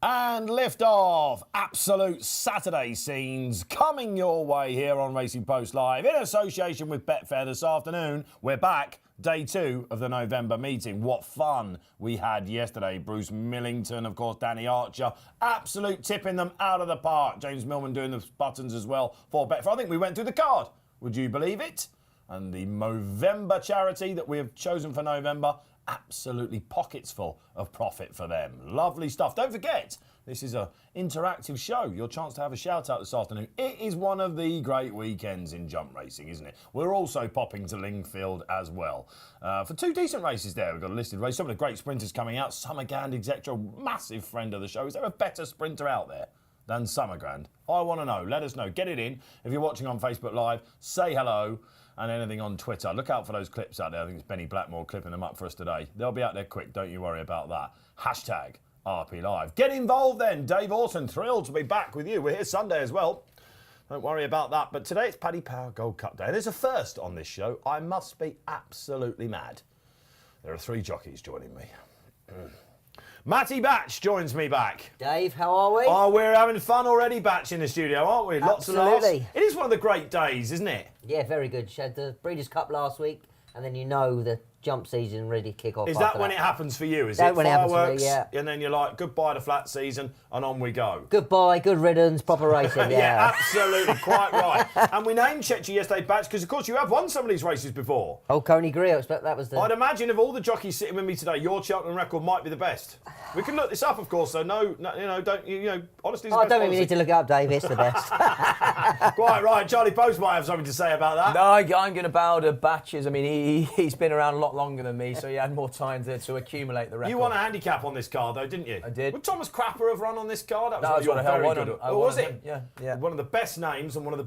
And lift off. Absolute Saturday scenes coming your way here on Racing Post Live in association with Betfair this afternoon. We're back. Day 2 of the November meeting. What fun we had yesterday. Bruce Millington, of course, Danny Archer. Absolute tipping them out of the park. James Millman doing the buttons as well for Betfair. I think we went through the card. Would you believe it? And the Movember charity that we have chosen for November, absolutely pockets full of profit for them. Lovely stuff. Don't forget, this is an interactive show. Your chance to have a shout out this afternoon. It is one of the great weekends in jump racing, isn't it? We're also popping to Lingfield as well. For 2 decent races there. We've got a listed race. Some of the great sprinters coming out. Summergand, etc. Massive friend of the show. Is there a better sprinter out there than Summergand? I want to know. Let us know. Get it in. If you're watching on Facebook Live, say hello. And anything on Twitter. Look out for those clips out there. I think it's Benny Blackmore clipping them up for us today. They'll be out there quick. Don't you worry about that. Hashtag RP Live. Get involved then. Dave Orton, thrilled to be back with you. We're here Sunday as well. Don't worry about that. But today it's Paddy Power Gold Cup Day. And there's a first on this show. I must be absolutely mad. There are 3 jockeys joining me. Mattie Batch joins me back. Dave, how are we? Oh, we're having fun already, Batch, in the studio, aren't we? Lots of laughs. Absolutely. It is one of the great days, isn't it? Yeah, very good. She had the Breeders' Cup last week, and then you know the jump season ready to kick off. Is that when it happens for you? Is That it when it happens for me, fireworks, yeah. and then you're like, goodbye to flat season, and on we go? Goodbye, good riddance, proper racing, Yeah, absolutely, quite right. And we name-checked you yesterday, Batch, because, of course, you have won some of these races before. Oh, Coney Greer, I expect that was the... I'd imagine of all the jockeys sitting with me today, your Cheltenham record might be the best. We can look this up, of course, so no, honesty is the I best don't think we policy. need to look it up, Dave. It's the best. Quite right. Charlie Post might have something to say about that. No, I'm going to bow to Batches. I mean, he's been around a lot longer than me, so he had more time to accumulate the record. You won a handicap on this card, though, didn't you? I did. Would Thomas Crapper have run on this card? That was one of very one good. of- I Oh, won was on it? him. Yeah. One of the best names and one of the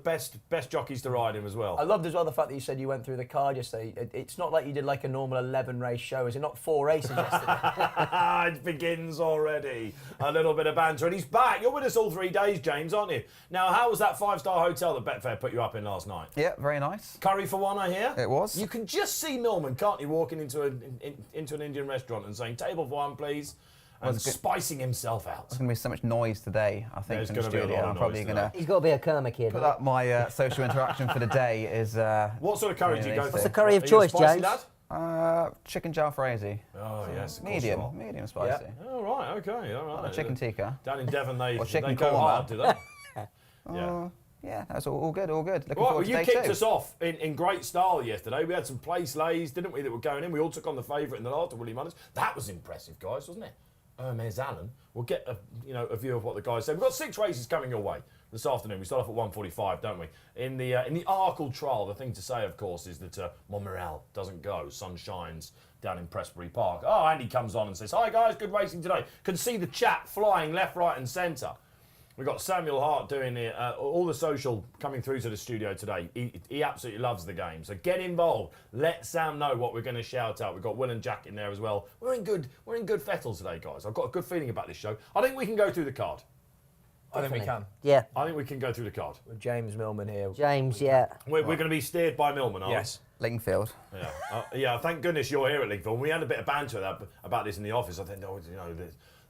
best jockeys to ride him as well. I loved as well the fact that you said you went through the card yesterday. It's not like you did like a normal 11 race show. Is it not 4 races yesterday? It begins already. A little bit of banter, and he's back. You're with us all 3 days, James, aren't you? Now, how was that 5-star hotel that Betfair put you up in last night? Yeah, very nice. Curry for one, I hear. It was. You can just see Millman, can't you, walking into an Indian restaurant and saying, table for one, please, and spicing himself out. There's going to be so much noise today, I think, There's in the gonna be a studio. lot of I'm probably noise going to He's got to be a Kermit kid. put up my social interaction for the day is... What sort of curry do you go for? What's the curry of Are you a choice, spicy James? lad? chicken jalfrezi. Oh, yes, of course you are. Medium spicy. Oh, right, okay, all right. Chicken tikka. Down in Devon, they chicken go korma. hard, do they? Yeah. Yeah, that's all good, all good. Looking Right, forward well, to you day kicked 2. us off in great style yesterday. We had some place lays, didn't we, that were going in. We all took on the favourite in the last, Willie Mullins. That was impressive, guys, wasn't it? Hermes Allen. We'll get a view of what the guys said. We've got 6 races coming your way this afternoon. We start off at 1:45, don't we? In the Arkle trial, the thing to say, of course, is that Montmirail doesn't go. Sun shines down in Prestbury Park. Oh, Andy comes on and says, "Hi guys, good racing today." Can see the chat flying left, right, and centre. We've got Samuel Hart doing all the social coming through to the studio today. He absolutely loves the game. So get involved. Let Sam know what we're going to shout out. We've got Will and Jack in there as well. We're in good fettle today, guys. I've got a good feeling about this show. I think we can go through the card. I think we can. Yeah. I think we can go through the card. With James Millman here. James, yeah. We're going to be steered by Millman, aren't we? Yes. Lingfield. Yeah. Thank goodness you're here at Lingfield. We had a bit of banter about this in the office. I think,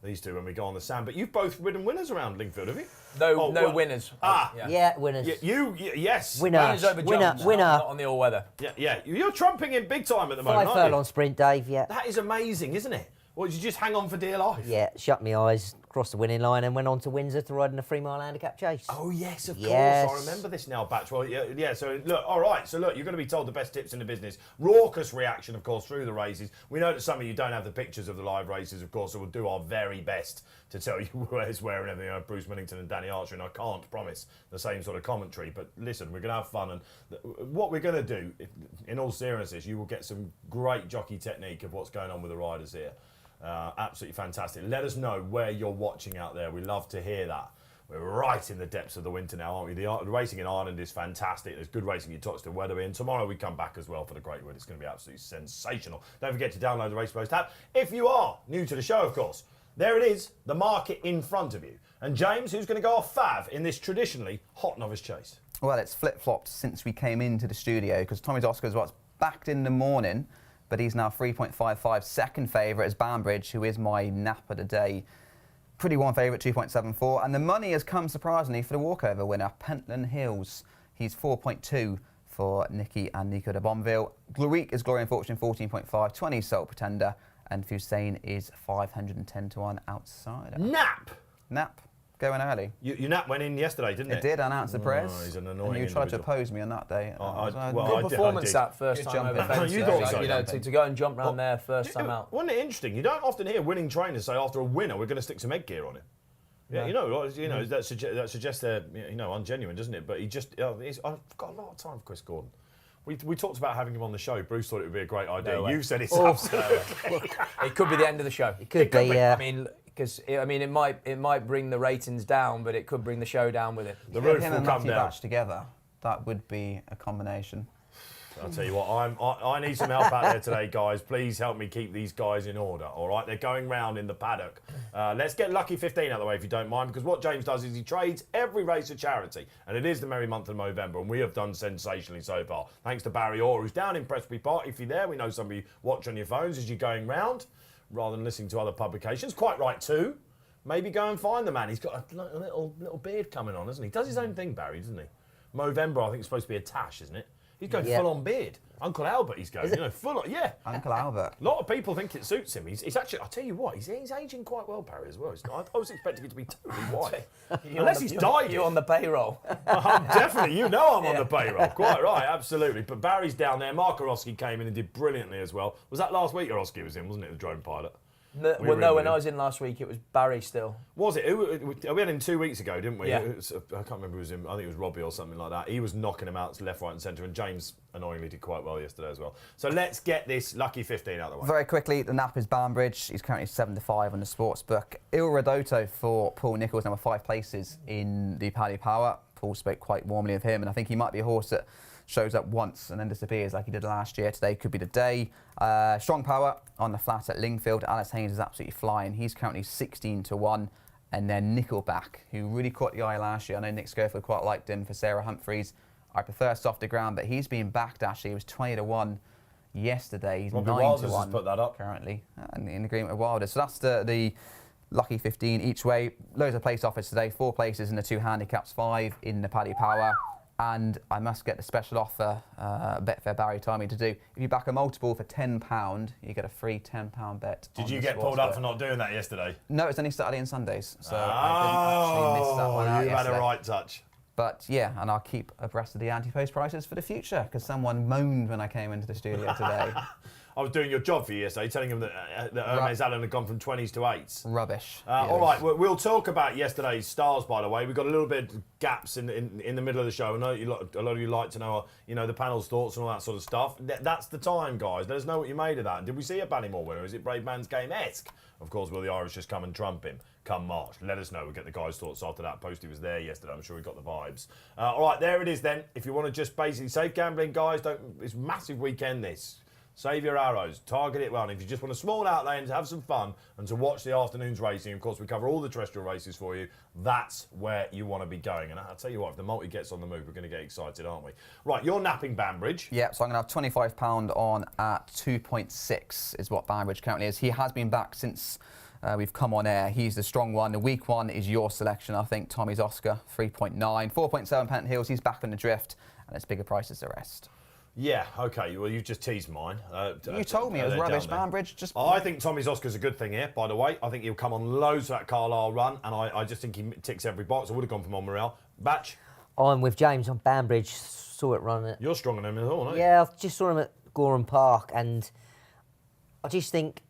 these two when we go on the sand. But you've both ridden winners around Lingfield, have you? No winners. Yeah, winners. Yes. Winner. Winners over jumps, not on the all-weather. Yeah. You're trumping in big time at the moment, 5 aren't you? furlong sprint, Dave, yeah. That is amazing, isn't it? Well, did you just hang on for dear life? Yeah, shut my eyes, crossed the winning line and went on to Windsor to ride in a 3-mile handicap chase. Oh, yes, of Yes. course. I remember this now, Batchelor. Yeah, so look, all right. So look, you're going to be told the best tips in the business. Raucous reaction, of course, through the races. We know that some of you don't have the pictures of the live races, of course, so we'll do our very best to tell you where's where and everything. Bruce Millington and Danny Archer, and I can't promise the same sort of commentary. But listen, we're going to have fun. And what we're going to do, in all seriousness, you will get some great jockey technique of what's going on with the riders here. Absolutely fantastic. Let us know where you're watching out there. We love to hear that. We're right in the depths of the winter now, aren't we? The racing in Ireland is fantastic. There's good racing in Toxteth, Wetherby, and tomorrow we come back as well for the Great Wood. It's going to be absolutely sensational. Don't forget to download the Race Post app. If you are new to the show, of course, there it is, the market in front of you. And James, who's going to go off fav in this traditionally hot novice chase? Well, it's flip-flopped since we came into the studio because Tommy's Oscars was backed in the morning, but he's now 3.55 second favourite as Banbridge, who is my nap of the day. pretty warm favourite, 2.74. And the money has come surprisingly for the walkover winner, Pentland Hills. He's 4.2 for Nicky and Nico de Bonville. Glorique is Glory and Fortune, 14.5. 20 Sole Pretender. And Fussein is 510 to 1 outsider. Nap. Going early. Your nap went in yesterday, didn't it? It did, announced the press. He's an annoying and you tried to individual. oppose me on that day. Good performance that first Good time over jumping. fence. You thought so. You know, to go and jump round there first time out. Wasn't it interesting? You don't often hear winning trainers say after a winner we're going to stick some headgear on it. Yeah, that suggests they're ungenuine, doesn't it? But I've got a lot of time for Chris Gordon. We talked about having him on the show. Bruce thought it would be a great idea. No way. You've said it's absolutely. It could be the end of the show. It could be, yeah. I mean, because it might bring the ratings down, but it could bring the show down with it. The roof him will and come Mattie down. Batch together. That would be a combination. I'll tell you what, I need some help out there today, guys. Please help me keep these guys in order, all right? They're going round in the paddock. Let's get Lucky 15 out of the way, if you don't mind, because what James does is he trades every race for charity, and it is the merry month of November, and we have done sensationally so far. Thanks to Barry Orr, who's down in Presby Park. If you're there, we know some of you watch on your phones as you're going round, rather than listening to other publications. Quite right, too. Maybe go and find the man. He's got a little beard coming on, hasn't he? Does his own thing, Barry, doesn't he? Movember, I think, is supposed to be a tash, isn't it? He's going full on beard. Uncle Albert, he's going, full on, yeah. Uncle Albert. A lot of people think it suits him. He's actually, I'll tell you what, he's aging quite well, Barry, as well. I was expecting it to be totally white. Unless he's dyed. You're on the payroll. Definitely, I'm on the payroll. Quite right, absolutely. But Barry's down there. Mark Orosky came in and did brilliantly as well. Was that last week Orosky was in, wasn't it, the drone pilot? When I was in last week, it was Barry still. Was it? We had him 2 weeks ago, didn't we? Yeah. I can't remember who was in. I think it was Robbie or something like that. He was knocking him out to left, right and centre, and James annoyingly did quite well yesterday as well. So let's get this Lucky 15 out of the way. Very quickly, the nap is Banbridge. He's currently 7-5 on the sports book. Il Rodotto for Paul Nicholls, number 5 places in the Paddy Power. Paul spoke quite warmly of him, and I think he might be a horse that shows up once and then disappears like he did last year. Today could be the day. Strong Power on the flat at Lingfield. Alice Haynes is absolutely flying. He's currently 16 to 1. And then Nickelback, who really caught the eye last year. I know Nick Schofield quite liked him for Sarah Humphreys. I prefer softer ground, but he's being backed actually. He was 20 to 1 yesterday. He's Robbie 9 Wilders to 1 has put that up currently, in agreement with Wilder. So that's the Lucky 15 each way. Loads of place offers today. 4 places in the 2 handicaps, 5 in the Paddy Power. And I must get the special offer Betfair Barry told me to do. If you back a multiple for £10, you get a free £10 bet. Did you get pulled up for not doing that yesterday? No, it's only Saturday and Sundays, so I didn't actually miss that one out you had yesterday. a right touch. But yeah, and I'll keep abreast of the anti-post prices for the future, because someone moaned when I came into the studio today. I was doing your job for you yesterday, telling him that Hermes Allen had gone from 20s to 8s. Rubbish. All right, we'll talk about yesterday's stars, by the way. We've got a little bit of gaps in the middle of the show. I know a lot of you like to know, the panel's thoughts and all that sort of stuff. That's the time, guys. Let us know what you made of that. Did we see a Ballymore winner? Is it Brave Man's Game-esque? Of course, will the Irish just come and trump him come March? Let us know. We'll get the guys' thoughts after that. Posty was there yesterday. I'm sure he got the vibes. All right, there it is then. If you want to just basically safe gambling, guys, it's a massive weekend this. Save your arrows, target it well. And if you just want a small outlay and to have some fun and to watch the afternoon's racing, of course, we cover all the terrestrial races for you. That's where you want to be going. And I'll tell you what, if the multi gets on the move, we're going to get excited, aren't we? Right, you're napping Banbridge. Yeah, so I'm going to have £25 on at 2.6 is what Banbridge currently is. He has been back since we've come on air. He's the strong one. The weak one is your selection, I think. Tommy's Oscar, 3.9. 4.7 Pentland Hills. He's back on the drift, and it's bigger prices the rest. Yeah, okay. Well, you just teased mine. You told me it was rubbish, Banbridge. I think Tommy's Oscar's a good thing here, by the way. I think he'll come on loads for that Carlisle run, and I just think he ticks every box. I would have gone for Monmorel. Batch? I'm with James on Banbridge. Saw it run it. You're stronger than him at all, aren't you? Yeah, I just saw him at Gorham Park, and I just think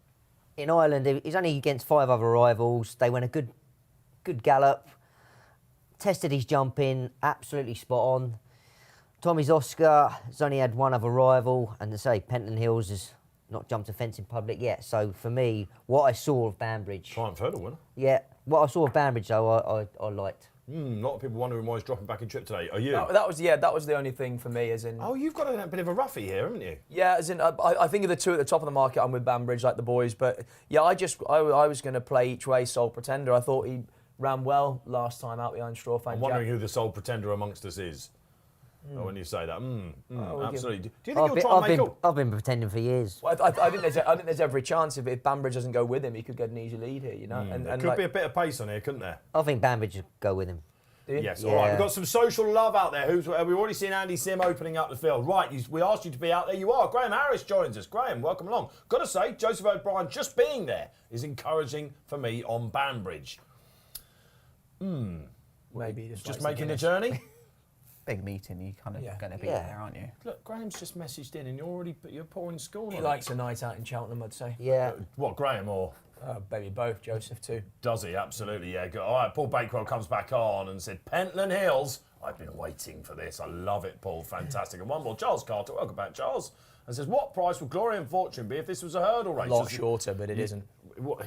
in Ireland he's only against 5 other rivals. They went a good gallop, tested his jumping, absolutely spot on. Tommy's Oscar has only had 1 other rival, and to say Pentland Hills has not jumped a fence in public yet. So for me, what I saw of Banbridge, Triumph hurdle winner. yeah, what I saw of Banbridge though, I liked. A lot of people wondering why he's dropping back in trip today. Are you? That was the only thing for me, as in. Oh, you've got a bit of a roughie here, haven't you? Yeah, as in, I think of the 2 at the top of the market, I'm with Banbridge, like the boys. But yeah, I was going to play each way Sole Pretender. I thought he ran well last time out behind Strawfang. I'm wondering who the sole pretender amongst us is. when you say that. Absolutely. Do you think I've he'll been, try and I've, make been, up? I've been pretending for years. Well, I think there's every chance if Banbridge doesn't go with him, he could get an easy lead here, you know. There could be a bit of pace on here, couldn't there? I think Banbridge would go with him. Do you? Yes, Yeah. all right. We've got some social love out there. We've already seen Andy Sim opening up the field. Right, we asked you to be out there. You are. Graham Harris joins us. Graham, welcome along. Got to say, Joseph O'Brien just being there is encouraging for me on Banbridge. Maybe Just making the journey. Big meeting, you kind of going to be there, aren't you? Look, Graham's just messaged in, and you're pouring scorn He on likes a night out in Cheltenham, I'd say. Yeah. What, Graham or? Maybe both, Joseph too. Does he? Absolutely, yeah. Good. All right, Paul Bakewell comes back on and said, Pentland Hills. I've been waiting for this. I love it, Paul. Fantastic. And one more, Charles Carter. Welcome back, Charles. And says, what price would Glory and Fortune be if this was a hurdle race? A lot shorter, but it isn't.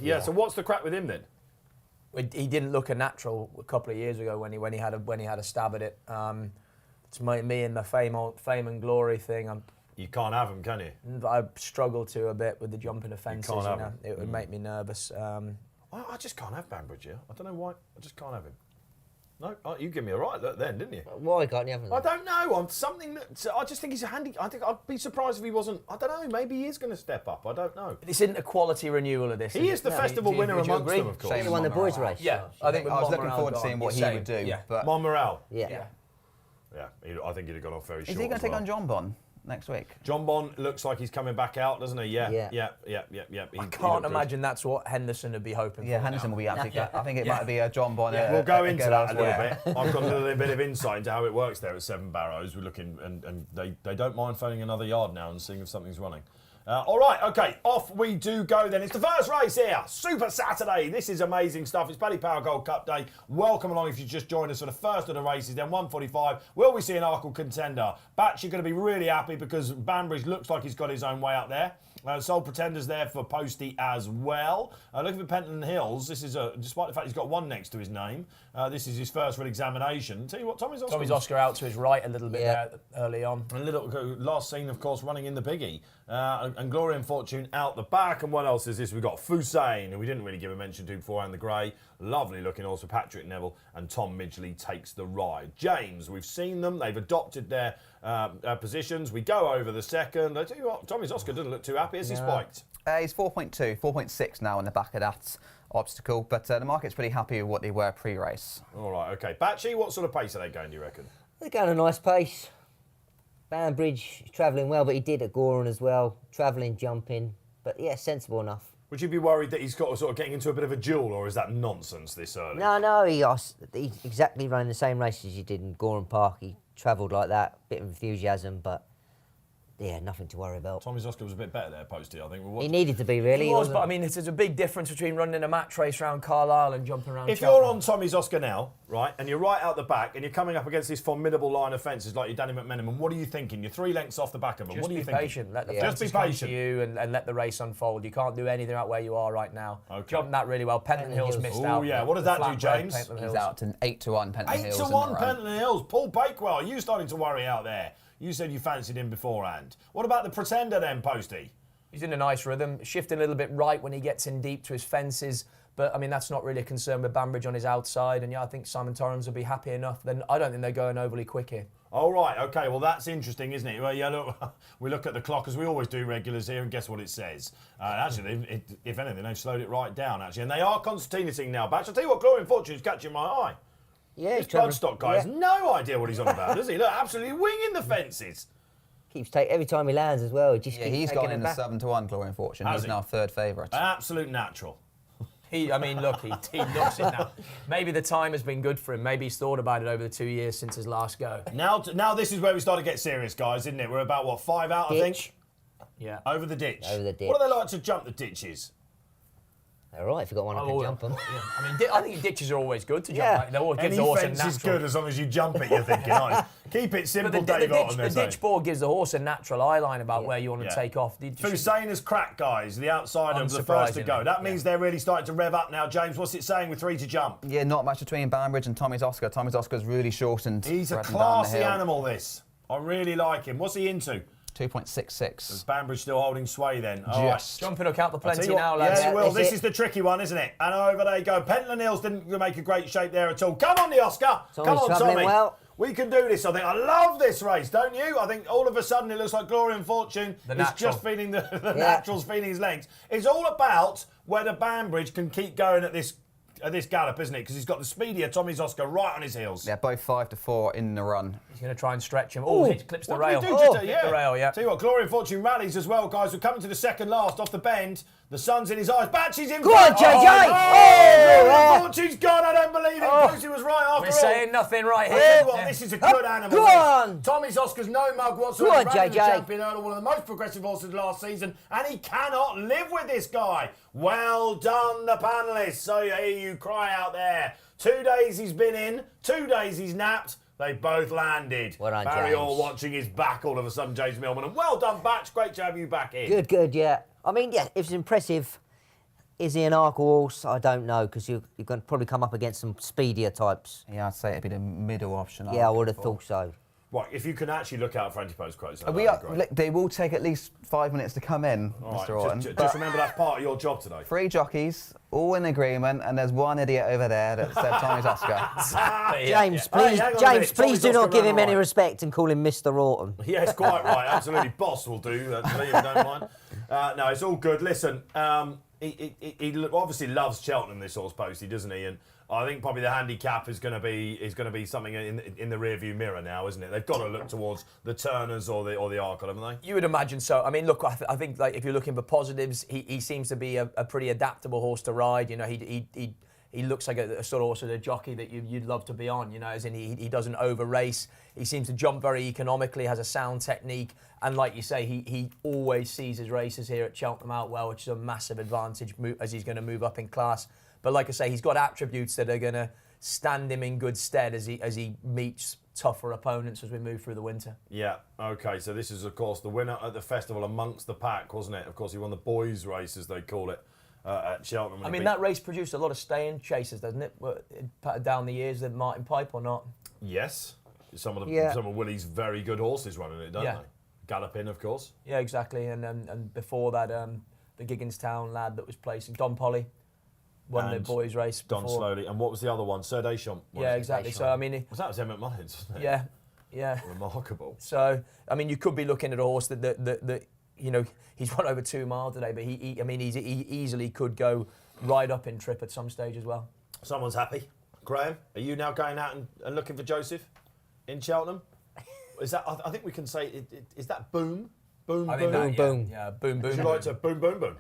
Yeah, so what's the crack with him then? He didn't look a natural a couple of years ago when he had a stab at it. It's me and the fame and glory thing. You can't have him, can you? I struggle to a bit with the jumping offences. can't have him. It would make me nervous. I just can't have Banbridge here. I don't know why. I just can't have him. No, you give me a right look then, didn't you? Why can't you have him? I don't know. I just think he's a handy. I think I'd be surprised if he wasn't. I don't know. Maybe he is going to step up. I don't know. This isn't a quality renewal of this. He is the festival winner would you amongst agree? them, of course. Same He won the boys' race. Yeah, I think I was with looking Monmorel forward to gone, seeing what he same. would do. Yeah. But Monmorel. Yeah. I think he'd have gone off very short. is he going as to take well. on John Bon next week? John Bon looks like he's coming back out, doesn't he? Yeah. I can't imagine that's what Henderson would be hoping for. Yeah, Henderson will be absolutely good. I think it might be a John Bon. We'll go into that a little elsewhere. bit. I've got a little bit of insight into how it works there at Seven Barrows. We're looking, and they don't mind phoning another yard now and seeing if something's running. All right, okay, off we do go then. It's the first race here, Super Saturday. This is amazing stuff. It's Paddy Power Gold Cup Day. Welcome along if you just joined us for the first of the races. Then 1:45, will we see an Arkle contender? Batch, you're going to be really happy because Banbridge looks like he's got his own way up there. Sole Pretender's there for Posty as well. Looking for Pentland Hills, this is despite the fact he's got one next to his name, this is his first real examination. Tell you what, Tommy's Oscar out to his right a little bit there early on. A little last scene, of course, running in the biggie. And Glory and Fortune out the back. And what else is this? We've got Fusain, who we didn't really give a mention to beforehand, the grey. Lovely looking also Patrick Neville. And Tom Midgley takes the ride. James, we've seen them. They've adopted their positions. We go over the second. I tell you what, Tommy's Oscar doesn't look too happy. Has he spiked? He's 4.2, 4.6 now on the back of that obstacle. But the market's pretty happy with what they were pre-race. All right, okay. Batchy, what sort of pace are they going, do you reckon? They're going a nice pace. Banbridge travelling well, but he did at Goran as well. Travelling, jumping. But yeah, sensible enough. Would you be worried that he's got sort of getting into a bit of a duel, or is that nonsense this early? No, he's exactly running the same race as he did in Goran Park. He travelled like that, bit of enthusiasm, but yeah, nothing to worry about. Tommy's Oscar was a bit better there, Posty, I think. He needed to be, really. He was, wasn't but I mean, there's a big difference between running a match race around Carlisle and jumping around If Cheltenham. you're on Tommy's Oscar now, right, and you're right out the back, and you're coming up against this formidable line of fences like your Danny McMenamin, what are you thinking? You're 3 lengths off the back of them. Just What are you be thinking? patient. Let the Yeah. fences Just be come patient. to you and let the race unfold. You can't do anything out where you are right now. Okay. Jumped that really well. Pentland Hills Hills. missed Oh, out. yeah. What does The that do, flat James? break, Pentland He's Hills. out to 8 to 1 Pentland 8 Hills. to in 1 the row. Pentland Hills. Paul Bakewell, you starting to worry out there. You said you fancied him beforehand. What about the Pretender then, Posty? He's in a nice rhythm, shifting a little bit right when he gets in deep to his fences. But, I mean, that's not really a concern with Banbridge on his outside. And, yeah, I think Simon Torrens will be happy enough. Then I don't think they're going overly quick here. All right, okay, well, that's interesting, isn't it? Well, yeah, look, we look at the clock, as we always do regulars here, and guess what it says? Actually, if anything, they've slowed it right down, actually. And they are concertinating now, Batch. I'll tell you what, Glory and Fortune's catching my eye. Yeah, This Bloodstock guy has no idea what he's on about, does he? Look, absolutely winging the fences. every time he lands as well. He just keeps He's taking gone it in the back. 7 to 1 Glory and Fortune. Has He's he? now third favourite. Absolute natural. He looks it now. Maybe the time has been good for him. Maybe he's thought about it over the 2 years since his last go. Now this is where we start to get serious, guys, isn't it? We're about, what, 5 out, I think? Ditch. Yeah. Over the ditch. Over the ditch. What do they like to jump the ditches? All right, if you've got one, I can jump them. Yeah. I mean, I think ditches are always good to jump. Yeah. Like, they always give Any the horse a fence is natural. good as long as you jump it, you're thinking, aren't you? Keep it simple, But Dave Orton, the they're saying. ditch board gives the horse a natural eye line about where you want to Yeah. take off. Fusaina's crack, guys, the outside of the first to go. Unsurprisingly, That means they're really starting to rev up now, James. What's it saying with 3 to jump? Yeah, not much between Banbridge and Tommy's Oscar. Tommy's Oscar's really shortened. He's a spreading down the classy hill. animal, this. I really like him. What's he into? 2.66. Is Banbridge still holding sway then? All right. Just. Jumping hook out the I'll tell plenty you what, now, lads. yeah, well, that's this it. is the tricky one, isn't it? And over they go. Pentland Hills didn't make a great shape there at all. Come on, the Oscar. Tommy's Come on, travelling Tommy. well. We can do this, I think. I love this race, don't you? I think all of a sudden it looks like Glory and Fortune is just feeding the naturals, feeding his legs. It's all about whether Banbridge can keep going at this gallop, isn't it? Because he's got the speedier Tommy Oscar right on his heels. Yeah, both 5-4 in the run. He's going to try and stretch him. Oh, he clips the rail. The rail, yeah. Tell you what, Glory and Fortune rallies as well, guys. We're coming to the second last off the bend. The sun's in his eyes. Batchy's in Go on, front. JJ! Glory and Fortune's gone. I don't believe it. Brucey was right after all. We're saying nothing right Tell here. you what, this is a good animal. Go on! Tommy's Oscar's no mug whatsoever. Go on, Ran in the JJ. Champion Hurdle, one of the most progressive horses last season, and he cannot live with this guy. Well done, the panellists. So you hear you cry out there. 2 days he's been in, 2 days he's napped. They both landed. Well done, Barry James. Orr watching his back all of a sudden, James Millman. And well done, Batch. Great to have you back in. Good, yeah. I mean, yeah, it's impressive. Is he an Arkle horse? I don't know, because you're going to probably come up against some speedier types. Yeah, I'd say it'd be the middle option. Yeah, I would have thought so. Right, if you can actually look out for anti-post quotes, They will take at least 5 minutes to come in, all Mr. right, Orton. just remember that's part of your job today. 3 jockeys, all in agreement, and there's one idiot over there that said Tommy's Oscar. James, Hey, hang on a James, minute. please Tommy's do not Oscar give ran him any right. respect and call him Mr. Orton. Yes, quite right. Absolutely. Boss will do, actually, if you don't mind. No, it's all good. Listen, he obviously loves Cheltenham, this horse, Posty, doesn't he? And I think probably the handicap is going to be something in the rearview mirror now, isn't it? They've got to look towards the Turners or the Arkle, haven't they? You would imagine so. I mean, look, I think like if you're looking for positives, he seems to be a pretty adaptable horse to ride. You know, he looks like a sort of horse, a jockey that you'd love to be on. You know, as in he doesn't over race. He seems to jump very economically, has a sound technique, and like you say, he always sees his races here at Cheltenham out well, which is a massive advantage as he's going to move up in class. But like I say, he's got attributes that are going to stand him in good stead as he meets tougher opponents as we move through the winter. Yeah, okay, so this is, of course, the winner at the festival amongst the pack, wasn't it? Of course, he won the boys' race, as they call it, at Cheltenham. I mean, that race produced a lot of staying chasers, doesn't it? Down the years, that Martin Pipe or not? Yes. Some of Willie's very good horses running it, don't they? Galloping, of course. Yeah, exactly. And before that, the Gigginstown lad that was placing, Don Polly, won the boys' race before. Don Slowly. And what was the other one? Sir Deschamps. Yeah, exactly. So, I mean... Was that Emmett Mullins, wasn't it? Yeah, yeah. Remarkable. So, I mean, you could be looking at a horse that you know, he's run over 2 miles today, but he easily could go right up in trip at some stage as well. Someone's happy. Graham, are you now going out and looking for Joseph in Cheltenham? Is that? I think we can say. Is that boom? Boom, I boom, think boom. Yeah, boom, boom. Would you like to boom, boom, boom?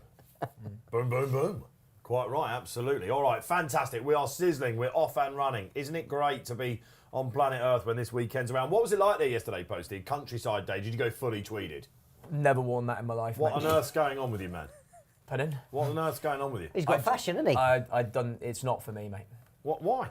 Boom, boom, boom. Quite right, absolutely. All right, fantastic. We are sizzling. We're off and running. Isn't it great to be on planet Earth when this weekend's around? What was it like there yesterday, Posty? Countryside Day. Did you go fully tweeded? Never worn that in my life. What mate. on earth's going on with you, man? Pardon? What on earth's going on with you? He's got fashion, hasn't he? It's not for me, mate. What? Why?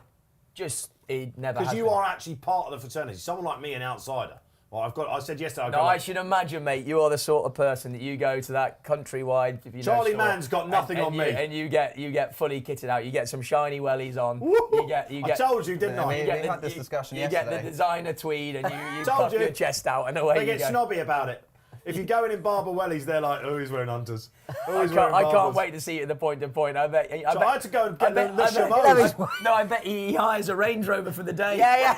Just, it never has Because you been. are actually part of the fraternity. Someone like me, an outsider. Well, I said yesterday. No, I should imagine, mate, you are the sort of person that you go to that countrywide. Charlie Mann's got nothing on me. And you get fully kitted out. You get some shiny wellies on. Woo-hoo. You get. I told you, didn't I? We You get had this discussion you yesterday. get the designer tweed and you Told puff you. your chest out and away They you get go. snobby about it. If you're going in Barber Wellies, they're like, oh, he's wearing hunters. Oh, I he's wearing can't Barbers. wait to see it at the point to point. I bet. So I had to go and get the Chameaux. No, I bet he hires a Range Rover for the day. Yeah.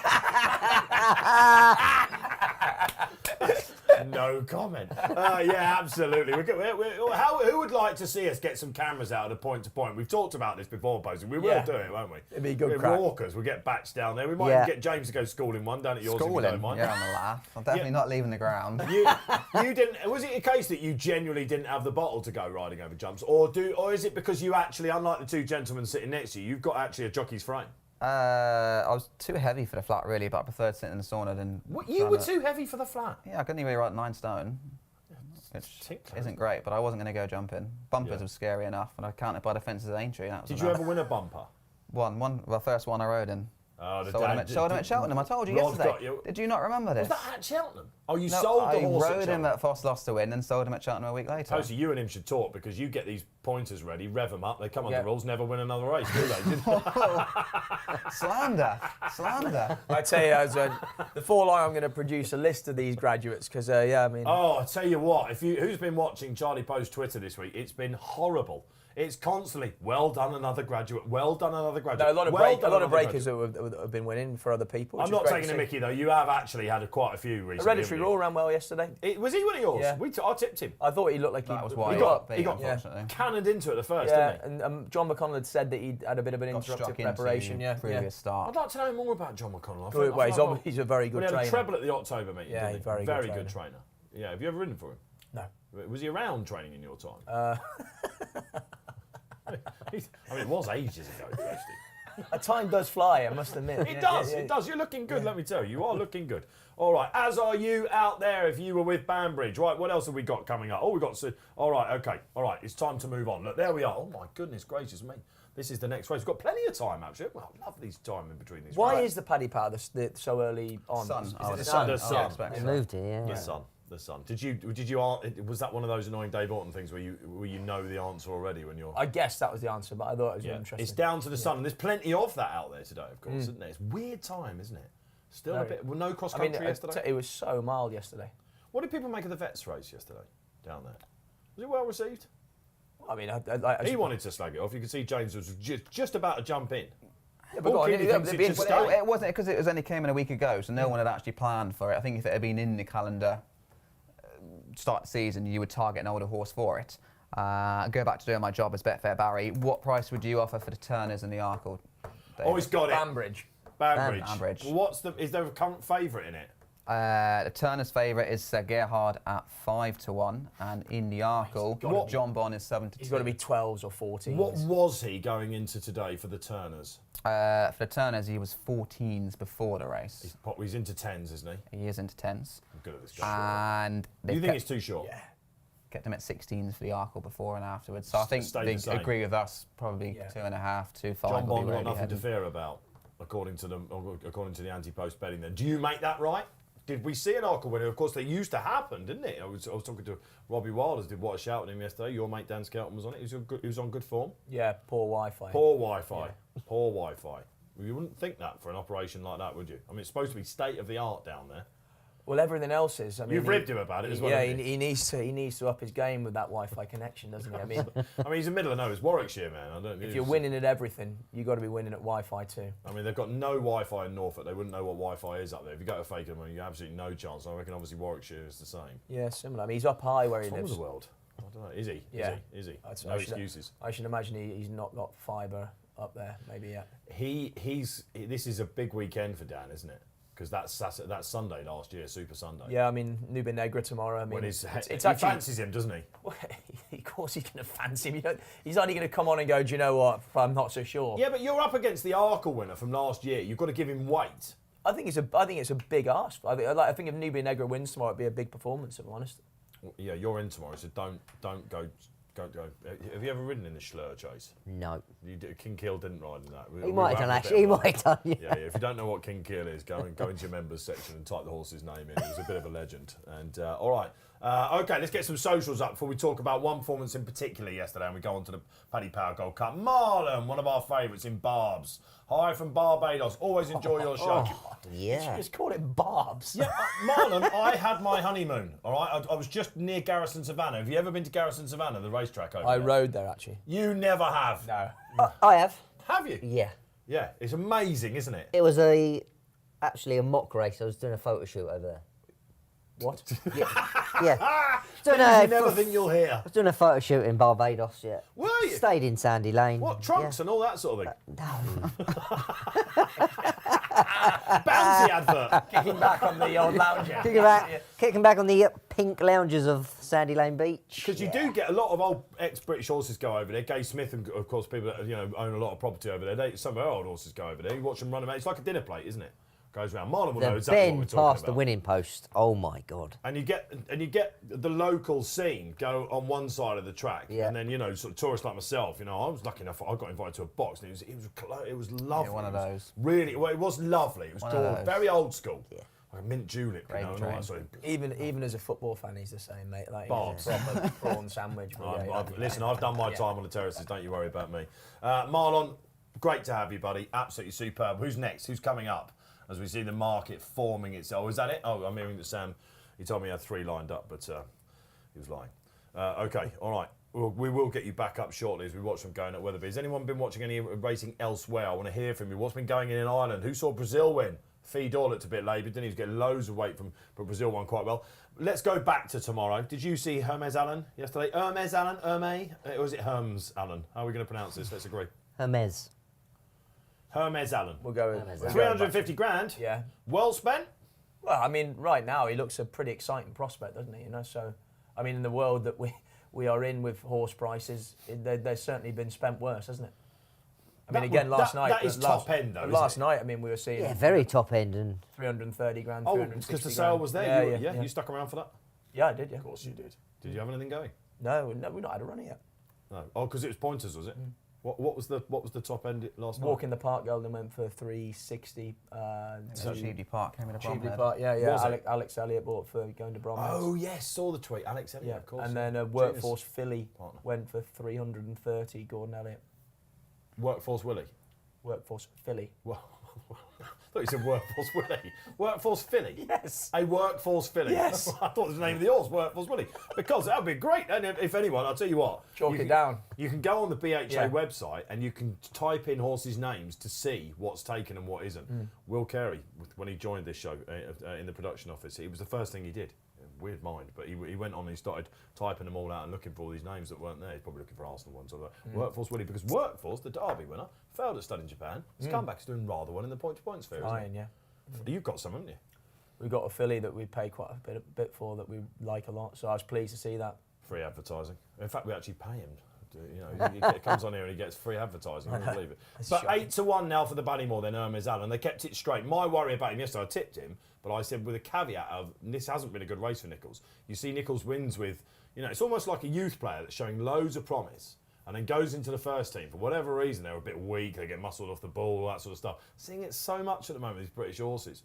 No comment. Yeah, absolutely. Who would like to see us get some cameras out of the point to point? We've talked about this before, Posey. We will Yeah. do it, won't we? It'd be a good We're crack. walkers. We'll get Batch down there. We might Yeah. even get James to go schooling one down at yours if you don't Schooling. mind. Yeah, I'm a laugh. I'm definitely not leaving the ground. You didn't. Was it a case that you genuinely didn't have the bottle to go riding over jumps, or is it because you actually, unlike the two gentlemen sitting next to you, you've got actually a jockey's frame? I was too heavy for the flat, really, but I preferred sitting in the sauna than... What, you were too heavy for the flat. Yeah, I couldn't even ride 9 stone. Which tickler, isn't great, but I wasn't going to go jumping. Bumpers Yeah. were scary enough, and I counted by the fences of Aintree. And that was Did you enough. ever win a bumper? Well, first one I rode in. Oh, the Sold him at Cheltenham. I told you Rod's yesterday. got you. Did you not remember this? Was that at Cheltenham? Oh, you No, sold the horse I at rode him Cheltenham. at Foss lost to win, and sold him at Cheltenham a week later. Oh, so you and him should talk, because you get these pointers ready, rev them up, they come on Yeah. the rules, never win another race, do they? Slander. I tell you, before long, I'm going to produce a list of these graduates because, I mean. Oh, I tell you what, who's been watching Charlie Post Twitter this week, it's been horrible. It's constantly, well done another graduate, well done another graduate. No, a lot of, well done another breakers graduate. that have been winning for other people. I'm not taking a mickey though. You have actually had quite a few recently. Hereditary Raw ran well yesterday. Was he one of yours? Yeah. I tipped him. I thought he looked like That was he why he got unfortunately. cannoned into it at first, yeah, didn't he? and John McConnell had said that he had a bit of an Got interrupted struck preparation. into Yeah, previous start. I'd like to know more about John McConnell. Well, he's a very good He had trainer. a treble at the October meeting. Yeah, didn't he? he's very good good trainer. Yeah, have you ever ridden for him? No. Was he around training in your time? I mean, it was ages ago, Kirsty. Time does fly, I must admit. It does, it does. You're looking good, let me tell you. You are looking good. All right, as are you out there if you were with Banbridge. Right, what else have we got coming up? Oh, we've got... All right, okay. All right, it's time to move on. Look, there we are. Oh, my goodness gracious me. This is the next race. We've got plenty of time, actually. Well, I love these time in between these Why races. is the Paddy Power so early on? Sun. Is I it would the say. sun? The I would sun. expect They so. moved it, yeah. The sun. Did you? Was that one of those annoying Dave Orton things where you know the answer already when you're? I guess that was the answer, but I thought it was Yeah, interesting. it's down to the sun, and there's plenty of that out there today, of course, isn't there? It's weird time, isn't it? Still a bit. Well, no cross country yesterday. It was so mild yesterday. What did people make of the vets race yesterday down there? Was it well received? I mean, He wanted to slag it off. You could see James was just about to jump in. Yeah, Paul Keeley thinks it should stay. It wasn't because it only came in a week ago, so no one had actually planned for it. I think if it had been in the calendar, start the season, you would target an older horse for it. Go back to doing my job as Betfair Barry. What price would you offer for the Turners and the Arkle? Oh, he's got it. Banbridge. Banbridge. Well, is there a current favourite in it? The Turner's favourite is Gerhard at 5-1, and in the Arkle, John Bond is 7-2. He's got to be 12s or 14s. What was he going into today for the Turners? For the Turners, he was 14s before the race. He's into 10s, isn't he? He is into 10s. I'm good at this guy. And You think it's too short? Yeah. kept him at 16s for the Arkle before and afterwards. So I think Stayed they the same. agree with us. Probably 2.5, 2.5. John will Bond be got where nothing he'd to head. fear about, according to the anti-post betting. Then, do you make that right? Did we see an Arkle winner? Of course, that used to happen, didn't it? I was talking to Robbie Wilders. Did what a shout at him yesterday. Your mate Dan Skelton was on it. He was on good form. Yeah, poor Wi-Fi. Poor Wi-Fi. Poor Wi-Fi. You wouldn't think that for an operation like that, would you? I mean, it's supposed to be state of the art down there. Well, everything else is. I mean, You've ribbed him about it as well. Yeah, haven't you? he needs to up his game with that Wi-Fi connection, doesn't he? I mean, he's in the middle of nowhere. It's Warwickshire, man. if you're winning at everything, you've got to be winning at Wi-Fi too. I mean, they've got no Wi-Fi in Norfolk. They wouldn't know what Wi-Fi is up there. If you go to Fakenham, you have absolutely no chance. I reckon, obviously, Warwickshire is the same. Yeah, similar. I mean, he's up high where he From lives. the world. I don't know. Is he? Yeah. Is he? I'd- No I should- excuses. I should imagine he's not got fibre up there. Maybe yeah. This is a big weekend for Dan, isn't it? Because that's Sunday last year, Super Sunday. Yeah, I mean, Nubin Negra tomorrow. I mean, When it's he actually. fancies him, doesn't he? Well, of course, he's going to fancy him. He's only going to come on and go, do you know what? I'm not so sure. Yeah, but you're up against the Arkle winner from last year. You've got to give him weight. I think it's a big ask. I think if Nubin Negra wins tomorrow, it'd be a big performance. If I'm honest. Yeah, you're in tomorrow, so don't go. Have you ever ridden in the Schlur chase? No. King Keel didn't ride in that. He might have done, actually. He might have done, yeah. Yeah, if you don't know what King Keel is, go into your members section and type the horse's name in. He's a bit of a legend. And all right. Okay, let's get some socials up before we talk about one performance in particular yesterday and we go on to the Paddy Power Gold Cup. Marlon, one of our favourites in Barbs. Hi from Barbados. Always enjoy your show. Yeah. Just call it Barbs. Yeah, Marlon, I had my honeymoon, all right? I was just near Garrison Savannah. Have you ever been to Garrison Savannah, the racetrack over I there? rode there actually. You never have. No. I have. Have you? Yeah. Yeah, it's amazing, isn't it? It was actually a mock race. I was doing a photo shoot over there. What? Yeah. You Doing a, never think you'll hear. I was doing a photo shoot in Barbados, yeah. Were you? Stayed in Sandy Lane. What, trunks yeah. and all that sort of thing? No. Bouncy advert. Kicking back on the old lounger. Kicking back on the pink lounges of Sandy Lane Beach. Because you do get a lot of old ex-British horses go over there. Gay Smith and, of course, people that own a lot of property over there. Some of our old horses go over there. You watch them run them out. It's like a dinner plate, isn't it? Goes around. Marlon will know The exactly what we're bend talking past about. the winning post. Oh my God. And you get the local scene go on one side of the track, Yeah. and then sort of tourists like myself. I was lucky enough. I got invited to a box, and it was lovely. Yeah, one of those. Really, well, it was lovely. It was One of those. very old school. Yeah. Like a mint julep, Great and all train. that sort of. Even as a football fan, he's the same, mate. Like Barbs. proper prawn sandwich. Listen, I've done my time on the terraces. Don't you worry about me. Marlon, great to have you, buddy. Absolutely superb. Who's next? Who's coming up? As we see the market forming itself. Is that it? Oh, I'm hearing that Sam, he told me he had 3 lined up, but he was lying. Okay, all right. We will get you back up shortly as we watch them going at Wetherby. Has anyone been watching any racing elsewhere? I want to hear from you. What's been going in Ireland? Who saw Brazil win? Fedor looked a bit laboured, didn't he? He was getting loads of weight but Brazil won quite well. Let's go back to tomorrow. Did you see Hermes Allen yesterday? Hermes Allen? Or is it Hermes Allen? How are we going to pronounce this? Let's agree. Hermes. Hermes Allen. We'll go Hermes with Allen. 350 grand? Yeah. Well spent? Well, I mean, right now he looks a pretty exciting prospect, doesn't he? You know, so I mean, in the world that we are in with horse prices, there's certainly been spent worse, hasn't it? I mean, again, last night. That is top end, though. Last night, I mean, we were seeing. Yeah, very top end. And 330 grand. Oh, because the sale was there. Yeah. You stuck around for that? Yeah, I did. Yeah. Of course you did. Did you have anything going? No, we've not had a run yet. No. Oh, because it was pointers, was it? What was the top end last night? Walk in the Park Golden went for 360. Cheveley Park came in a Cheveley Bromhead. Park, yeah. Was it? Alex Elliott bought for going to Bromhead. Oh yes, saw the tweet. Alex Elliott, of course. And then Workforce Philly went for 330. Gordon Elliott. Workforce Willie. Workforce Philly. Well, I thought you said Workforce Willie. Workforce Philly? Yes. A Workforce Philly? Yes. I thought it was the name of the horse, Workforce Willie. Because that would be great. And if anyone, I'll tell you what. Chalk it down. You can go on the BHA Yeah. website and you can type in horses' names to see what's taken and what isn't. Will Carey, when he joined this show in the production office, it was the first thing he did. Weird mind, but he went on and he started typing them all out and looking for all these names that weren't there. He's probably looking for Arsenal ones or Workforce Willie, because Workforce, the Derby winner, failed at stud in Japan. His comeback is doing rather well in the point-to-point sphere. Fine, yeah. You've got some, haven't you? We've got a filly that we pay quite a bit for that we like a lot, so I was pleased to see that. Free advertising. In fact, we actually pay him. You know, he comes on here and he gets free advertising. I can't believe it. But shocking. 8-1 now for the Ballymore, then Hermes Allen. They kept it straight. My worry about him yesterday, I tipped him, but I said with a caveat of this hasn't been a good race for Nichols. You see Nichols wins with, it's almost like a youth player that's showing loads of promise and then goes into the first team. For whatever reason, they're a bit weak, they get muscled off the ball, all that sort of stuff. Seeing it so much at the moment, these British horses.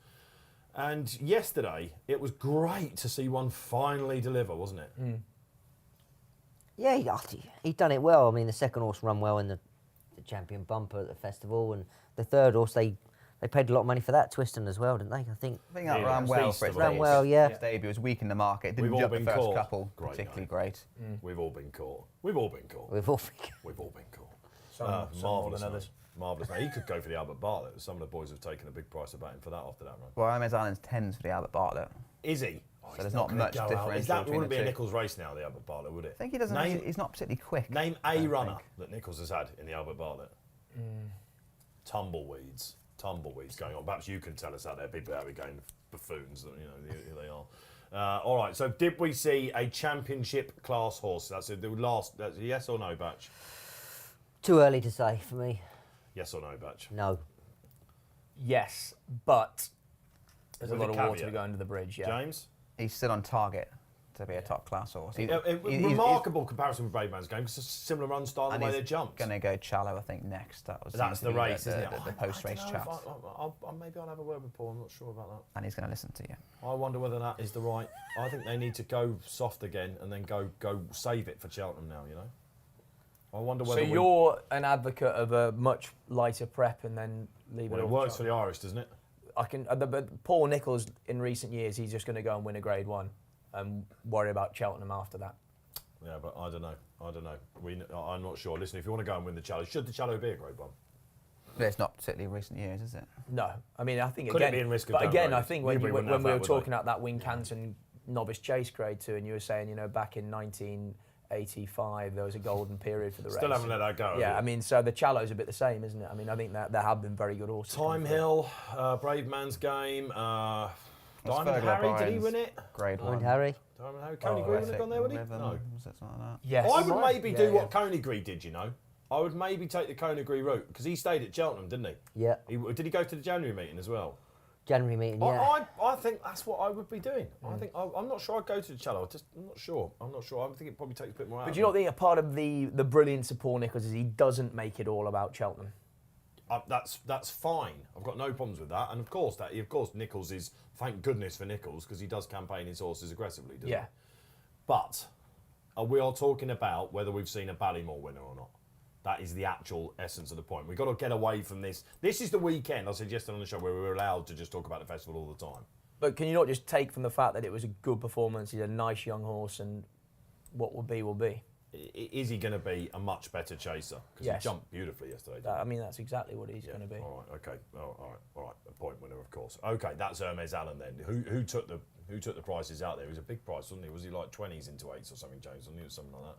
And yesterday, it was great to see one finally deliver, wasn't it? yeah, he'd done it well. I mean, the second horse run well in the champion bumper at the festival, and the third horse they paid a lot of money for that, Twiston as well, didn't they? I think that Yeah, ran well feast for its of ran debut. well, yeah. Its debut was weak in the market. Didn't We've all jump the been first caught. couple Great particularly night. great. We've all been caught. We've all been caught. We've all We've all been caught. Some more Marvellous, than mate. others. Marvellous. Mate. He could go for the Albert Bartlett. Some of the boys have taken a big price about him for that after that run. Well, Hermes Allen's 10s for the Albert Bartlett. Is he? So there's not much differential Is that between wouldn't the be a two. Nichols race now, the Albert Bartlett, would it? I think he doesn't. Name, He's not particularly quick. name I a don't runner think. that Nichols has had in the Albert Bartlett. Tumbleweeds going on. Perhaps you can tell us out there. People out there going buffoons. Here they are. All right. So did we see a championship class horse? That's the last. That's a yes or no, Batch. too early to say for me. Yes or no, Batch. No. Yes, but there's With a lot a of water caveat. to go under the bridge, yeah. James. He's still on target to be a top class horse. Remarkable comparison with Brave Man's Game because it's a similar run style and the way they jumped. Going to go Challow, I think, next. That's seems to the be race, isn't it? The post-race I don't chat. know if maybe I'll have a word with Paul. I'm not sure about that. And he's going to listen to you. I wonder whether that is the right. I think they need to go soft again and then go save it for Cheltenham now. I wonder So whether. you're an advocate of a much lighter prep and then leave Well, it it all works to- for the Irish, doesn't it? I can. But Paul Nicholls in recent years, he's just going to go and win a Grade 1 and worry about Cheltenham after that. Yeah, but I don't know. I'm not sure. Listen, if you want to go and win the Challenge, should the Challenge be a Grade 1? But it's not particularly recent years, is it? No, I mean I think Could it again. be in risk of but again, I downgrading? think when Newbury we wouldn't were have that, would they? talking about that Wincanton novice chase Grade 2, and you were saying back in 1985 there was a golden period for the race. Still haven't let that go. Yeah, have I you? mean, so the Challow's a bit the same, isn't it? I mean, I think that there have been very good horses. Time Hill, Brave Man's Game, Diamond Fergal Harry, did he O'Brien's win it? Grade Point 1. Harry. Diamond Harry, Coney Oh, Green I would have gone there, would he? No. Was it something like that? Yes. I would maybe Yeah, do yeah. what Coney did, I would maybe take the Coney route because he stayed at Cheltenham, didn't he? Yeah. Did he go to the January meeting as well? January meeting, yeah. I think that's what I would be doing. I'm not sure I'd go to the Cello. I'm not sure. I think it probably takes a bit more out. But of do you not me. think a part of the brilliance of Paul Nicholls is he doesn't make it all about Cheltenham? That's fine. I've got no problems with that. And of course, Nichols is, thank goodness for Nichols, because he does campaign his horses aggressively, doesn't he? Yeah. But we are talking about whether we've seen a Ballymore winner or not. That is the actual essence of the point. We've got to get away from this. This is the weekend, I said yesterday on the show, where we were allowed to just talk about the festival all the time. But can you not just take from the fact that it was a good performance, he's a nice young horse, and what will be will be? is he going to be a much better chaser? Because Yes. he jumped beautifully yesterday. Didn't I mean, that's exactly what he's going to be. All right, okay, all right. A point winner, of course. Okay, that's Hermes Allen then. Who took the prices out there? It was a big price, wasn't he? Was he like 20s into 8s or something, James? Wasn't he? It was something like that.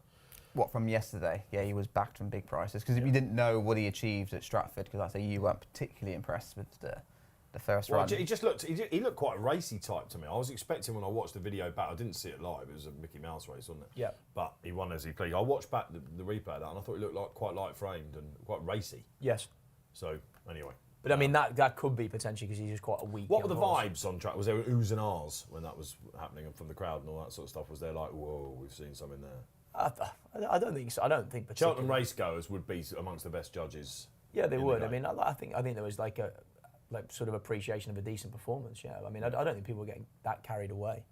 What, from yesterday? Yeah, he was backed from big prices because we didn't know what he achieved at Stratford. Because I say you weren't particularly impressed with the first Well, run. he just looked. He looked quite a racy type to me. I was expecting when I watched the video back. I didn't see it live. It was a Mickey Mouse race, wasn't it? Yeah. But he won as he played. I watched back the replay of that, and I thought he looked like quite light framed and quite racy. Yes. So anyway. But I mean, that could be potentially because he's just quite a weak. What were the young horse. vibes on track? Was there oohs and ahs when that was happening from the crowd and all that sort of stuff? Was there like, whoa, we've seen something there? I don't think so. I don't think Cheltenham particularly. racegoers would be amongst the best judges. Yeah, they in the would. I game. mean, I think there was like sort of appreciation of a decent performance. Yeah. I mean, I don't think people were getting that carried away.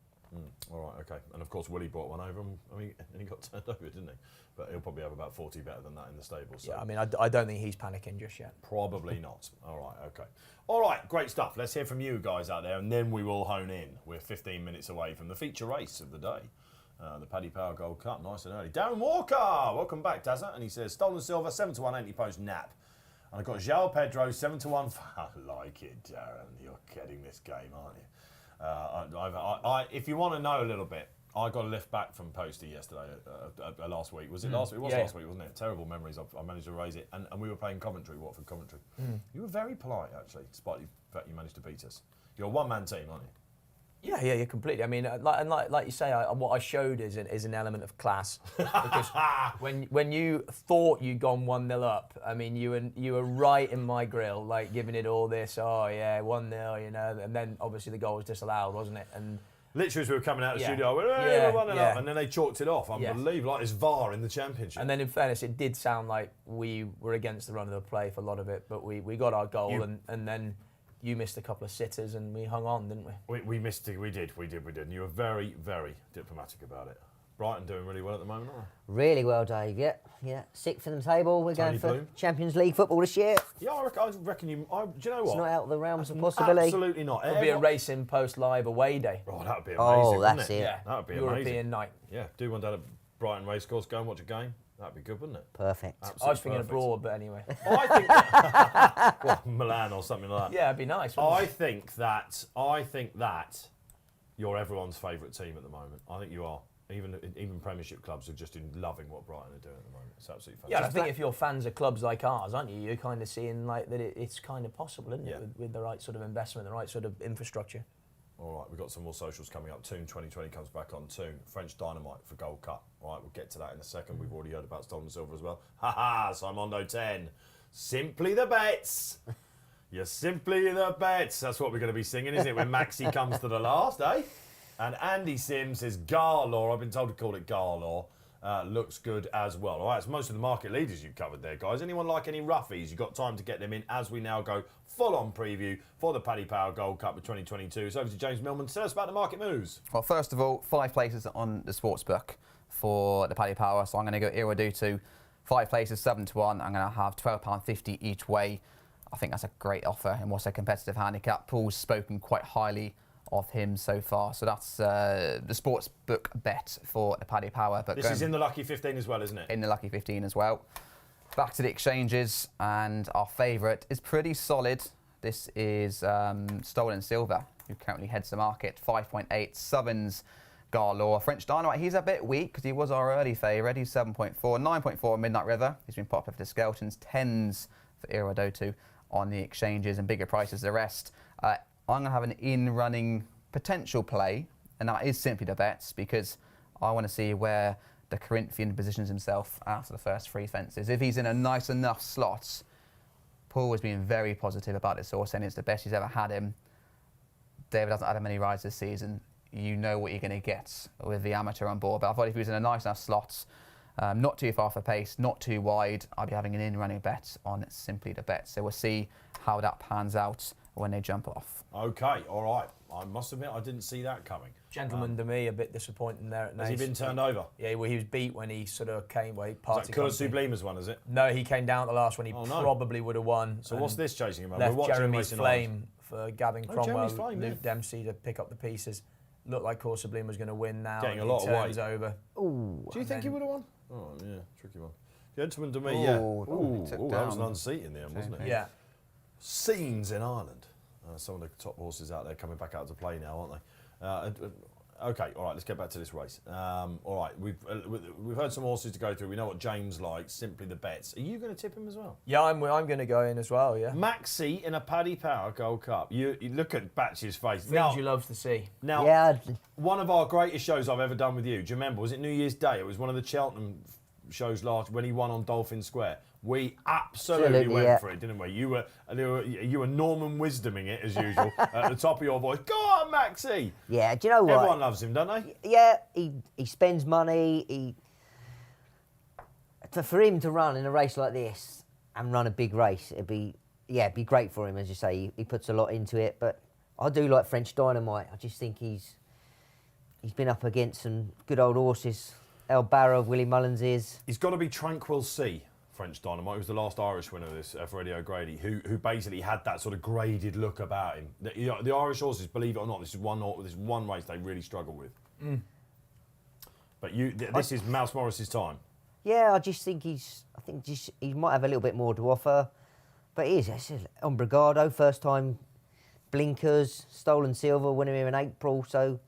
All right, okay. And of course, Willie brought one over, and he got turned over, didn't he? But he'll probably have about 40 better than that in the stable. So. Yeah. I mean, I don't think he's panicking just yet. Probably not. All right, okay. All right, great stuff. Let's hear from you guys out there, and then we will hone in. We're 15 minutes away from the feature race of the day. The Paddy Power Gold Cup, nice and early. Darren Walker, welcome back, Dazza. And he says, Stolen Silver, 7-1, 80 post nap. And I've got João Pedro, 7-1. I like it, Darren. You're getting this game, aren't you? If you want to know a little bit, I got a lift back from Posty yesterday, last week. Was it last week? It was last week, wasn't it? Terrible memories. I managed to raise it. And we were playing Coventry, Watford Coventry. You were very polite, actually, despite the fact you managed to beat us. You're a one-man team, aren't you? Yeah, completely. I mean, like you say, what I showed is an element of class. Because when you thought you'd gone 1-0 up, I mean, you were right in my grill, like giving it all this. Oh yeah, 1-0, you know. And then obviously the goal was disallowed, wasn't it? And literally, as we were coming out of the Yeah. studio, I went, hey, we're 1-0 yeah. up, and then they chalked it off. Unbelievable, like it's VAR in the Championship. And then, in fairness, it did sound like we were against the run of the play for a lot of it, but we got our goal, and then you missed a couple of sitters, and we hung on, didn't we? We missed it. We did. And you were very, very diplomatic about it. Brighton doing really well at the moment, aren't Really well, Dave. Yeah. 6th in the table. We're Tony going for Bloom. Champions League football this year. they? Yeah, I reckon you. Do you know what? It's not out of the realms of possibility. Absolutely not. It'll be a Racing Post Live away day. Oh, that would be amazing. Oh, wouldn't that's it? it. Yeah, That would be European amazing. night. Yeah, do one down at Brighton Racecourse. Go and watch a game. That'd be good, wouldn't it? Perfect. Absolutely I was thinking perfect. abroad, but anyway. I think well, Milan or something like that. Yeah, it'd be nice. wouldn't I it? think that you're everyone's favourite team at the moment. I think you are. Even Premiership clubs are just loving what Brighton are doing at the moment. It's absolutely Yeah, fantastic. I think if you're fans of clubs like ours, aren't you? You're kind of seeing like that it's kind of possible, isn't it? With the right sort of investment, the right sort of infrastructure. All right, we've got some more socials coming up. Toon 2020 comes back on Toon. French Dynamite for Gold Cup. All right, we'll get to that in a second. We've already heard about Stolen Silver as well. Ha Simondo 10. Simply the bets. You're simply the bets. That's what we're going to be singing, isn't it? When Maxi comes to the last, eh? And Andy Sims says Garlaw. I've been told to call it Garlaw. Looks good as well. All right, it's most of the market leaders you've covered there, guys. Anyone like any roughies? You've got time to get them in as we now go full-on preview for the Paddy Power Gold Cup of 2022. It's over to James Millman. Tell us about the market moves. Well, first of all, 5 places on the sportsbook for the Paddy Power. So I'm going to go Iradutu, 5 places, 7-1. I'm going to have £12.50 each way. I think that's a great offer and what's a competitive handicap. Paul's spoken quite highly of him so far. So that's the sportsbook bet for the Paddy Power. But This is in the Lucky 15 as well, isn't it? in the Lucky 15 as well. Back to the exchanges, and our favourite is pretty solid. This is Stolen Silver, who currently heads the market. 5.8, Subbins Garlaw. French Dynamite, he's a bit weak because he was our early favourite. He's 7.4, 9.4 Midnight River. He's been popular for the Skeletons. 10s for Iradotu on the exchanges, and bigger prices the rest. I'm going to have an in-running potential play, and that is simply the bets, because I want to see where the Corinthian positions himself after the first 3 fences. If he's in a nice enough slot, Paul has been very positive about this horse, and it's the best he's ever had him. David hasn't had many rides this season. You know what you're going to get with the amateur on board. But I thought if he was in a nice enough slot, not too far for pace, not too wide, I'd be having an in-running bet on simply the bet. So we'll see how that pans out when they jump off. Okay, all right. I must admit, I didn't see that coming. Gentleman to me, a bit disappointing there at Naas. Has he been turned over? Yeah, well, he was beat when he sort of came, he Is party that Kurt company. Sublima's one, is it? No, he came down at the last when he Oh, no. probably would have won. So what's this chasing him? Left We're watching Jeremy's Racing Flame for Gavin Oh, Cromwell, Jeremy's Flame, Luke yeah. Dempsey to pick up the pieces. Looked like Court Sublime was going to win now. Getting and a lot he of turns weight. over. Ooh. Do you think he would have won? Oh, yeah, tricky one. Gentleman to me, yeah. Ooh, took That was an down. unseat in the end, wasn't it? Yeah. Scenes in Ireland. Some of the top horses out there coming back out to play now, aren't they? Okay, all right, let's get back to this race. All right, we've heard some horses to go through. We know what James likes, simply the bets. Are you going to tip him as well? Yeah, I'm going to go in as well, yeah. Maxi in a Paddy Power Gold Cup. You look at Batch's face. Things you love to see. Now, Yeah. one of our greatest shows I've ever done with you. Do you remember? Was it New Year's Day? It was one of the Cheltenham shows last when he won on Dolphin Square. We absolutely went for it, didn't we? You were Norman Wisdoming it as usual at the top of your voice. Go on, Maxi. Yeah, do you know what? Everyone loves him, don't they? Yeah, he spends money. For him to run in a race like this and run a big race, it'd be great for him, as you say. He puts a lot into it, but I do like French Dynamite. I just think he's been up against some good old horses. El Barrow, Willie Mullins is. He's got to be Tranquil Sea. French Dynamite, who was the last Irish winner of this, for Eddie O'Grady, who basically had that sort of graded look about him. The Irish horses, believe it or not, this is one race they really struggle with. But this is Mouse Morris's time. Yeah, I think he might have a little bit more to offer, but he is. Ombrigado, first time blinkers, stolen silver, winning here in April. So,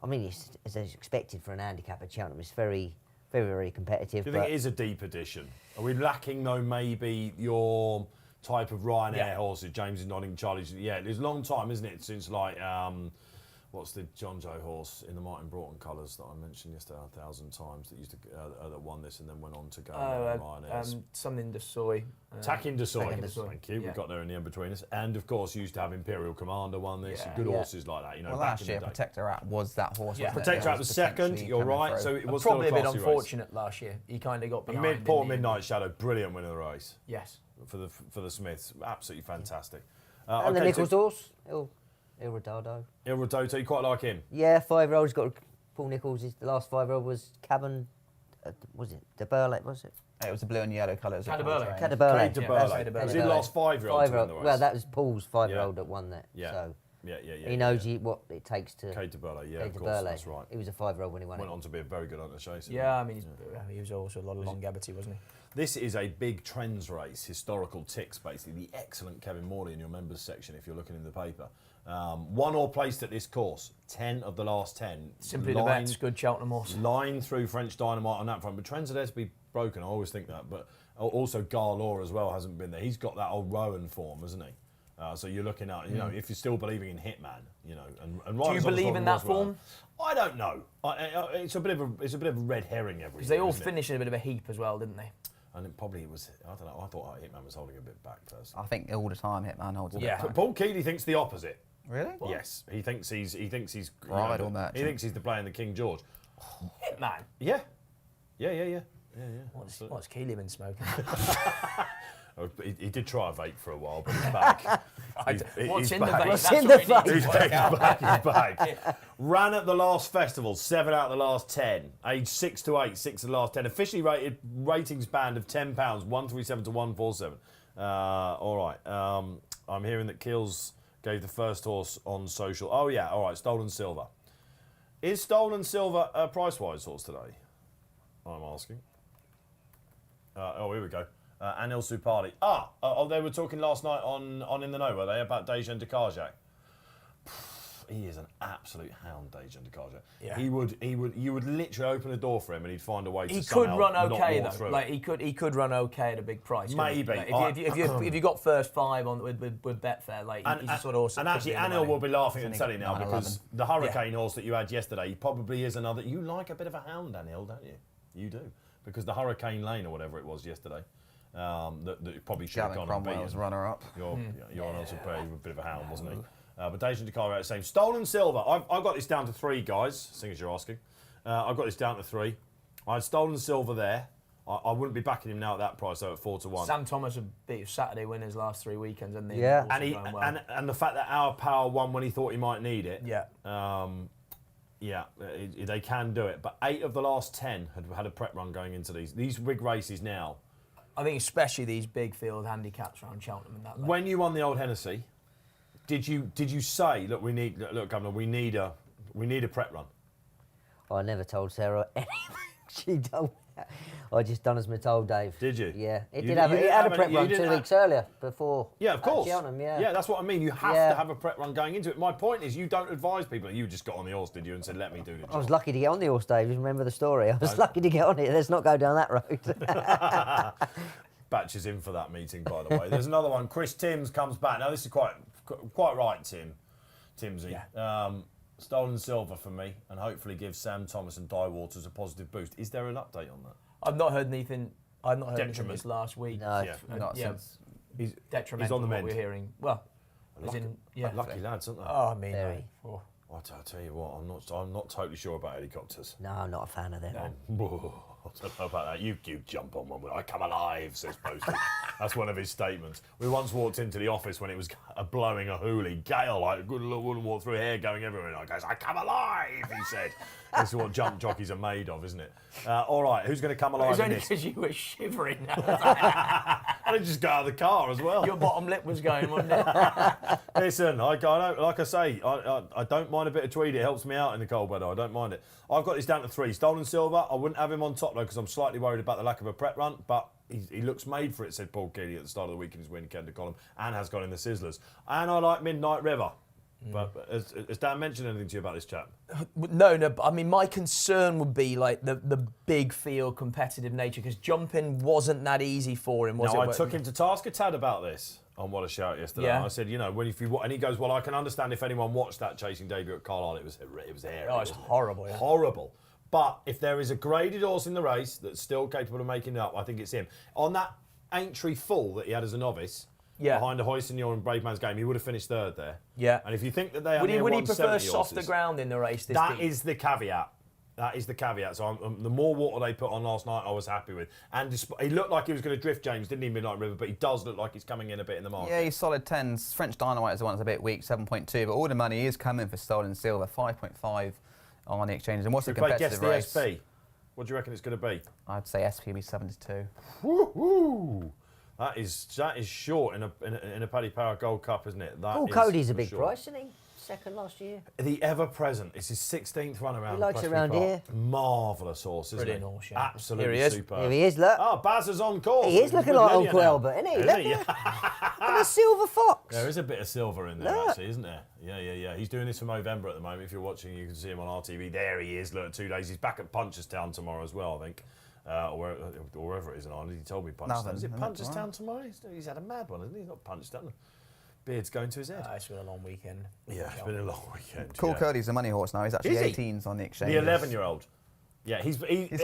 I mean, it's as expected for an handicap at Cheltenham. It's very, very, very competitive. Do you think it is a deep edition? Are we lacking, though, maybe your type of Ryanair horses? James is nodding, Charlie's... Yeah, it's a long time, isn't it, since, like, what's the John Joe horse in the Martin Broughton colours that I mentioned yesterday 1,000 times that used to that won this and then went on to go Ryanair's? Something de Soy. Takin de Soy. Takin de Soy. Thank you. Yeah. We got there in the end between us. And, of course, used to have Imperial Commander won this. Good horses like that, Well, back last in year, the day. Protector At was that horse. Yeah. wasn't it? Protector At It was second, potentially you're coming right. through. So it was Probably a still bit classy race. unfortunate last year. He kind of got behind. And Poor Midnight Shadow, brilliant winner of the race. Yes. For the Smiths, absolutely fantastic. And the Nichols horse, Il Rodado. Il Rodado, you quite like him? Yeah, 5-year-old. He's got Paul Nichols. The last 5-year-old was Cabin. Was it De Burlet? Was it? It was the blue and yellow colours. Cadbury. Cade de Burlet. Kate de Yeah, Burle. Kate de Burle. Was he the last 5-year-old to win the race? Well, that was Paul's 5-year-old that won that. Yeah. So Yeah. he knows what it takes to. Kate de Burle, yeah, Kate of de course, Burle. that's right. He was a 5-year-old when he won Went it. on to be a very good hunter chaser. Yeah, I mean, he was also a lot of longevity, wasn't he? This is a big trends race, historical ticks, basically. The excellent Kevin Morley in your members section, if you're looking in the paper. Won or placed at this course, 10 of the last 10. Simply the bets, good Cheltenham horse. Line through French Dynamite on that front, but trends are there to be broken. I always think that, but also Garlaw as well hasn't been there. He's got that old Rowan form, hasn't he? So you're looking at, if you're still believing in Hitman, and Do you believe in that form? I don't know. It's a bit of a red herring every. Because they all finished in a bit of a heap as well, didn't they? And it probably was. I don't know. I thought Hitman was holding a bit back first. I think all the time Hitman holds a bit Yeah. back. Paul Keeley thinks the opposite. Really? Yes, he thinks he's Bridal merchant. He thinks he's the player in the King George. Hitman. Yeah. What's Keeley been smoking? He did try a vape for a while, but he's back. What's he's in the back. vape? What's That's in what the we need to vape? He's work back, out. he's back. Ran at the last festival, 7 out of the last 10. Aged 6 to 8, 6 of the last 10. Officially rated ratings band of £10, 137 to 147. All right. I'm hearing that Keels gave the first horse on social. Oh, yeah. All right. Stolen Silver. Is Stolen Silver a price-wise horse today? I'm asking. Here we go. Anil Supali. They were talking last night on In the Know, were they, about Dejan Dekajak? He is an absolute hound, Dejan Dekajak. Yeah. You would literally open a door for him and he'd find a way to He somehow could run not okay walk though. through Like it. he could run okay at a big price. couldn't he? Maybe. Like, if you got first 5 on with Betfair, like he's the sort of horse. that And could actually, be in the Anil money. will be laughing and He's telling now only got because 9/11. the Hurricane horse that you had yesterday probably is another. You like a bit of a hound, Anil, don't you? You do. Because the Hurricane Lane or whatever it was yesterday, that probably should have Gavin gone and Cromwell's beaten. runner-up. You're on also a bit of a hound, wasn't he? But Dejan Dekajak same. Stolen Silver. I've got this down to 3, guys, seeing as you're asking. I've got this down to 3. I had Stolen Silver there. I wouldn't be backing him now at that price, though, at 4 to 1. Sam Thomas would beat Saturday winners last 3 weekends, and Yeah. And the fact that Our Power won when he thought he might need it. yeah. They can do it. But 8 of the last 10 had a prep run going into these big races now. I think especially these big field handicaps around Cheltenham and that. When you won the Old Hennessy, did you say, look, Governor, we need a prep run? I never told Sarah anything. She told me. I just done as me told, Dave. Did you? Yeah. It You did di- have. you It didn't had have a prep any- you run didn't 2 have- weeks earlier before. Yeah, of course. Cheltenham, yeah. Yeah, that's what I mean. You have Yeah. to have a prep run going into it. My point is, you don't advise people. You just got on the horse, did you, and said, "Let me do the job." I was lucky to get on the horse, Dave. You remember the story? I was lucky to get on it. Let's not go down that road. Batch is in for that meeting, by the way. There's another one. Chris Timms comes back. Now, this is quite right, Timsy. Yeah. Stolen silver for me, and hopefully gives Sam Thomas and Di Waters a positive boost. Is there an update on that? I've not heard anything. I've not heard anything Detriment. this last week. No. Yeah. Not yeah. since. He's Detrimental on the what mend. we're hearing. Well, as in, yeah. Lucky lads, aren't they? Oh, I mean, Very. oh. I'll tell you what, I'm not totally sure about helicopters. No, I'm not a fan of them. I don't know about that. You jump on one. I come alive, says Posty. That's one of his statements. We once walked into the office when it was blowing a hoolie, gale, like a good little woman walked through, hair going everywhere. And I goes, "I come alive," he said. This is what jump jockeys are made of, isn't it? All right, who's going to come It alive was in only this? because you were shivering. I didn't just go out of the car as well. Your bottom lip was going, wasn't it? Listen, I don't, like I say, I don't mind a bit of tweed. It helps me out in the cold weather. I don't mind it. I've got this down to 3. Stolen silver. I wouldn't have him on top though because I'm slightly worried about the lack of a prep run. But he looks made for it, said Paul Keeley at the start of the week in his weekend column, and has gone in the Sizzlers. And I like Midnight River. But has Dan mentioned anything to you about this chap? No. But I mean, my concern would be like the big field competitive nature because jumping wasn't that easy for him, was No, it? I took him to task a tad about this on What a Shout yesterday. Yeah. I said, you know, and he goes, well, I can understand if anyone watched that chasing debut at Carlisle, it was hairy. Oh, it's wasn't it? horrible, yeah. Horrible. But if there is a graded horse in the race that's still capable of making it up, I think it's him. On that Aintree full that he had as a novice, Yeah. behind a Hoysignor and Brave Man's Game, he would have finished third there. Yeah. And if you think that they are Would he near prefer 170 softer horses, ground in the race this that deep? is the caveat. That is the caveat. So the more water they put on last night, I was happy with. And he looked like he was going to drift James, didn't he, Midnight River? But he does look like he's coming in a bit in the market. Yeah, he's solid 10s. French Dynamite is the one that's a bit weak, 7.2. But all the money is coming for Stolen Silver, 5.5 on the exchange. And what's a If I guess competitive the race? SP, what do you reckon it's going to be? I'd say SP will be 7-2. Woo-hoo! That is short in a Paddy Power Gold Cup, isn't it? That Paul is Cody's a for big sure. price, isn't he? Second last year. The ever-present. It's his 16th run around. He likes Preston it round Park. here. Marvellous horse, isn't Brilliant it? horse, yeah. Absolutely Here he is. superb. Here he is, look. Oh, Baz is on course. He is He's looking with like Lydia Uncle now. Albert, isn't he? Isn't he? Look at the silver fox. There is a bit of silver in there, Look. actually, isn't there? Yeah. He's doing this for Movember at the moment. If you're watching, you can see him on RTV. There he is. Look, 2 days. He's back at Punchestown tomorrow as well, I think. Or wherever it is in Ireland. He told me Punchestown. Nothing. Is it Isn't it Punchestown tomorrow? He's had a mad one, hasn't he? He's not Punchestown. Beard's going to his head. It's been a long weekend. Yeah, it's been a long weekend. Cool yeah. Cody's a money horse now. He's actually Is he? 18s on the exchange. The 11-year-old. Yeah, he's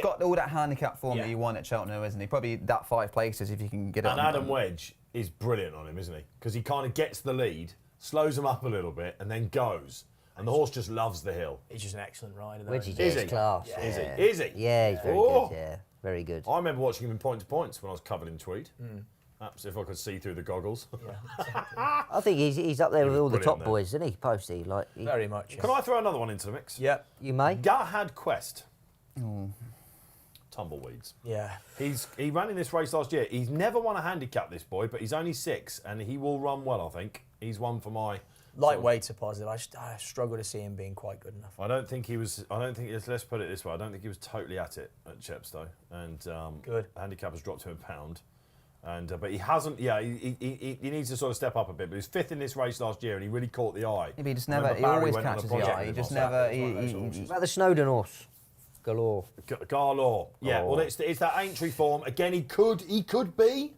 got all that handicap form Yeah. that you want at Cheltenham, isn't he? Probably that 5 places if you can get it. And on- Adam Wedge is brilliant on him, isn't he? Because he kind of gets the lead, slows him up a little bit, and then goes. And the horse just loves the hill. He's just an excellent rider. though, Wedgie isn't he? Is is he? class. Yeah. Is he? Yeah. Is he? Yeah, he's very Oh. good. Yeah, very good. I remember watching him in point to points when I was covered in tweed. Perhaps if I could see through the goggles. I think he's up there with was all the brilliant top there. boys, isn't he? Posty, like Very much. Can I throw another one into the mix? Yeah. you may. Gahad Quest. Tumbleweeds. Yeah. He ran in this race last year. He's never won a handicap, this boy, but he's only 6, and he will run well, I think. He's one for my... Lightweight's a positive. I struggle to see him being quite good enough. I don't think he was. Let's put it this way. I don't think he was totally at it at Chepstow, and Good. handicap has dropped to a pound, and but he hasn't. Yeah, he needs to sort of step up a bit. But he was 5th in this race last year, and he really caught the eye. Yeah, but he just I never. remember He Barry always went on a catches the project eye. He with just him. never. It's one of those horses. What about the Snowdon horse? Galore. Garlaw. Yeah, Oh. well, it's that Aintree form again. He could be.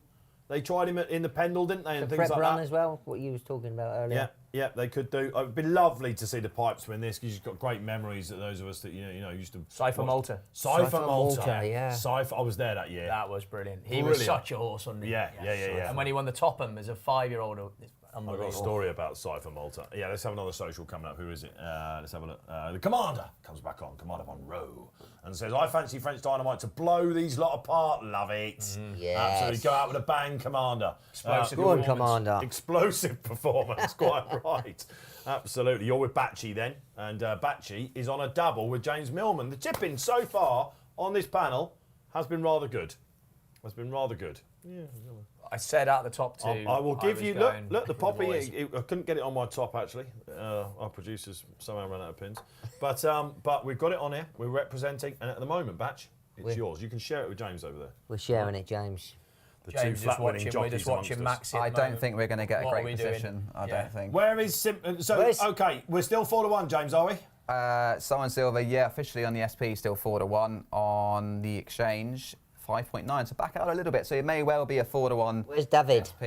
They tried him in the Pendle, didn't they? And The things prep like run that. as well, what you was talking about earlier. Yeah, they could do. It'd be lovely to see the Pipes win this because you've got great memories that those of us that you know used to. Cypher watch. Malta. Cypher Malta, yeah. Cypher. I was there that year. That was brilliant. He was Brilliant. such a horse, wasn't he? Yeah. And when he won the Topham as a 5-year-old, it's I've got a unbelievable. story about Cypher Malta. Yeah, let's have another social coming up. Who is it? Let's have a look. The Commander comes back on. Commander Von Rowe. And says, I fancy French Dynamite to blow these lot apart. Love it. Yes. Absolutely. Go out with a bang, Commander. Explosive Go on, performance. Commander. Explosive performance. Quite right. Absolutely. You're with Batchy then. And Batchy is on a double with James Millman. The tipping so far on this panel has been rather good. Yeah. I said out the top 2. I will give was you going look the with poppy. boys. I couldn't get it on my top actually. Our producers somehow ran out of pins, but we've got it on here. We're representing, and at the moment, Batch, It's yours. You can share it with James over there. We're sharing it, James. The James two just flat-winning watching. We're jockeys just watching amongst us. Maxi. I don't think we're going to get a What are great we doing? position. I Yeah. don't think. Where is okay? We're still 4-1, James, are we? Simon Silver, yeah, officially on the SP, still 4-1. On the exchange, 5.9. So back out a little bit. So it may well be a 4-1. Where's David? SP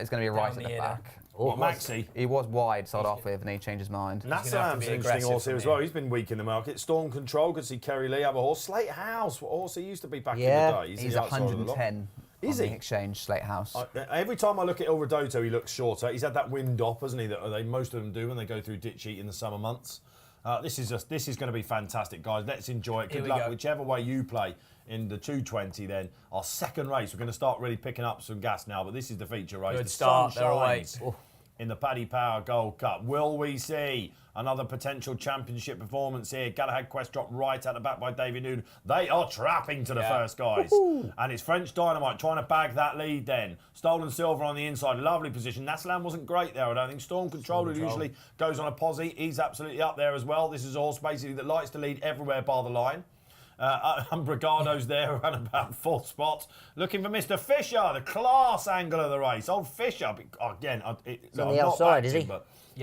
is going to be right at the back. What, Maxi? He was wide, sold off with, and he changed his mind. Nassalam's an interesting horse here as well. He's been weak in the market. Storm Control, could see Kerry Lee have a horse. Slate House, what horse he used to be back in the day. He's 110 Is on he? the exchange, Slate House. Every time I look at Il Rodotto, he looks shorter. He's had that wind up, hasn't he? That most of them do when they go through ditch heat in the summer months. This is going to be fantastic, guys. Let's enjoy it. Good luck, whichever way you play in the 220. Then our second race, we're going to start really picking up some gas now. But this is the feature race. Good the start. sun They're away. shines in the Paddy Power Gold Cup. Will we see another potential championship performance here? Galahad Quest dropped right at the back by David Noon. They are trapping to the first, guys. And it's French Dynamite trying to bag that lead then. Stolen Silver on the inside. Lovely position. Nassalam wasn't great there, I don't think. Storm Control, who usually goes on a posse. He's absolutely up there as well. This is a horse basically that likes to lead everywhere bar the line. Umbrigado's there around about 4th spot. Looking for Mr. Fisher, the class angle of the race. Old Fisher, again, on the outside, is he?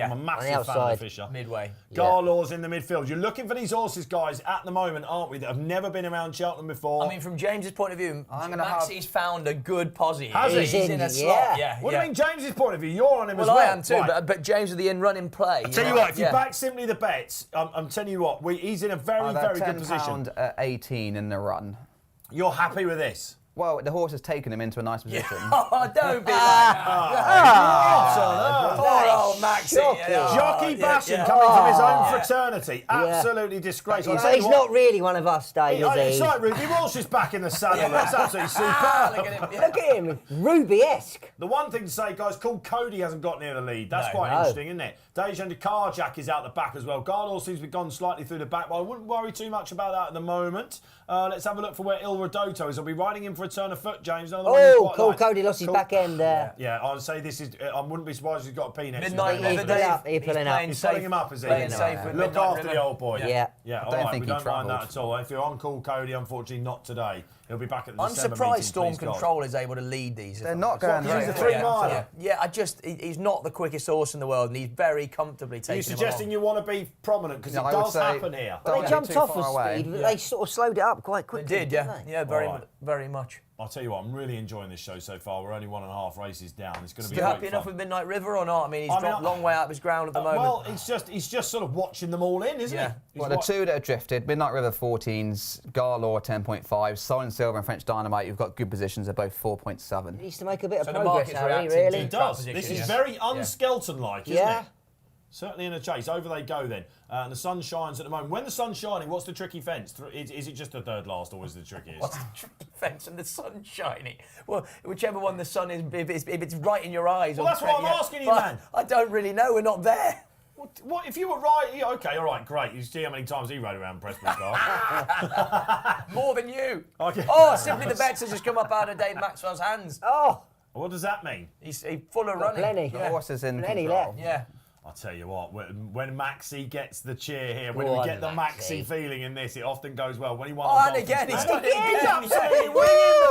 I'm a massive fan of Fisher. Midway. Garlaw's in the midfield. You're looking for these horses, guys, at the moment, aren't we, that have never been around Cheltenham before. I mean, from James's point of view, Maxi's found a good posse. Has he? He's in a slot. Yeah. What do you mean, James's point of view? You're on him as well. Well, I am too, Right. but James with the in-running play. I'll tell you what, if you back simply the bets, I'm telling you what, he's in a very, very good position. £10 at 18 in the run. You're happy with this? Well, the horse has taken him into a nice position. Oh, don't be like that. Poor old Maxi. Jockey bashing coming from his own fraternity. Absolutely disgraceful. So he's not really one of us, Dave, is he? It's like Ruby Walsh is back in the saddle. It's absolutely superb. Look Look at him, Ruby-esque. The one thing to say, guys, Cool Cody hasn't got near the lead. That's quite interesting, isn't it? Dejan Carjack is out the back as well. Gardol seems to be gone slightly through the back, but I wouldn't worry too much about that at the moment. Let's have a look for where Il Rodotto is. I'll be riding in for a turn of foot, James. Cool Cody lost his back end there. Yeah, I'd say this is. I wouldn't be surprised if he's got a P next to Midnight him. River. He's pulling up. He's pulling him up, is he? Playing safe with Look Midnight after River. the old boy. Yeah. All don't right, think we he don't mind that travelled. at all. If you're on Cool Cody, unfortunately not today. He'll be back at the I'm December surprised meeting, Storm please God. Control is able to lead these. They're not going He's a very 3-miler. Yeah, he's not the quickest horse in the world, and he's very comfortably taking Are you suggesting you want to be prominent? Because No, it I would does say happen here. Well, they Don't jumped get too off with far away. speed, but they sort of slowed it up quite They quickly. did, yeah. didn't they? Yeah, very much. I'll tell you what, I'm really enjoying this show so far. We're only 1.5 races down. It's going to be You great happy enough fun. with Midnight River or not? I mean, he's dropped a long way out of his ground at the moment. Well, he's just sort of watching them all in, isn't he? Well, the two that have drifted, Midnight River 14s, Garlaw 10.5, Solid Silver and French Dynamite, you've got good positions, they're both 4.7. He needs to make a bit of So the progress, market's Harry, reacting really. He does. This is very unskelton-like, isn't Yeah. it? Certainly in a chase. Over they go then. And the sun shines at the moment. When the sun's shining, what's the tricky fence? Is it just the third last or is it the trickiest? What's the tricky fence and the sun shining? Well, whichever one the sun is, if it's right in your eyes. Well, that's what I'm asking you, But man. I don't really know. We're not there. What if you were right? Yeah, okay, all right, great. You see how many times he rode around Preston's car? More than you. Okay. Oh, simply the bets has just come up out of Dave Maxwell's hands. Oh, What does that mean? He's full of running. plenty. The horse is in Plenty control. left. Yeah. I'll tell you what, when Maxi gets the cheer here, when Go we on, get the Maxi Maxi. feeling in this, it often goes well. When he won Oh, on and Dolphins again, he's Bay- done it He's again. absolutely Woo!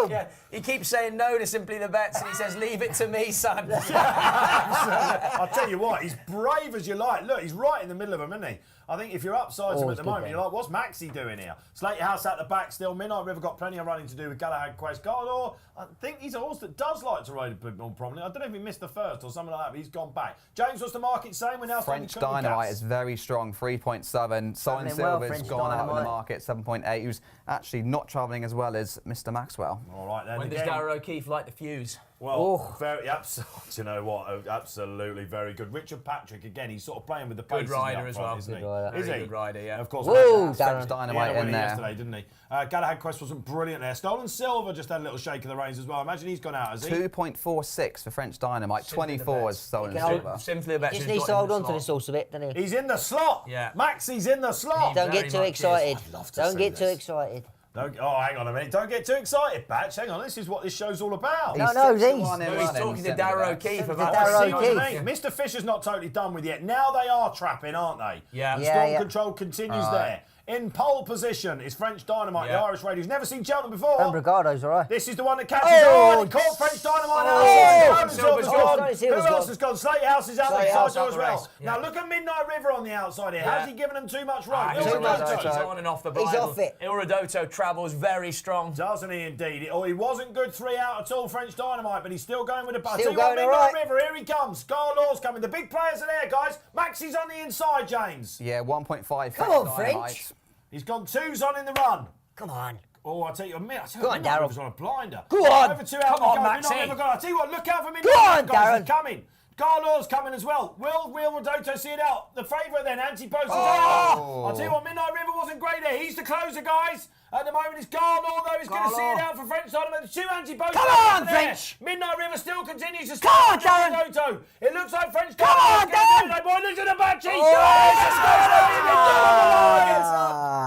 winning. Yeah. He keeps saying no to simply the bets, and he says, "Leave it to me, son." I'll tell you what, he's brave as you like. Look, he's right in the middle of them, isn't he? I think if you're upside him at Always the good moment, then. you're like, what's Maxi doing here? Slate House at the back still. Midnight River got plenty of running to do with Galahad Quest. Gardor, I think he's a horse that does like to ride a bit more prominently. I don't know if he missed the first or something like that, but he's gone back. James, what's the market saying? We're now French starting to cook the Dynamite gas. is very strong, 3.7. Solid Travelling well, Silver's French gone out of the Dynamite. market, 7.8. He was actually not travelling as well as Mr. Maxwell. All right, then When does again. Darragh O'Keefe light the fuse? Well, very, absolutely. Do you know what? Absolutely very good. Richard Patrick, again, he's sort of playing with the paces rider up as front, well. isn't Good he? rider. Is Very he? good rider, yeah. Of course. Whoa, French Darren. Dynamite Yeah, in there. yesterday, didn't he? Galahad Quest wasn't brilliant there. Stolen Silver just had a little shake of the reins as well. Imagine he's gone out, has he? 2.46 for French Dynamite, Simply the 24 best. is Solid He can hold- Silver. Simply the bets. Just has needs got to him hold in on the to this slot. horse a bit, doesn't he? He's in the slot. Yeah. Maxie's in the slot. Don't very get too much is. excited. I'd love to Don't see get too this. excited. Oh, hang on a minute. Don't get too excited, Batch. Hang on. This is what this show's all about. No, He's no, 6 to these. 1 in No, he's running, talking to simply Darragh that. O'Keefe To about Darragh See what I O'Keefe. mean? Mr. Fisher's not totally done with yet. Now they are trapping, aren't they? Yeah. The Yeah, Storm yeah. Control continues All right. there. In pole position is French Dynamite, the Irish Raid, who's never seen Cheltenham before. And Brigado's all right. This is the one that catches and it caught French Dynamite. Silver's gone. Who else has gone? Slate House is out the side door as well. Now look at Midnight River on the outside here. How's he given them too much run? He's on and off the Bible. He's off it. Il Redoto travels very strong. Doesn't he indeed? He wasn't good 3 out at all, French Dynamite, but he's still going with the bus. Still going all right. River, here he comes. Garlaw's coming. The big players are there, guys. Maxi's on the inside, James. Yeah, 1.5. Come on, French. He's gone 2s on in the run. Come on. Oh, I'll tell you, Go on, Darryl. was on a blinder. Go on. Over 2 out. Come on, Maxi. I'll tell you what, look out for Midnight Go on, River, guys. Darren. He's coming. Garlaw's coming as well. Will Redoto see it out? The favourite then, Anti-Post. I'll tell you what, Midnight River wasn't great there. He's the closer, guys. At the moment, it's Garlaw, though. He's going to see it out for French Dynamite. The 2 Anti-Post. Come on, French. Midnight River still continues to Come on, Darren. Redoto. It looks like French Come on, Dynamite. Darren. Boy, listen to Batchelor.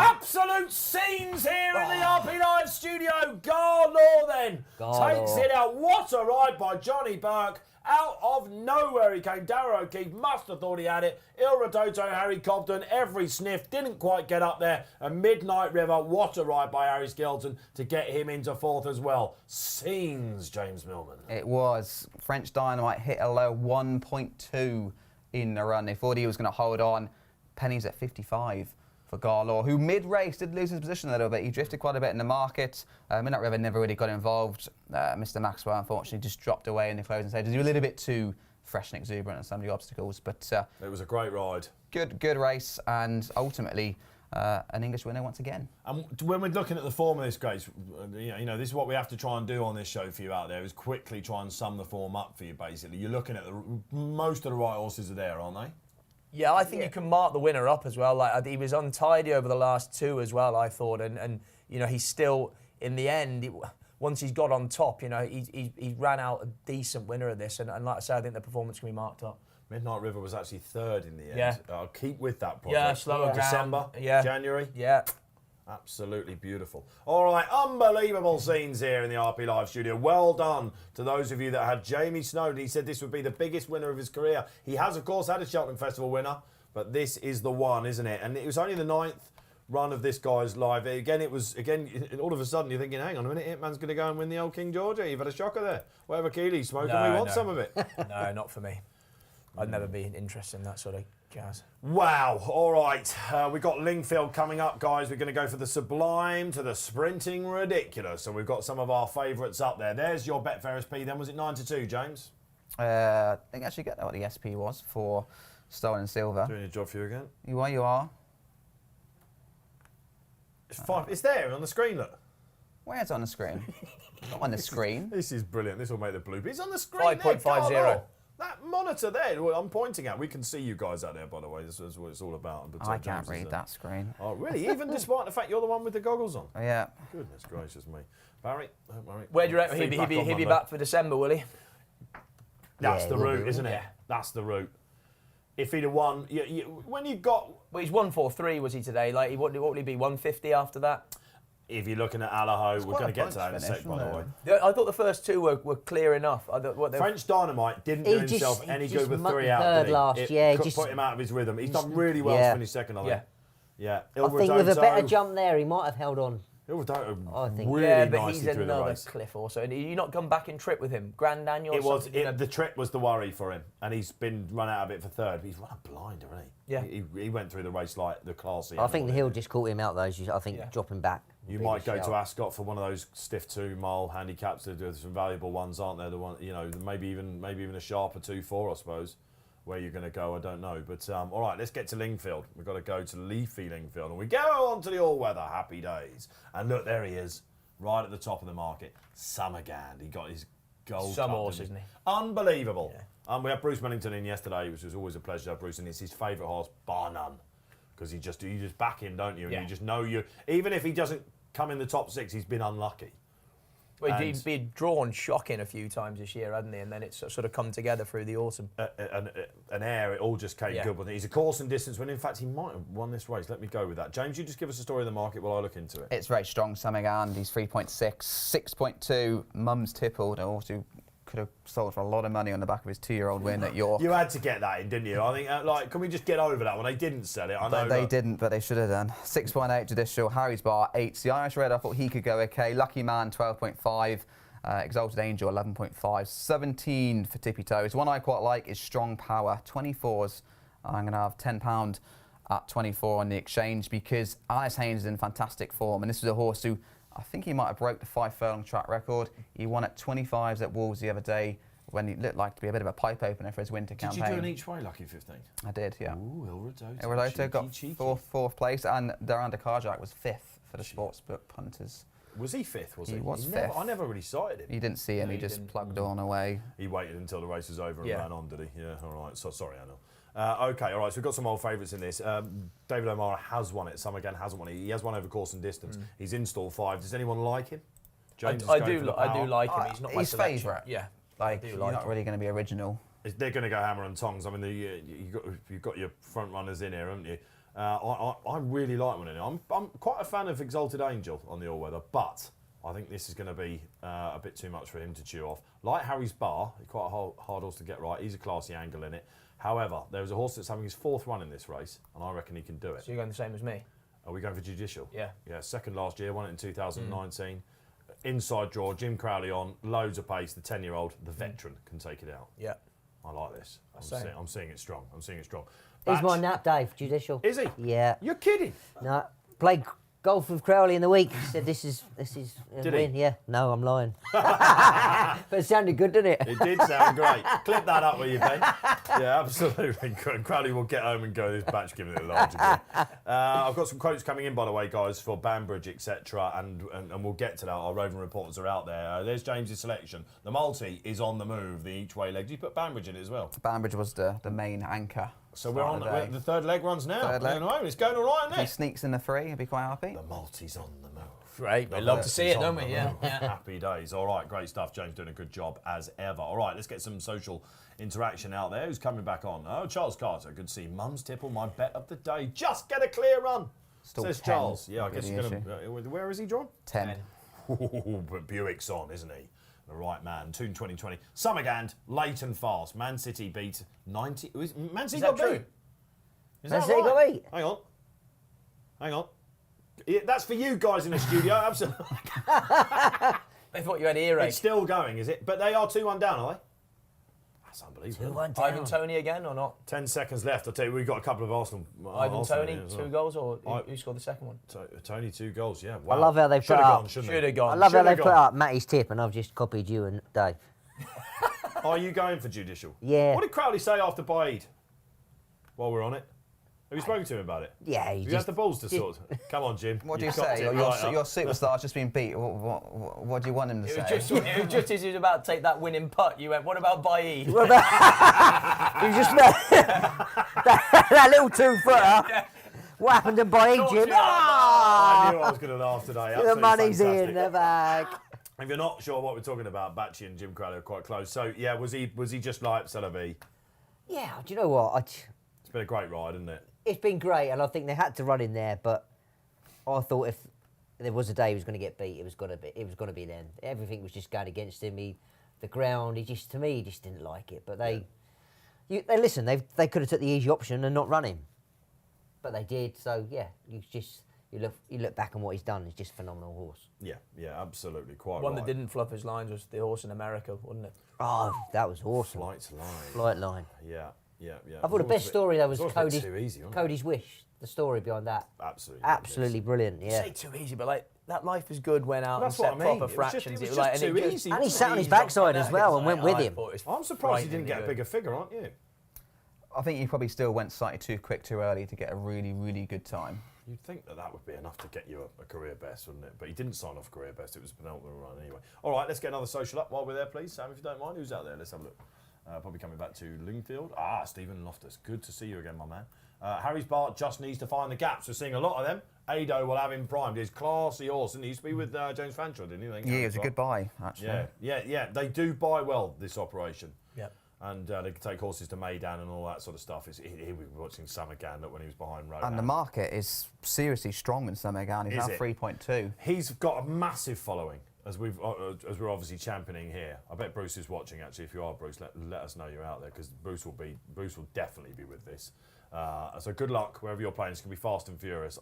Absolute scenes here in the RP Live studio. Garlaw then takes it out. What a ride by Johnny Burke. Out of nowhere he came. Darrow O'Keefe must have thought he had it. Il Redoto, Harry Cobden, every sniff, didn't quite get up there. And Midnight River, what a ride by Harry Skelton to get him into 4th as well. Scenes, James Millman. It was. French Dynamite hit a low 1.2 in the run. They thought he was going to hold on. Pennies at 55 for Garlaw, who mid-race did lose his position a little bit. He drifted quite a bit in the market. Midnight River never really got involved. Mr. Maxwell, unfortunately, just dropped away in the closing stages. He was a little bit too fresh and exuberant on some of the obstacles, but It was a great ride. good race, and ultimately an English winner once again. And when we're looking at the form of this race, you know, this is what we have to try and do on this show for you out there, is quickly try and sum the form up for you, basically. You're looking at most of the right horses are there, aren't they? Yeah, I think you can mark the winner up as well. Like, he was untidy over the last 2 as well, I thought, and you know, he's still in the end. Once he's got on top, you know, he ran out a decent winner of this, and like I said, I think the performance can be marked up. Midnight River was actually 3rd in the end. Yeah. I'll keep with that project. Yeah, slower December, ground. January. Yeah. Absolutely beautiful. All right, unbelievable scenes here in the RP Live studio. Well done to those of you that had Jamie Snowden. He said this would be the biggest winner of his career. He has, of course, had a Cheltenham Festival winner, but this is the one, isn't it? And it was only the 9th run of this guy's live. Again, all of a sudden you're thinking, hang on a minute, Hitman's going to go and win the old King George. You've had a shocker there. Whatever Keely's smoking, we want some of it. No, not for me. I'd never be interested in that sort of jazz. Wow, all right. We've got Lingfield coming up, guys. We're going to go for the sublime to the sprinting ridiculous. So we've got some of our favourites up there. There's your Betfair SP then. Was it 9-2, James? I think I should get what the SP was for Stolen Silver. Doing your job for you again. You are. It's 5. It's there on the screen, look. Where's it on the screen? Not on the screen. This is brilliant. This will make the bloopers. It's on the screen. 5.50. That monitor there, what I'm pointing at, we can see you guys out there, by the way. This is what it's all about. I can't read that screen. Oh, really? Even despite the fact you're the one with the goggles on? Oh, yeah. Goodness gracious me. Barry, don't worry. Where do you reckon he'll be back for December, will he? That's Yeah, the he will route, be, isn't it? yeah. That's the route. If he'd have won, when you've got... Well, he's 143, was he today? Like, what will he be, 150 after that? If you're looking at Allaho, we're quite going to a get to that in a bunch sec, by the way. I thought the first 2 were clear enough. French Dynamite didn't do himself any good with 3 out, did he? last, It put him out of his rhythm. He's done really well to finish second, I think. Yeah. I think with a better jump there, he might have held on. I think. really yeah, but nicely he's through the another race. cliff also. And you not come back in trip with him? Grand Daniel or something? The trip was the worry for him, and he's been run out of it for 3rd. He's run a blinder, hasn't he? Yeah. He went through the race like the classy. I think the hill just caught him out, though. I think dropping back. You might go to Ascot for one of those stiff 2-mile handicaps. There's some valuable ones, aren't there? The one, maybe even a sharper 2-4, I suppose. Where you're going to go, I don't know. But all right, let's get to Lingfield. We've got to go to Leafy Lingfield, and we go on to the all-weather happy days. And look, there he is, right at the top of the market. Summergand. He got his gold. Some cup, horse, didn't he? isn't he? Unbelievable. Yeah. We had Bruce Millington in yesterday, which was always a pleasure to have Bruce in. It's his favourite horse, bar none, because you just back him, don't you? And you just know even if he doesn't come in the top 6, he's been unlucky. Well, he'd been drawn shocking a few times this year, hadn't he? And then it's sort of come together through the autumn. An air, it all just came good, wasn't it? He's a course and distance winner. In fact, he might have won this race. Let me go with that. James, you just give us a story of the market while I look into it. It's very strong. Summergand, he's 3.6, 6.2. Mums Tippled, a horse who could have sold for a lot of money on the back of his 2-year-old win at York. You had to get that in, didn't you? I think, can we just get over that one? They didn't sell it. I know They didn't, but they should have done. 6.8 Judicial, Harry's Bar 8. The Irish Red, I thought he could go okay. Lucky Man 12.5. Exalted Angel 11.5. 17 for Tippy Toes. One I quite like is Strong Power 24s. I'm going to have £10 at 24 on the exchange because Alice Haynes is in fantastic form, and this is a horse who I think he might have broke the 5 furlong track record. He won at 25s at Wolves the other day when he looked like to be a bit of a pipe opener for his winter campaign. Did you do an each way Lucky 15? I did, yeah. Ooh, Il Redoto. Il Redoto got cheeky. fourth place, and Duranda Carjack was 5th for the sportsbook punters. Was he 5th, was he? He was Never, 5th. I never really sighted him. You didn't see him, No, he you just didn't. plugged on away. He waited until the race was over and Yeah. ran on, did he? Yeah, all right. So, sorry, Anil. Okay, all right, so we've got some old favourites in this. David O'Mara has won it. Some again hasn't won it. He has won over course and distance. He's in stall 5. Does anyone like him? James is I going do for the I power. do like him. He's not my He's selection. favourite. Yeah. Like, do you're like not him. really going to be original. They're going to go hammer and tongs. I mean, you've got your front runners in here, haven't you? I really like one in it. I'm quite a fan of Exalted Angel on the all-weather, but I think this is going to be a bit too much for him to chew off. Like Harry's Bar, quite a hard horse to get right. He's a classy angle in it. However, there's a horse that's having his 4th run in this race, and I reckon he can do it. So you're going the same as me? Are we going for Judicial? Yeah. Yeah, second last year, won it in 2019. Inside draw, Jim Crowley on, loads of pace. The 10-year-old, the veteran, can take it out. Yeah. I like this. Same. I'm seeing it strong. I'm seeing it strong. He's my Batch- nap, Dave. Judicial. Is he? Yeah. You're kidding. No. Played golf with Crowley in the week. He said this is a Did he? win. Yeah. No, I'm lying. But it sounded good, didn't it? It did sound great. Clip that up, will you, Ben? Yeah, absolutely. Crowley will get home and go, this batch giving it a large again. I've got some quotes coming in, by the way, guys, for Banbridge, etc., and we'll get to that. Our roving reporters are out there. There's James's selection. The multi is on the move, the each-way leg. Did you put Banbridge in it as well? Banbridge was the main anchor. So we're on Start of the day. the third leg runs now. Third leg. Going home. It's going all right, If isn't he it? sneaks in the 3, he'll be quite happy. The multi's on the move. Great. We The love to see multi's it, on don't we? the Yeah. move. Happy days. All right, great stuff. James doing a good job as ever. All right, let's get some social interaction out there. Who's coming back on? Oh, Charles Carter. Good to see. Mum's tipple, my bet of the day. Just get a clear run, Still says 10 Charles. Yeah, I would be guess the he's going to... where is he, John? 10. But Buick's on, isn't he? The right man. Tune 2020. Summergand, late and fast. Man City beat 90... Man City Is got that true? beat. Is Man that City right? got beat? Hang on. Yeah, that's for you guys in the studio, absolutely. I thought you had earache. It's still going, is it? But they are 2-1 down, are they? That's unbelievable. 2-1 down. Ivan Toney again or not? 10 seconds left. I'll tell you, we've got a couple of Arsenal. Ivan Arsenal Toney, here as 2 well. goals, or I- who scored the second one? Tony, 2 goals, yeah. Wow. I love how they Should put have up- gone, shouldn't Should they? have gone. I love how Should they have put gone. up Matty's tip, and I've just copied you and Dave. Are you going for Judicial? Yeah. What did Crowley say after Baid? While we're on it. Have you spoken to him about it? Yeah, he You just... have the balls to sort. Come on, Jim. What do you You've got say? it Your right up. superstar's just been beat. What do you want him to It say? was just as he was about to take that winning putt, you went, what about Baid? He just that little 2-footer. What happened to Boy Talk to Jim? you. I knew I was going to laugh today. The Absolutely money's fantastic. in the bag. If you're not sure what we're talking about, Batchy and Jim Crowley are quite close. So, yeah, was he just like Celebi? Yeah, do you know what? It's been a great ride, hasn't it? It's been great, and I think they had to run in there. But I thought if there was a day he was going to get beat, it was going to be then. Everything was just going against him. The ground. He just didn't like it. But they listen. They could have took the easy option and not run him, but they did. So yeah, you look back on what he's done. He's just a phenomenal horse. Yeah, absolutely. Quite One right. that didn't fluff his lines was the horse in America, wasn't it? Oh, that was awesome. Flight line. Flight line. Yeah. I thought the best story though was Cody's. Cody's. Too easy, wasn't it? Cody's wish. The story behind that. Absolutely. Absolutely brilliant. You Yeah. say too easy, but like that life is good went out That's and set what I mean. proper It was just- fractions. it was was just like, too and it easy. And he It's sat on his eased backside off as my well neck. and went I with him. thought it was I'm surprised he didn't get a frighteningly bigger figure, aren't you? I think he probably still went slightly too quick too early to get a really, really good time. You'd think that would be enough to get you a career best, wouldn't it? But he didn't sign off career best. It was a penultimate run anyway. All right, let's get another social up while we're there, please. Sam, if you don't mind. Who's out there? Let's have a look. Probably coming back to Lingfield. Stephen Loftus. Good to see you again, my man. Harry's Bart just needs to find the gaps. We're seeing a lot of them. Ado will have him primed. He's classy horse, and he used to be with James Fancher, didn't he? I think Yeah, it Harry's was a Bart. good buy, actually. Yeah. They do buy well, this operation. Yeah. And they can take horses to Maidan and all that sort of stuff. Here we were watching Summergan when he was behind Rowan. And the market is seriously strong in Summergan. He's Is now it? 3.2. He's got a massive following. as we're obviously championing here, I bet Bruce is watching. Actually, if you are Bruce, let us know you're out there, because Bruce will definitely be with this. So good luck wherever you're playing. It's going to be fast and furious.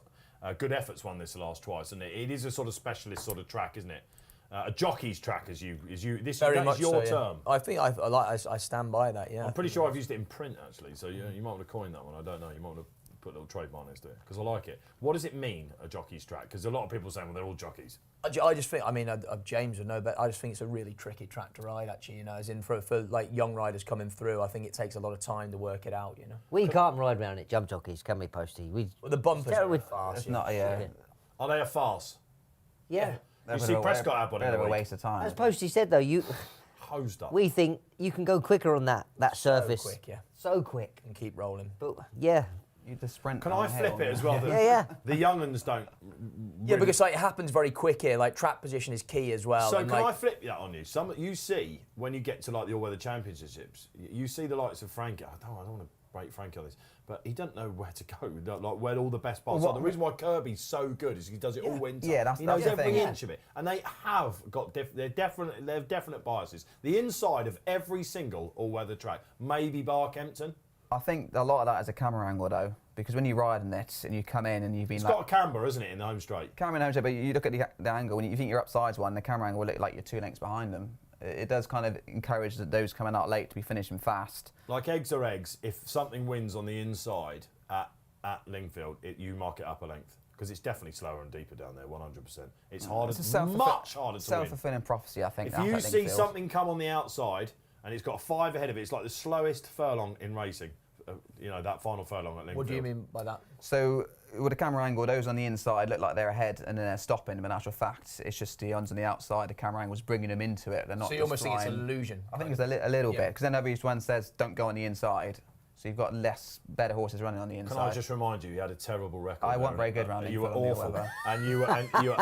Good efforts won this the last twice, and it is a sort of specialist sort of track, isn't it? A jockey's track, as you. This Very that much is your so, term. I think I stand by that. Yeah. I'm pretty sure I've used it in print actually. So you might want to coin that one. I don't know. You might want to put a little trademark next to it, because I like it. What does it mean, a jockey's track? Because a lot of people saying, well, they're all jockeys. I just think, I mean, James would know, but I just think it's a really tricky track to ride, actually, you know, as in for like young riders coming through, I think it takes a lot of time to work it out, you know. We can't ride around it, jump jockeys, can we, Posty? Well, the bumpers are with fast. It's not a... Are they a farce? Yeah. You see Prescott had one in Bit of the a week. waste of time. As Posty said, though, Hosed up. we think you can go quicker on that surface. So quick, yeah. So quick. And keep rolling. But, yeah. You just sprint. Can down I the flip hill, it as well? Yeah. The young uns don't. Yeah, because like, it happens very quick here. Like, track position is key as well. So and, can like, I flip that on you? You see when you get to like the all-weather championships, you see the likes of Frankie. I don't want to break Frankie on this, but he doesn't know where to go, like where all the best parts are. The reason why Kirby's so good is he does it all winter. Yeah, he knows the every thing. inch of it, and they have got they have definite biases. The inside of every single all-weather track, maybe Barkempton. I think a lot of that is a camera angle though, because when you ride in it and you come in and you've been It's like, got a camber, isn't it, in the home straight? camera home straight, but you look at the angle and you think you're upsides one, the camera angle will look like you're 2 lengths behind them. It does kind of encourage those coming out late to be finishing fast. Like eggs are eggs. If something wins on the inside at Lingfield, you mark it up a length, because it's definitely slower and deeper down there, 100%. It's harder, much harder to win. Self-fulfilling prophecy, I think. If you see something come on the outside and it's got a 5 ahead of it, it's like the slowest furlong in racing. You know, that final furlong at Lingfield. what do you mean by that? So with a camera angle, those on the inside look like they're ahead and then they're stopping, but in actual fact, it's just the ones on the outside, the camera angle's bringing them into it. They're not. So you just almost think it's an flying. illusion? I think it's a little Yeah. bit, because then every one says don't go on the inside, so you've got better horses running on the inside. Can I just remind you had a terrible record. I there, wasn't very good around You were Lingfield on the awful, weather.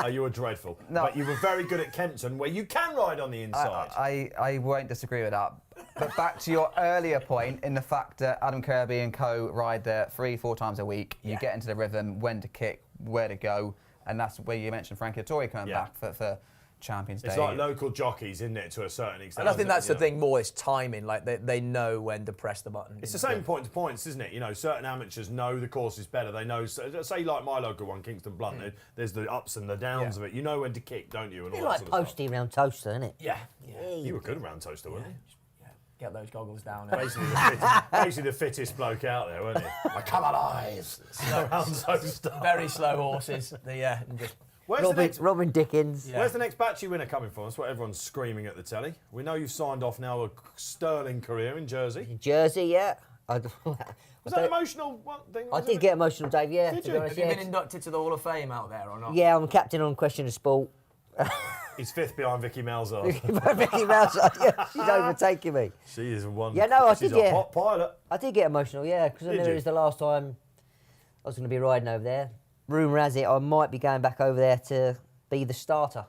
and you were dreadful. No. But you were very good at Kempton, where you can ride on the inside. I won't disagree with that. But back to your earlier point, in the fact that Adam Kirby and co ride there 3-4 times a week, you get into the rhythm, when to kick, where to go, and that's where you mentioned Frankie Dettori coming back for Champions Day. It's like local jockeys, isn't it, to a certain extent? And I think that's the thing more, is timing. Like, they know when to press the button. It's the same point to points, isn't it? You know, certain amateurs know the course is better. They know, say like my local one, Kingston Blunt, there's the ups and the downs of it. You know when to kick, don't you? And all It's that like sort of stuff. Posty around Toaster, isn't it? Yeah. You were good around Toaster, weren't you? Get those goggles down. Basically the fittest bloke out there, weren't you? Like, come alive! Around Toaster. Very slow horses. And just Robin Dickens. Where's the next Batchy winner coming from? That's what everyone's screaming at the telly. We know you've signed off now a sterling career in Jersey. Jersey, yeah. Was that an emotional thing? I did get emotional, Dave, yeah. Did to be you? honest, Have you yeah. been inducted to the Hall of Fame out there or not? Yeah, I'm captain on Question of Sport. He's 5th behind Vicky Malzahn. Vicky Mouse, yeah, she's overtaking me. She is one. Yeah, no, I she's did, a yeah. hot pilot. I did get emotional, yeah, because I Did knew you? it was the last time I was going to be riding over there. Rumour has it I might be going back over there to be the starter.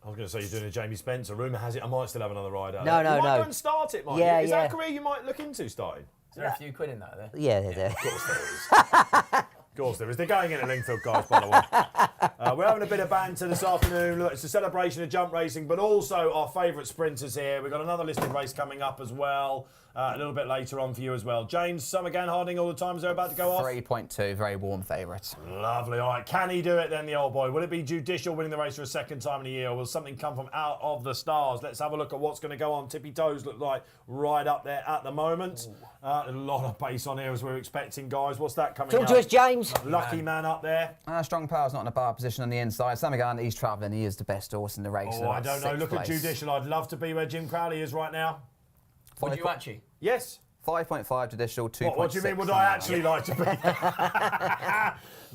I was going to say you're doing a Jamie Spencer. Rumour has it I might still have another ride out No, there. no, You might no. go and start it, might Yeah, you? Is that yeah. a career you might look into starting? Is there a few quid in that there? Yeah, yeah. Of course there is. Of course there is. They're going in at Lingfield, guys, by the way. We're having a bit of banter this afternoon. Look, it's a celebration of jump racing, but also our favourite sprinters here. We've got another listed race coming up as well, a little bit later on for you as well. James, Summergan Harding, all the times they're about to go off. 3.2, very warm favourite. Lovely. All right, can he do it then, the old boy? Will it be judicial winning the race for a second time in a year, or will something come from out of the stars? Let's have a look at what's going to go on. Tippy Toes look like right up there at the moment. A lot of pace on here as we're expecting, guys. What's that coming Talk up? to us, James. Lucky man up there. Strong Power's not in a bad position on the inside. Samagan, he's travelling. He is the best horse in the race. Oh, I don't know. Look at Judicial. I'd love to be where Jim Crowley is right now. Would you actually? Yes. 5.5 Judicial, 2.6. What do you mean, would I actually like to be?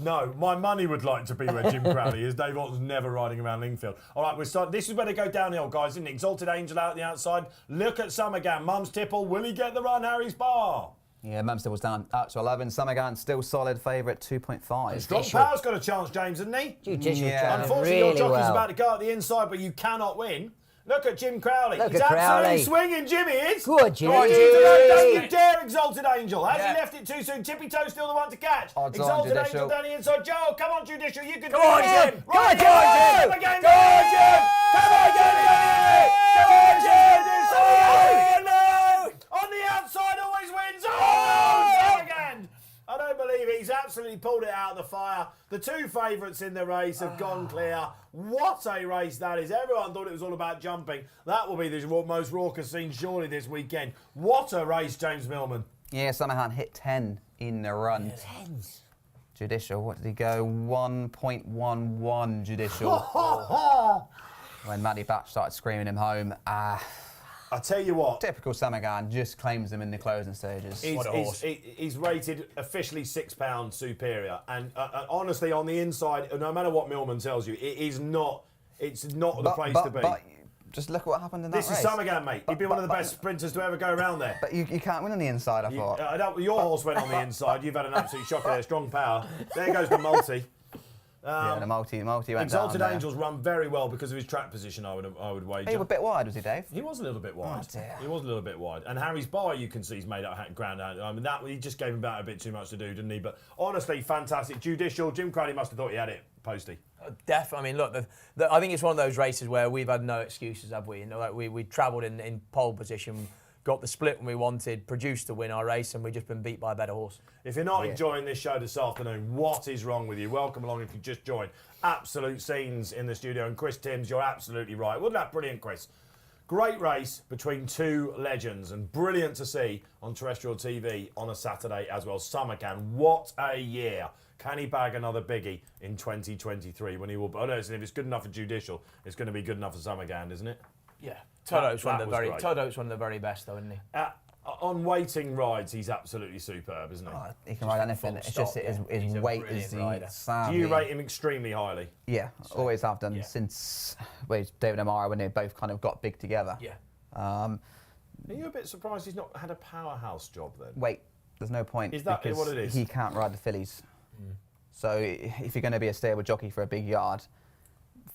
No, my money would like to be where Jim Crowley is. Dave Orton's never riding around Lingfield. All right, we're starting. This is where they go downhill, guys, isn't it? Exalted Angel out the outside. Look at Summergan. Mum's Tipple. Will he get the run, Harry's Bar? Yeah, Mumstead was down out to 11. Samagan still solid favourite, 2.5. Strong Power's got a chance, James, hasn't he? Judicial Yeah. travelling Unfortunately, really your jockey's well. about to go out the inside, but you cannot win. Look at Jim Crowley. Look He's at absolutely Crowley. swinging, Jimmy is. Good, Jimmy. Come on, Jimmy. Don't you dare, Exalted Angel. Has Yeah. he left it too soon? Tippy Toe still the one to catch. Odds on, Exalted Angel Judicial. down the inside. Joe, come on, Judicial. You can Come do on, it. Jim. Right, Come on, Jim. Come again. Come on, Jim. Come on, Jim. Come on, Jim. Oh, no. On the outside always wins. Oh, no. Again. I don't believe it. He's absolutely pulled it out of the fire. The two favourites in the race have gone clear. What a race that is. Everyone thought it was all about jumping. That will be the most raucous scene surely this weekend. What a race, James Millman. Yeah, Summerhan hit 10 in the run. Tens. Judicial, what did he go? 1.11 Judicial. When Mattie Batchelor started screaming him home. I tell you what. Typical Summerhan, just claims him in the closing stages. He's rated officially £6 superior, and honestly, on the inside, no matter what Millman tells you, it's not the place to be. But just look at what happened in that This race. is Summergan, mate. He'd be one of the best sprinters to ever go around there. But you can't win on the inside, I thought. Your horse went on the inside. You've had an absolute shocker there. Strong power. There goes the multi. Yeah, the multi went Exalted down there. Angels run very well because of his track position, I would wager. He was a bit wide, was he, Dave? He was a little bit wide. Oh, dear. He was a little bit wide. And Harry's bar, you can see, he's made up ground out. I mean, that he just gave him about a bit too much to do, didn't he? But honestly, fantastic. Judicial. Jim Crowley must have thought he had it, Posty. Definitely. I mean, look, I think it's one of those races where we've had no excuses, have we? You know, like we travelled in pole position, got the split when we wanted, produced to win our race, and we've just been beat by a better horse. If you're not enjoying this show this afternoon, what is wrong with you? Welcome along if you just joined. Absolute scenes in the studio. And Chris Timms, you're absolutely right. Wasn't that brilliant, Chris? Great race between two legends and brilliant to see on terrestrial TV on a Saturday as well. Summercan, what a year. Can he bag another biggie in 2023 when he will? Oh no, if it's good enough for Judicial, it's going to be good enough for Summergan, isn't it? Yeah. Toto's one that of was great. Toto's one of the very best, though, isn't he? On waiting rides, he's absolutely superb, isn't he? He can ride anything. full It's just stop, his He's a weight brilliant is the rider. Do you rate him extremely highly? Yeah, always have done since David and Amara when they both kind of got big together. Yeah. Are you a bit surprised he's not had a powerhouse job then? Wait, there's no point. Is that because what it is? He can't ride the fillies. So if you're going to be a stable jockey for a big yard,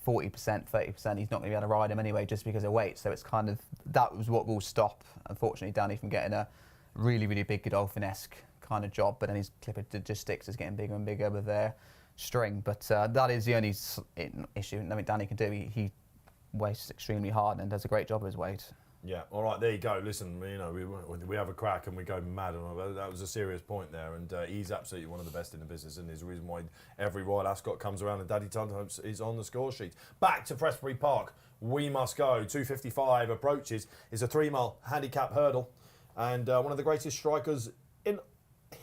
40%, 30%, he's not going to be able to ride him anyway just because of weight. So it's kind of, that was what will stop, unfortunately, Danny from getting a really, really big Godolphin-esque kind of job. But then his clipper just sticks is getting bigger and bigger with their string. But that is the only issue. I mean, Danny can do. He weighs extremely hard and does a great job of his weight. Yeah, all right, there you go. Listen, you know, we have a crack and we go mad. And that was a serious point there. And he's absolutely one of the best in the business. And there's a reason why every Royal Ascot comes around and Daddy Tunhopes is on the score sheet. Back to Prestbury Park. We must go. 2:55 approaches. Is a 3-mile handicap hurdle. And one of the greatest strikers in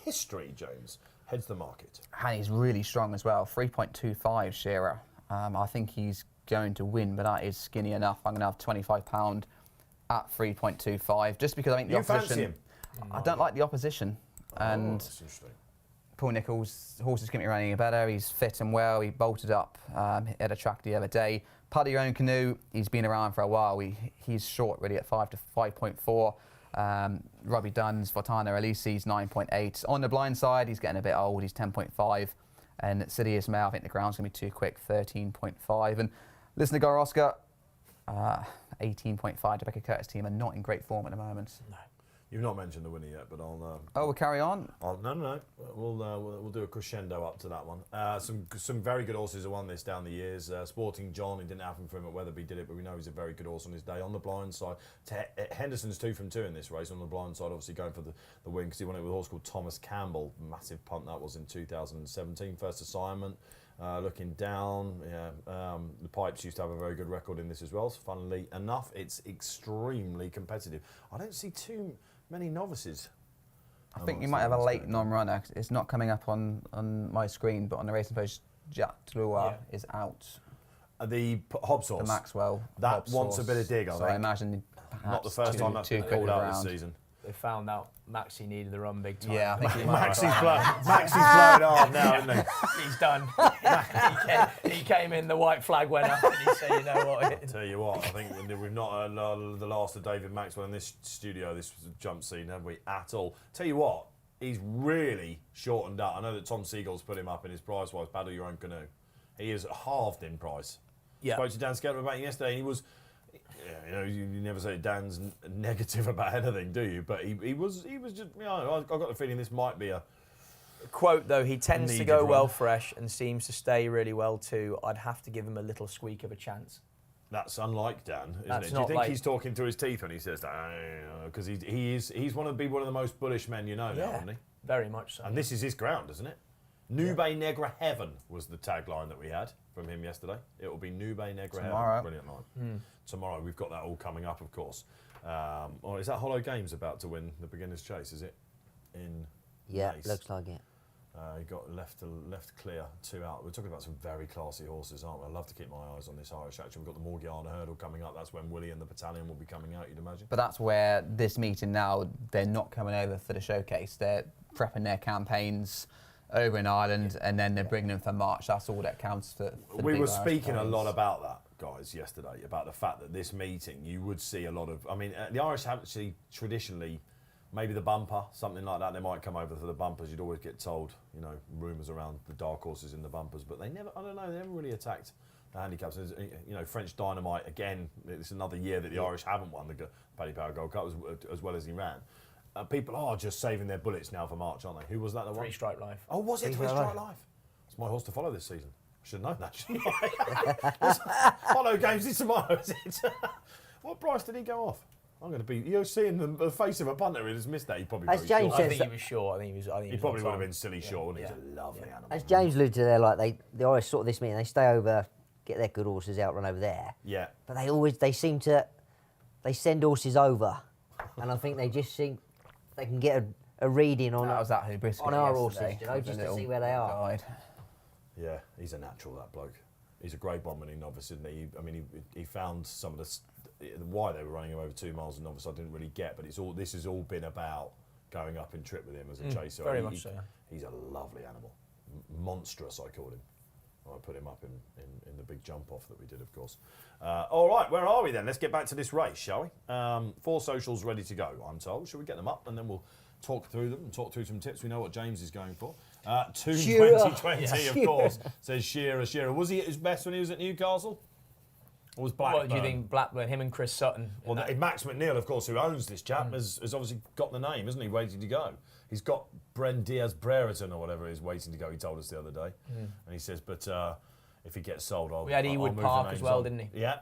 history, James, heads the market. And he's really strong as well. 3.25 Shearer. I think he's going to win, but that is skinny enough. I'm going to have £25 at 3.25, just because I think the opposition. Fancy him? I don't like the opposition, and That's interesting. Paul Nicholls' horses couldn't be running any better. He's fit and well. He bolted up at a track the other day. Paddy Your Own Canoe. He's been around for a while. He's short really at 5 to 5.4. Robbie Dunn's Fortana Elisi's 9.8. On the blind side, he's getting a bit old. He's 10.5, and Sidious Mail. I think the ground's going to be too quick. 13.5. And listen to Gar Oscar. 18.5 to Rebecca Curtis' team are not in great form at the moment. No. You've not mentioned the winner yet, but I'll. We'll carry on. No. We'll do a crescendo up to that one. Some very good horses have won this down the years. Sporting John, it didn't happen for him at Weatherby, did it? But we know he's a very good horse on his day. On the blind side, Henderson's 2 from 2 in this race. On the blind side, obviously going for the win because he won it with a horse called Thomas Campbell. Massive punt that was in 2017. First assignment. Looking down, the Pipes used to have a very good record in this as well. So funnily enough, it's extremely competitive. I don't see too many novices. I think you might have a late non-runner. It's not coming up on my screen, but on the Racing Post, Jack Drouin is out. The Hobbs horse. The Maxwell. That Hobbs wants horse. a bit of dig, I So think. I imagine Not the first time that's been quick called out around. this season. They found out Maxie needed the run big time. Yeah, I think he might. Maxi's blowing hard now, isn't he? He's done. he came in, the white flag went up, and he said, you know what? Tell you what, I think we've not the last of David Maxwell in this studio, this jump scene, have we, at all? Tell you what, he's really shortened up. I know that Tom Siegel's put him up in his price-wise, Paddle Your Own Canoe. He is halved in price. Yeah. Spoke to Dan Skelton about him yesterday, and he was Yeah, you never say Dan's negative about anything, do you? But he was just, I got the feeling this might be a Quote though, he tends to needed go run. well fresh and seems to stay really well too. I'd have to give him a little squeak of a chance. That's unlike Dan, isn't That's it? Do you not think like- he's talking to his teeth when he says that? Because he's one of the most bullish men you know now, isn't he? Very much so. And this is his ground, isn't it? Nube Negra Heaven was the tagline that we had from him yesterday. It will be Nube Negra Tomorrow. Heaven. Brilliant line. Tomorrow, we've got that all coming up, of course. Or is that Hollow Games about to win the Beginner's Chase, is it? In Yeah, Nice. looks like it. He got left clear, 2 out. We're talking about some very classy horses, aren't we? I love to keep my eyes on this Irish action. We've got the Morgiana Hurdle coming up. That's when Willie and the Battalion will be coming out, you'd imagine. But that's where this meeting now, they're not coming over for the showcase. They're prepping their campaigns over in Ireland, and then they're bringing them for March. That's all that counts for the We big were Irish speaking a players. lot about that, guys, yesterday, about the fact that this meeting, you would see a lot of... I mean, the Irish have actually traditionally... Maybe the bumper, something like that. They might come over for the bumpers. You'd always get told, rumours around the dark horses in the bumpers. But they never, I don't know, they never really attacked the handicaps. French Dynamite, again, it's another year that the Irish haven't won the Paddy Power Gold Cup as well as Iran. People are just saving their bullets now for March, aren't they? Who was that that won? Three Stripe Life. Oh, was it? Three Three Stripe Strike Life. It's my horse to follow this season. I should have known that, shouldn't I? Hollow Games is tomorrow, is it? What price did he go off? I'm going to be... You're seeing the face of a punter who has missed that. He probably As very James short. I says- think he was short. I think he He was probably on would have time. been silly short, wouldn't he? Yeah. He's a lovely animal. As James alluded to there, like the Irish sort of this meeting, they stay over, get their good horses out, run over there. Yeah. But they seem to send horses over, and I think they just think they can get a reading on That was that Hubrisco on our yesterday, horses, with just the to little see where they are. guide. Yeah, he's a natural, that bloke. He's a Grade 1 winning novice, isn't he? He found some of the... Why they were running him over 2 miles in novice, I didn't really get, but this has all been about going up in trip with him as a chaser. very much so. He's a lovely animal. Monstrous, I called him. I put him up in the big jump off that we did, of course. All right, where are we then? Let's get back to this race, shall we? 4 socials ready to go, I'm told. Shall we get them up and then we'll talk through them and talk through some tips? We know what James is going for. 2020, of course, says Shearer. Was he at his best when he was at Newcastle? Or was Blackburn? What do you think, Blackburn, him and Chris Sutton? Well, Max McNeil, of course, who owns this chap, has obviously got the name, hasn't he, waiting to go. He's got Bren Diaz-Brereton or whatever it is waiting to go, he told us the other day. And he says, but if he gets sold, I'll We had I'll Ewood move the Park as names well, on. didn't he? Yeah.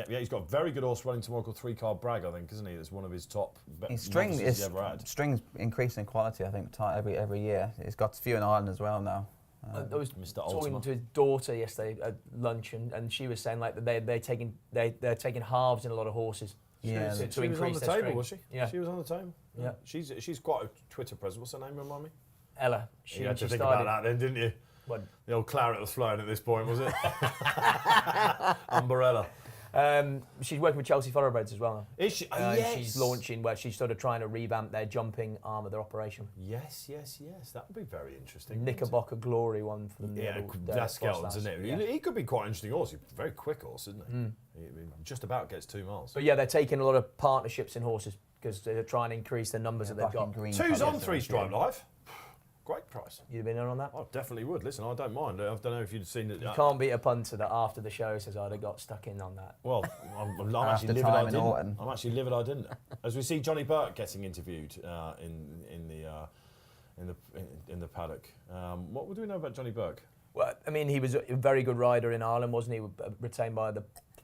He's got a very good horse running tomorrow called 3-Card Bragg, I think, isn't he? That's one of his top His novices he's ever had. strings increasing in quality, I think, every year. He's got a few in Ireland as well now. I was Mr. talking Ultima. to his daughter yesterday at lunch, and she was saying like that they're taking halves in a lot of horses. Yeah, to She was on increase the their table, strength. was she? Yeah. She was on the table. Yeah. She's quite a Twitter presence. What's her name, remind me? Ella. You had to she think started. about that then, didn't you? What? The old claret was flowing at this point, was it? Umbrella. She's working with Chelsea Thoroughbreds as well now. Is she? And she's launching where she's sort of trying to revamp their jumping arm of their operation. Yes. That would be very interesting. Knickerbocker Glory one for them. Yeah, the that's Skelton's, Frost isn't it? lads. Yeah. He could be quite an interesting horse. He's a very quick horse, isn't he? He just about gets 2 miles. But yeah, they're taking a lot of partnerships in horses because they're trying to increase the numbers that they've Black and got. green 2's on colours, 3-Stripe Life. Great price. You've been in on that? I definitely would. Listen, I don't mind. I don't know if you'd seen it. You can't beat a punter that after the show says, "Oh, they got stuck in on that." Well, I'm After actually livid time I in didn't. Orton. I'm actually livid I didn't. As we see Johnny Burke getting interviewed in the paddock. What do we know about Johnny Burke? Well, I mean, he was a very good rider in Ireland, wasn't he? Retained by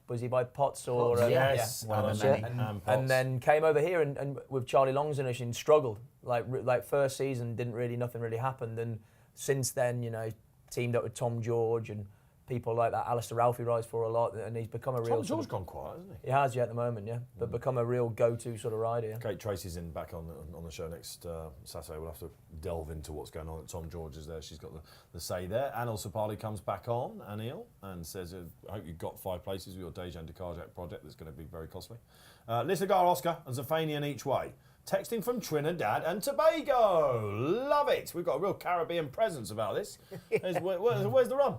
was he by Potts or? Potts, Yes, One of and- the many. and Potts. And then came over here and with Charlie Longzonish and struggled. Like first season, nothing really happened. And since then, teamed up with Tom George and people like that. Alistair Ralphie rides for a lot, and he's become a real. Tom George's gone quiet, hasn't he? He has, yeah, at the moment, yeah. But become a real go-to sort of rider. Yeah. Kate Tracy's back on the show next Saturday. We'll have to delve into what's going on. Tom George is there. She's got the say there. Anil Sapali comes back on, Anil, and says, I hope you've got 5 places with your Dejan Dekarjak project that's going to be very costly. Lissagar Oscar and Zafanian each way. Texting from Trinidad and Tobago. Love it. We've got a real Caribbean presence about this. Where's the rum?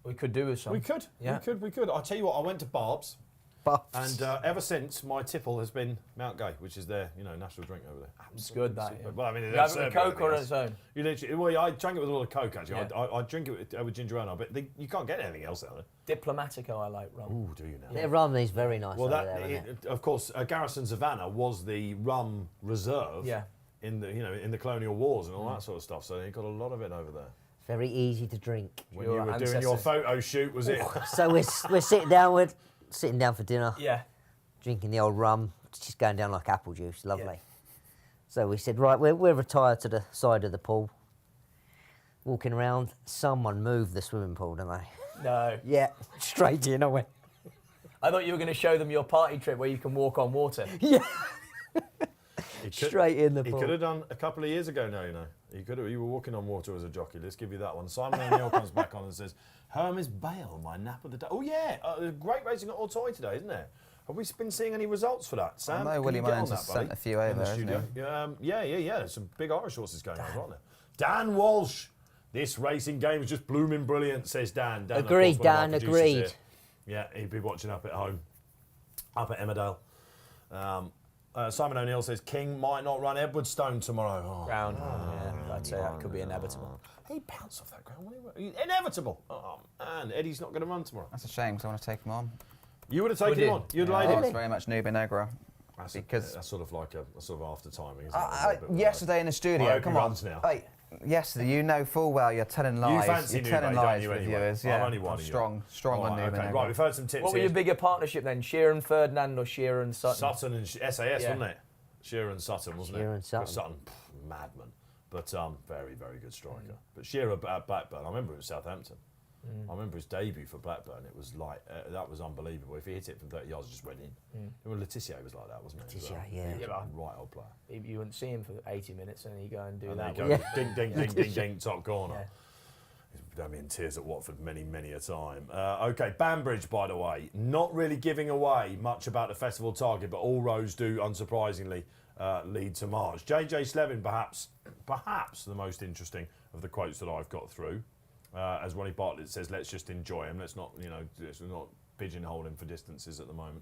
We could do with some. We could. Yeah. We could. I'll tell you what, I went to Barb's Puffs. And ever since, my tipple has been Mount Gay, which is their national drink over there. It's good, that. Super. Well, I mean, You they have don't it with serve Coke or on anything its else. own? You literally, well, I drank it with a lot of Coke actually. Yeah. I drink it with ginger ale, but you can't get anything else out there. Diplomatico, I like rum. Ooh, do you now? Their rum is very nice Well, over there, isn't it? of course, Garrison Savannah was the rum reserve. Yeah. In the colonial wars and all that sort of stuff. So they got a lot of it over there. Very easy to drink. When you were doing your photo shoot, was it? So we're sitting down for dinner, Yeah. drinking the old rum. It's just going down like apple juice. Lovely. So we said, right, we're retired to the side of the pool. Walking around, someone moved the swimming pool, didn't they? No. Yeah, straight in I went. I thought you were going to show them your party trip where you can walk on water. Yeah. Straight in the He pool. could have done a couple of years ago now, You were walking on water as a jockey. Let's give you that one. Simon O'Neill comes back on and says, Hermes Bale, my nap of the day. Oh, yeah. Great racing at Auteuil today, isn't there? Have we been seeing any results for that, Sam? I know Willie Mullins has sent a few over, hasn't he? Yeah. There's some big Irish horses going on, aren't there? Dan Walsh. This racing game is just blooming brilliant, says Dan. Dan, of Agreed, course, one of our Dan, producers agreed. here. Yeah, he'd be watching up at home, up at Emmerdale. Simon O'Neill says King might not run Edwardstone tomorrow. Oh, Ground. Yeah, I'd say that could be inevitable. he bounced off that ground. Inevitable. Oh, man, Eddie's not going to run tomorrow. That's a shame because I want to take him on. You would have taken Would him you? on. You'd Yeah, laid it's him. very much Nube Negra. That's sort of like a sort of after timing, isn't it? A little bit of a- Yesterday in the I studio, hope he come on. runs now. Hey, yesterday, you know full well you're telling lies. fancy you're Nube, telling don't lies you, for anyway? viewers. I'm Yeah, only one of you. strong All on right, Nube okay. Negra. Right, we've heard some tips What were here. your bigger partnership then? Sheeran Ferdinand or Sheeran Sutton? Sutton and SAS, Yeah. wasn't it? Shearer and Sutton, wasn't Shearer it? and Sutton. Because Sutton, madman. But very, very good striker. But Shearer at Blackburn, I remember it was Southampton. I remember his debut for Blackburn. It was like, that was unbelievable. If he hit it from 30 yards, it just went in. Well, Letitia was like that, wasn't he? as well? Letitia, yeah. He was Yeah, a right old player. You wouldn't see him for 80 minutes and then you go and do And that. there wouldn't you go, ding, ding, ding, ding, ding, top corner. Yeah. He's done me in tears at Watford many, many a time. Okay, Banbridge, by the way, not really giving away much about the festival target, but all roads do, unsurprisingly, lead to March. JJ Slevin, perhaps the most interesting of the quotes that I've got through. As Ronnie Bartlett says, let's just enjoy him. Let's not pigeonhole him for distances at the moment.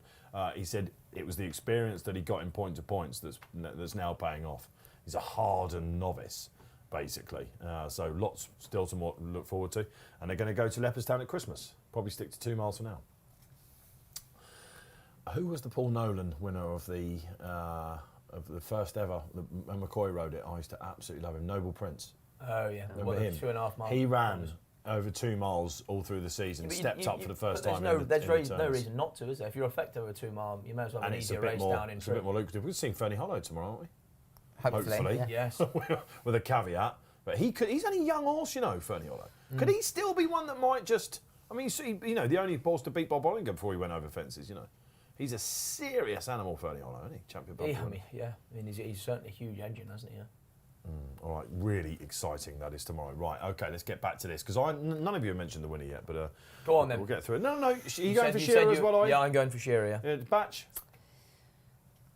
He said it was the experience that he got in point to points that's now paying off. He's a hardened novice, basically. So lots still to look forward to. And they're going to go to Leopardstown at Christmas. Probably stick to 2 miles for now. Who was the Paul Nolan winner of the first ever? When McCoy rode it, I used to absolutely love him. Noble Prince. Oh, yeah. Remember him? 2.5 miles. He ran over 2 miles all through the season, But stepped up for the first time. There's in no turns. reason not to, is there? If you're effective over 2 mile, you may as well have And an it's a easier bit race more, down in it's a bit more lucrative. We're seeing Fernie Hollow tomorrow, aren't we? Hopefully. Yes. With a caveat. But he's only a young horse, Fernie Hollow. Could he still be one that might just... I mean, the only horse to beat Bob Bollinger before he went over fences, He's a serious animal, Fernie Hollow, isn't he? Champion Bob Bollinger. He's certainly a huge engine, hasn't he? Yeah. All right, really exciting that is tomorrow. Right, okay, let's get back to this, because none of you have mentioned the winner yet, but Go on then. we'll get through it. No, are you going said- for you Shearer said as well, are you? Yeah, I'm going for Shearer, yeah. Batch?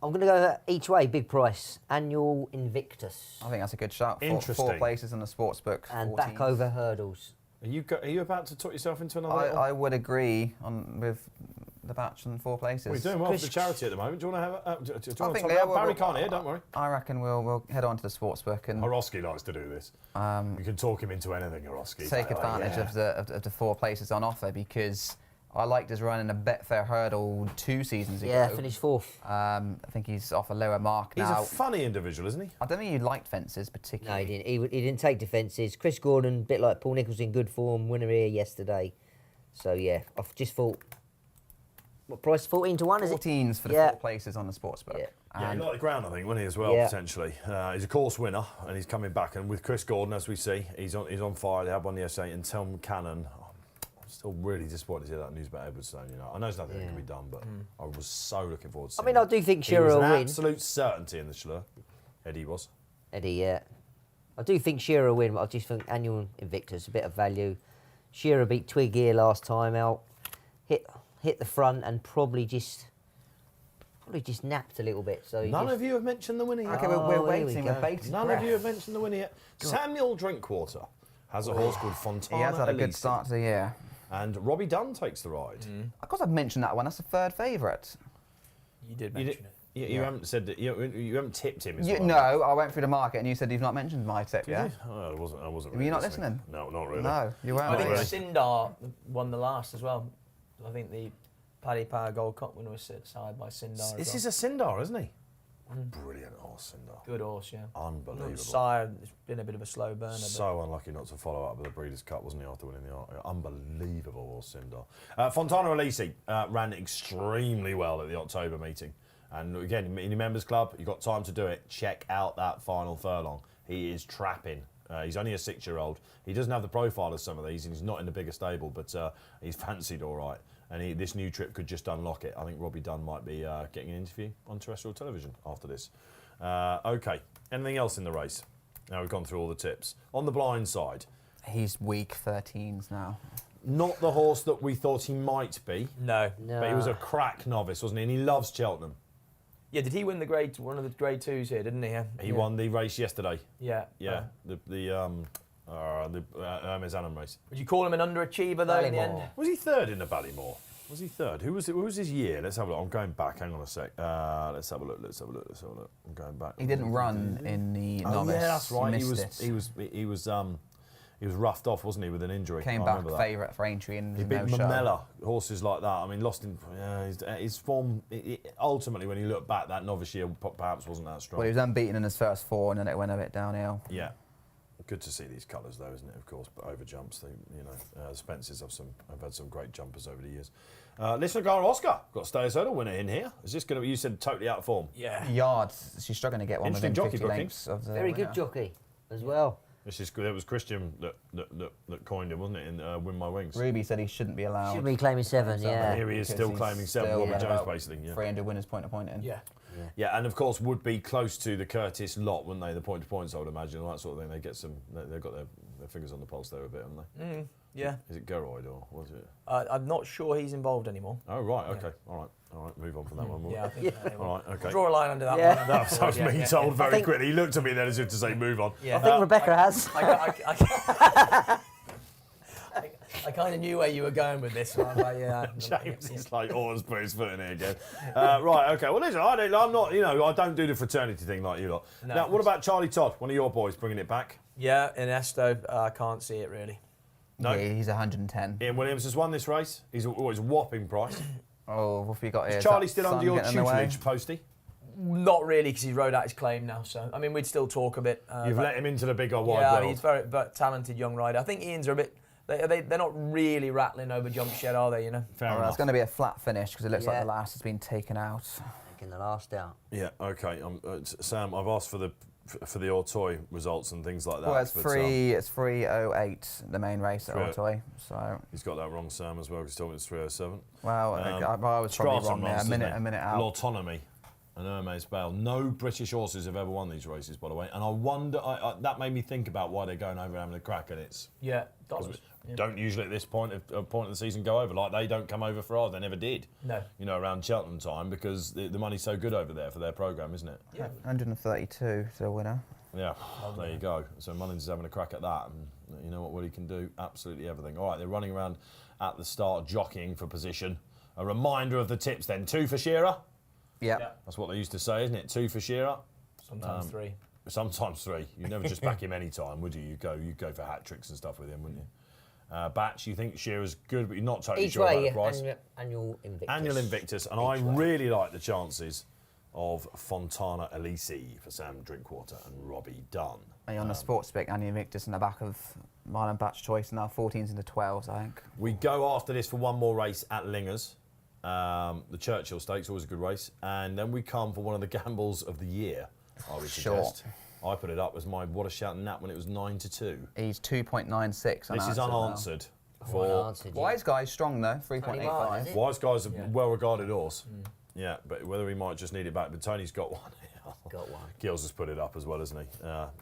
I'm going to go each way, big price. Annual Invictus. I think that's a good shout. Interesting. 4 places in the sports book. And 14. back over hurdles. Are you about to talk yourself into another little... I would agree with the batch and 4 places. We're doing well for the charity at the moment. Do you want to have do you want to talk yeah, about Barry can't hear, don't worry. I reckon we'll head on to the sports book and Horosky likes to do this. You can talk him into anything, Horosky. take advantage of the 4 places on offer, because I liked his run in a Betfair hurdle 2 seasons ago. Yeah, finished 4th. I think he's off a lower mark He's now. a funny individual, isn't he? I don't think he liked fences No, particularly. he didn't. He didn't take defences. Chris Gordon, bit like Paul Nicholls in good form, winner here yesterday. So yeah, I've just thought. What price? 14 to 1, is it? 14s for the Yeah. 4 places on the sports book. Yeah. Yeah, he And liked the ground, I think, wasn't he, as well, Yeah. potentially. He's a course winner, and he's coming back. And with Chris Gordon, as we see, he's on fire. They had one yesterday, and Tom Cannon. I'm still really disappointed to hear that news about Edwardstone. I know there's nothing that can be done, but I was so looking forward to I seeing mean, it. I do think He Shearer was will an win. absolute certainty in the Schlur. Eddie was. Eddie, yeah. I do think Shearer will win, but I just think Annual Invictus, a bit of value. Shearer beat Twig here last time out. Hit the front and probably just napped a little bit. So None of you have mentioned the winner yet. Okay, Oh, we're here we waiting go. with bated None breath. of you have mentioned the winner yet. Samuel Drinkwater has a horse called Fontana He has had a good Elise. start to the year. And Robbie Dunn takes the ride. Of course, I've mentioned that one. That's the third favourite. You did mention it. You haven't said that. You haven't tipped him. No, I went through the market and you said you've not mentioned my tip, yeah? Oh, I wasn't. Were you not listening? No, not really. No, you weren't. I think really. Sindar won the last as well. I think the Paddy Power Gold Cup winner was set aside by Sindar. This is a Sindar, isn't he? Brilliant horse, Sindar. Good horse, yeah. Unbelievable. Sire, it's been a bit of a slow burner. So unlucky not to follow up with the Breeders' Cup, wasn't he, after winning the unbelievable horse, Sindar. Fontana Elise ran extremely well at the October meeting. And again, in your members club, you've got time to do it. Check out that final furlong. He is trapping. He's only a 6-year-old. He doesn't have the profile of some of these, and he's not in the bigger stable, but he's fancied all right. And this new trip could just unlock it. I think Robbie Dunn might be getting an interview on terrestrial television after this. OK, anything else in the race? Now we've gone through all the tips. On the blind side. He's week 13s now. Not the horse that we thought he might be. No. But he was a crack novice, wasn't he? And he loves Cheltenham. Yeah, did he win one of the grade 2s here, didn't he? Yeah. He won the race yesterday. Yeah. Yeah, the Hermes Annam race. Would you call him an underachiever though in the end? Was he third in the Ballymore? Was he third? Who was his year? Let's have a look. I'm going back. Hang on a sec. Let's have a look. I'm going back. He didn't run in the novice. Yeah, that's right. He missed it. He was roughed off, wasn't he, with an injury? Came back favourite for Aintree and he beat no show. Mamela, horses like that. I mean, lost in his form. Ultimately, when you look back, that novice year perhaps wasn't that strong. Well, he was unbeaten in his first 4, and then it went a bit downhill. Yeah, good to see these colours, though, isn't it? Of course, but over jumps, Spencers have had some great jumpers over the years. Listener Gara Oscar got a Stay Soda winner in here. Is this going to be? You said totally out of form. Yeah. Yards. She's struggling to get one within Interesting 50 jockey lengths of the Very winner. good jockey as well. It was Christian that coined him, wasn't it? In Win My Wings. Ruby said he shouldn't be allowed. Should be claiming 7, yeah. Here he is, Because still he's claiming 7. still Robbie got Jones, about basically. Yeah. 300 winners point to point in. Yeah, and of course would be close to the Curtis lot, wouldn't they? The point to points, I would imagine, all that sort of thing. They get some. They've got their fingers on the pulse there a bit, haven't they? Yeah. Is it Geroid or was it? I'm not sure he's involved anymore. Oh right, okay, all right. Move on from that one. Yeah, I think All right, okay. draw a line under that Yeah. one. That was me told very think- quickly. He looked at me then as if to say, "Move on." Yeah. I think Rebecca has. I kind of knew where you were going with this. So I was like, yeah. James is like always put his foot in it again. Right, okay. Well, listen, I'm not. I don't do the fraternity thing like you lot. No. Now, what about Charlie Todd, one of your boys, bringing it back? Yeah, in Esto, I can't see it really. No. Yeah, he's 110. Ian Williams has won this race. He's always a whopping price. Oh, what have we got here? Is Charlie that still under sun your getting in the way? tutelage, Posty? Not really, because he's rode out his claim now. So I mean, we'd still talk a bit. You've let him into the bigger wide yeah, world. he's very talented young rider. I think Ian's are a bit. They're not really rattling over jump shed, are they? You know. Fair Well, enough. it's going to be a flat finish because it looks like Yeah. the last has been taken out. Taking the last out. Yeah, okay. Sam, I've asked for the Autoy results and things like that. Well, it's but, 3:08 the main race at Autoy. So he's got that wrong, Sam, as well, because he told me it's 3:07. well, I was probably wrong there. A minute out. L'Autonomy and Hermes Bale. No British horses have ever won these races, by the way. And I wonder, that made me think about why they're going over and having a crack, and it's Yeah, dollars. don't usually at this point of the season go over. Like, they don't come over for ours. They never did. No. Around Cheltenham time, because the money's so good over there for their programme, isn't it? Yeah. 132 to the winner. Yeah, there you go. So Mullins is having a crack at that, and you know what he can do? Absolutely everything. All right, they're running around at the start, jockeying for position. A reminder of the tips then. 2 for Shearer. Yeah. That's what they used to say, isn't it? 2 for Shearer. Sometimes 3. Sometimes 3. You never just back him any time, would you? You'd go for hat tricks and stuff with him, wouldn't you? Batch, you think Shearer's good, but you're not totally Each sure about way, the price. annual Invictus. Annual Invictus, and I really like the chances of Fontana Elise for Sam Drinkwater and Robbie Dunn. On the sports pick, Annie Invictus in the back of Marlon Batch Choice, now 14s into 12s, I think. We go after this for one more race at Lingers. The Churchill Stakes, always a good race. And then we come for one of the gambles of the year, I would suggest. I put it up as my What a Shout Nap when it was 9-2. He's 2.96. This is unanswered. Wise Guy's strong though, 3.85. Wise Guy's a well-regarded horse. Yeah, but whether he might just need it back. But Tony's got one. Got one. Gills has put it up as well, hasn't he?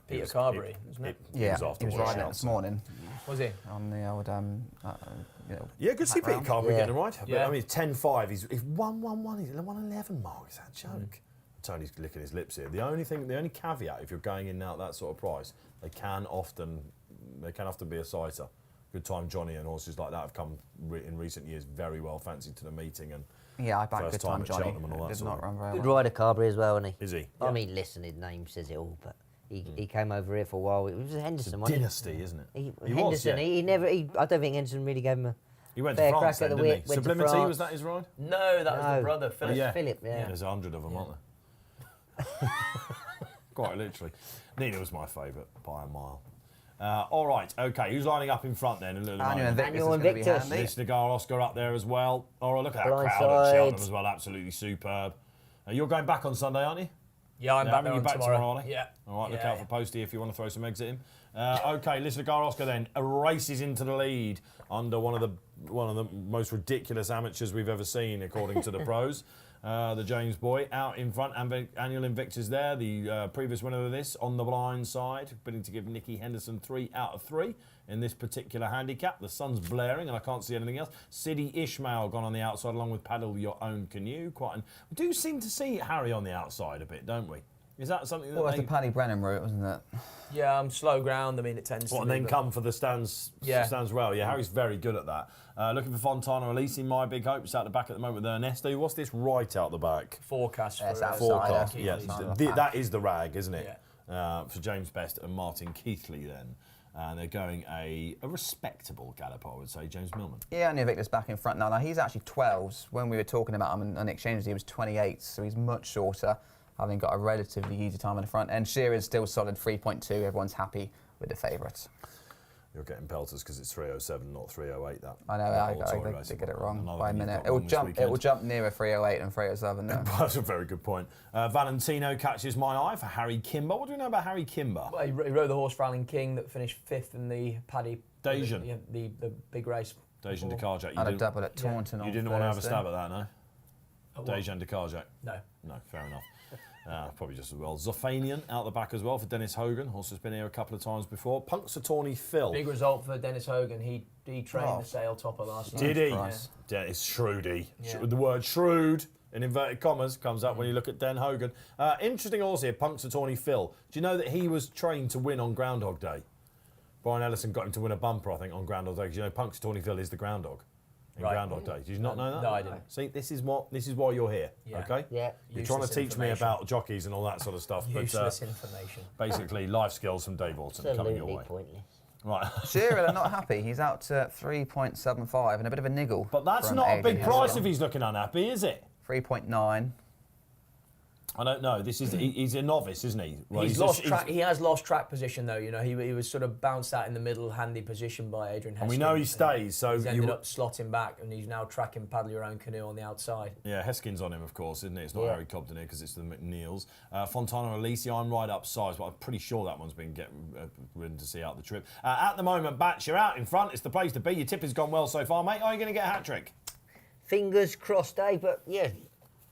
Peter Carberry, isn't it? Yeah, after he was What a riding it Shout. this morning Was he? on the old Yeah, good to see Peter background. Carberry Yeah. getting it right. But, Yeah. I mean, 10-5. He's 1-1-1. He's at 111 mark. Is that a joke? Tony's licking his lips here. The only caveat, if you're going in now at that sort of price, they can often be a sighter. Good Time Johnny and horses like that have come in recent years very well fancied to the meeting. And Yeah, I backed First Good time Time at Johnny. Cheltenham and all that Did sort not of- run very Good well. rider, Carberry as well, isn't he? is he? I mean, listen, his name says it all, but he came over here for a while. It was Henderson, wasn't Dynasty, isn't it? he? He Henderson, was, yeah. he never. I don't think Henderson really gave him a He went to fair France crack then, at the didn't he? whip. Went to Sublimity, France. was that his ride? No, that was No. the brother, Philip. Yeah. Philip, yeah. There's 100 of them, aren't there? Quite literally. Nina was my favourite by a mile. All right, okay. Who's lining up in front then? Daniel Invictus is Daniel going to be Invictus. handy. This Cigar Oscar up there as well. Oh, look at that Blind crowd at side. Cheltenham as well. Absolutely superb. You're going back on Sunday, aren't you? Yeah, I'm Yeah, back there you're on back tomorrow. aren't you? Yeah. All right, look Yeah, out for Posty if you want to throw some eggs at him. Okay, Liz Cigar Oscar then races into the lead under one of the most ridiculous amateurs we've ever seen, according to the pros. The James boy out in front. Annual Invictus there, the previous winner of this on the blind side, bidding to give Nicky Henderson 3 out of 3 in this particular handicap. The sun's blaring and I can't see anything else. Sidi Ishmael gone on the outside along with Paddle Your Own Canoe. We do seem to see Harry on the outside a bit, don't we? Is that something that Well, it's they... the Paddy Brennan route, wasn't it? Yeah, I'm slow ground. I mean, it tends to and be, then but- come for the stands well. Yeah, Harry's very good at that. Looking for Fontana Elise, my big hope. It's out the back at the moment with Ernesto. What's this right out the back? forecast for It's outside. Forecast. Keithley. Yeah, Outside. that is the rag, isn't it? Yeah. For James Best and Martin Keithley then. And they're going a respectable gallop, I would say, James Millman. Yeah, and Invictus back in front now. Now, he's actually 12s. When we were talking about him on exchange, he was 28, so he's much shorter, having got a relatively easy time in the front. And Shearer's still solid 3.2. Everyone's happy with the favourites. You're getting pelters because it's 307, not 308. That I know, that old I Tory did racing. get it wrong Another by a one you've minute. got It will wrong this jump. It weekend. will jump nearer 308 and 307 now. That's a very good point. Valentino catches my eye for Harry Kimber. What do we know about Harry Kimber? Well, he rode the horse for Alan King that finished 5th in the Paddy. Dejan. Yeah, the big race. Dejan de before. Carjack. Had a double at Taunton on You didn't want to have a Thursday. stab at that, no? What? Dejan de Carjack. No. No, fair enough. Probably just as well. Zophanian out the back as well for Dennis Hogan. Horse has been here a couple of times before. Punxsutawney Phil. Big result for Dennis Hogan. He trained Oh. the sale topper last night. Did he? Price. Dennis Shrewdy. Yeah. The word shrewd in inverted commas comes up when you look at Den Hogan. Interesting horse here, Punxsutawney Phil. Do you know that he was trained to win on Groundhog Day? Brian Ellison got him to win a bumper, I think, on Groundhog Day. 'Cause you know Punxsutawney Phil is the groundhog in Right. Groundhog Day. Did you not know that? No, I didn't. See, this is why you're here. Yeah. Okay. Yeah. You're trying to Useless teach me information. about jockeys and all that sort of stuff, but Useless information. basically life skills from Dave Orton coming your Absolutely way. pointless. Right. Shearer, they're not happy. He's out to 3.75 and a bit of a niggle. But that's from not a Adrian big price Heston. if he's looking unhappy, is it? 3.9. I don't know. He's a novice, isn't he? Well, He's a- lost track. He has lost track position though. You know, he was sort of bounced out in the middle, handy position by Adrian Heston. And we know he stays, so he's ended you- up slotting back, and he's now tracking Paddle Your Own Canoe on the outside. Yeah, Heskin's on him, of course, isn't it? It's not Yeah. Harry Cobden here because it's the McNeils. Fontana Elise, I'm right up size, but I'm pretty sure that one's been ridden to see out the trip. At the moment, Batch, you're out in front. It's the place to be. Your tip has gone well so far, mate. Are you going to get a hat trick? Fingers crossed, Dave, but yeah,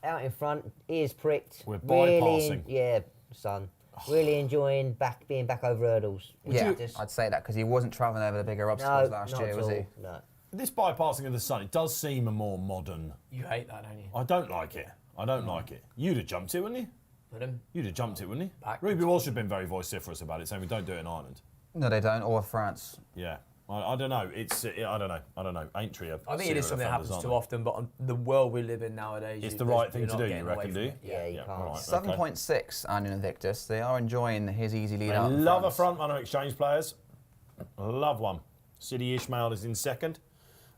out in front, ears pricked. We're Really, bypassing. yeah, son. Really enjoying being back over hurdles. Yeah, Just- I'd say that because he wasn't travelling over the bigger obstacles last not year, at was he? all, No. This bypassing of the sun, it does seem a more modern. You hate that, don't you? I don't like it. I don't like it. You'd have jumped it, wouldn't you? Pardon? You'd have jumped it, wouldn't you? Back. Ruby Walsh have been very vociferous about it, saying we don't do it in Ireland. No, they don't. Or France. Yeah. I don't know. I don't know. Aintree are I think it is serial something that offenders, happens aren't too they? often, but on the world we live in nowadays, It's the right thing to do, you getting away reckon, from do you? it. Yeah, you can't. all right, 7.6 Annual Invictus. They are enjoying his easy lead I out. in love front. a front runner exchange players. Love one. Sidi Ishmael is in second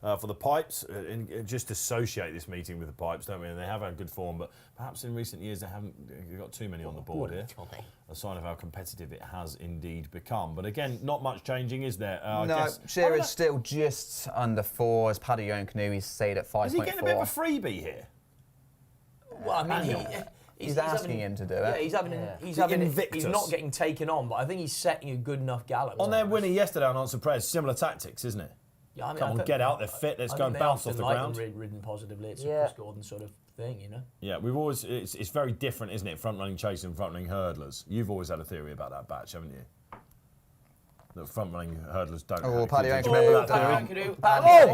for the Pipes. And just associate this meeting with the Pipes, don't we? And they have had good form, but perhaps in recent years they haven't got too many on the board here. Tommy. A sign of how competitive it has indeed become. But again, not much changing, is there? I No, guess, Shearer's still just under 4. As Paddy Your Own Canoe, he's stayed at 5.4. is he getting a bit of a freebie here? Well, I mean, He's asking him to do it. Yeah, he's having. Yeah. He's The having. Invictus. He's not getting taken on, but I think he's setting a good enough gallop. On their winner yesterday on Answer Prayers, similar tactics, isn't it? Yeah, I mean, Come I on, think- get out there, fit, let's I go think and they bounce off often the like ground. them ridden positively. It's Yeah. a Chris Gordon sort of thing, you know. Yeah, we've always, it's very different, isn't it? Front running chase and front running hurdlers. You've always had a theory about that, Batch, haven't you? That front running hurdlers don't. Oh, have Paddy it. Owen, remember that Paddy theory? Owen.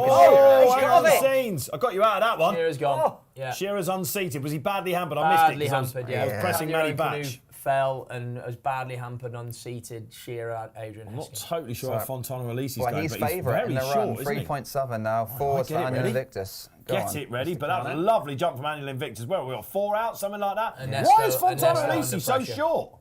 Oh, Shearer. hang on the scenes. I got you out of that one. Shearer's gone. Yeah. Shearer's unseated. Was he badly hampered? I missed it. Badly 'cause hampered, I was yeah. pressing Paddy Mattie Owen Canoe Batch. fell and has badly hampered unseated Shearer, Adrian I'm not Heskey. totally sure how Fontana Release is Well, going, he's but he's favourite in very the short, run. isn't he? 3.7 now. Forwards get for it Annual ready. Invictus. Go Get on, it ready, Mr. but that was a Cannon. lovely jump from Annual Invictus as well. We've got 4 out, something like that. Ernesto- Why is Fontana Ernesto Release under so pressure. short?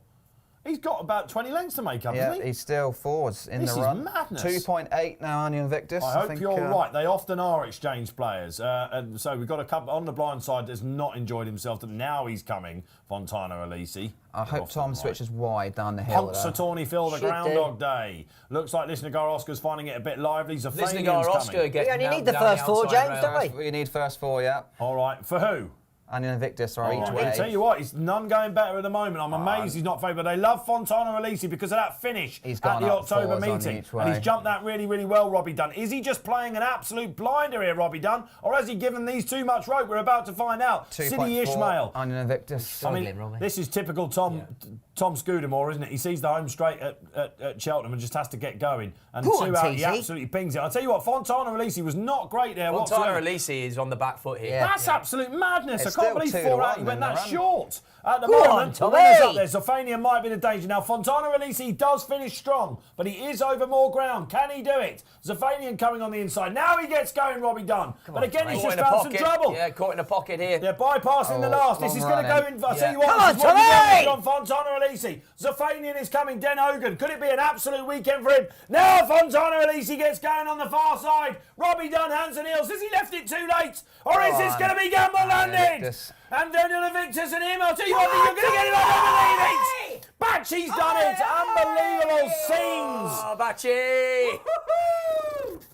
He's got about 20 lengths to make up, Yeah, hasn't he? he's still forwards in This the is run. madness. 2.8 now, Annual Invictus. I hope think, you're right. They often are exchange players. And so we've got a couple on the blind side that's not enjoyed himself. Now he's coming, Fontana Release. I hope Tom switches wide down the hill. Ponce Field, the Should Groundhog Day. Looks like Lisnagar Oscar's finding it a bit lively. Zafanian's Lisnagar Oscar coming. gets We only nailed need the down first 4, outside James, rail. don't we? We need first 4, yeah. All right, for who? Annual Invictus are each I way. tell you what, it's none going better at the moment. I'm amazed he's not favoured. They love Fontana Release because of that finish He's at gone the up October forwards on meeting. each And he's way. jumped that really, really well, Robbie Dunn. Is he just playing an absolute blinder here, Robbie Dunn? Or has he given these too much rope? We're about to find out. 2.4 City Ishmael. Annual Invictus. I mean, Struggling, Robbie. this is typical Tom Scudamore, isn't it? He sees the home straight at Cheltenham and just has to get going. And Go 2 on, out, he TC. absolutely pings it. I'll tell you what, Fontana Release was not great there Fontana whatsoever. Release is on the back foot here. Yeah. That's absolute madness. It's I can't still believe 2 to 4 out. He 1 went in the that run. short. At the Go moment, on, the Tommy. winner's up there. Zafanian might be the danger. Now, Fontana Release, he does finish strong, but he is over more ground. Can he do it? Zafanian coming on the inside. Now he gets going, Robbie Dunn. But again, he's Caught just in a found some pocket. trouble. Yeah, caught in a pocket here. They're bypassing the Oh, last. This long is going to go running. in. I'll tell you what, Come on, this is what we've Tommy! got on Fontana Release. Zafanian is coming. Den Hogan. Could it be an absolute weekend for him? Now Fontana Release gets going on the far side. Robbie Dunn, hands and heels. Has he left it too late? Or is this going to be Gamble landed? Invictus. And Daniel Invictus and him. I'll tell you what, you're going to get it. I don't believe it. Batchy's done it. Unbelievable scenes. Oh, Batchy!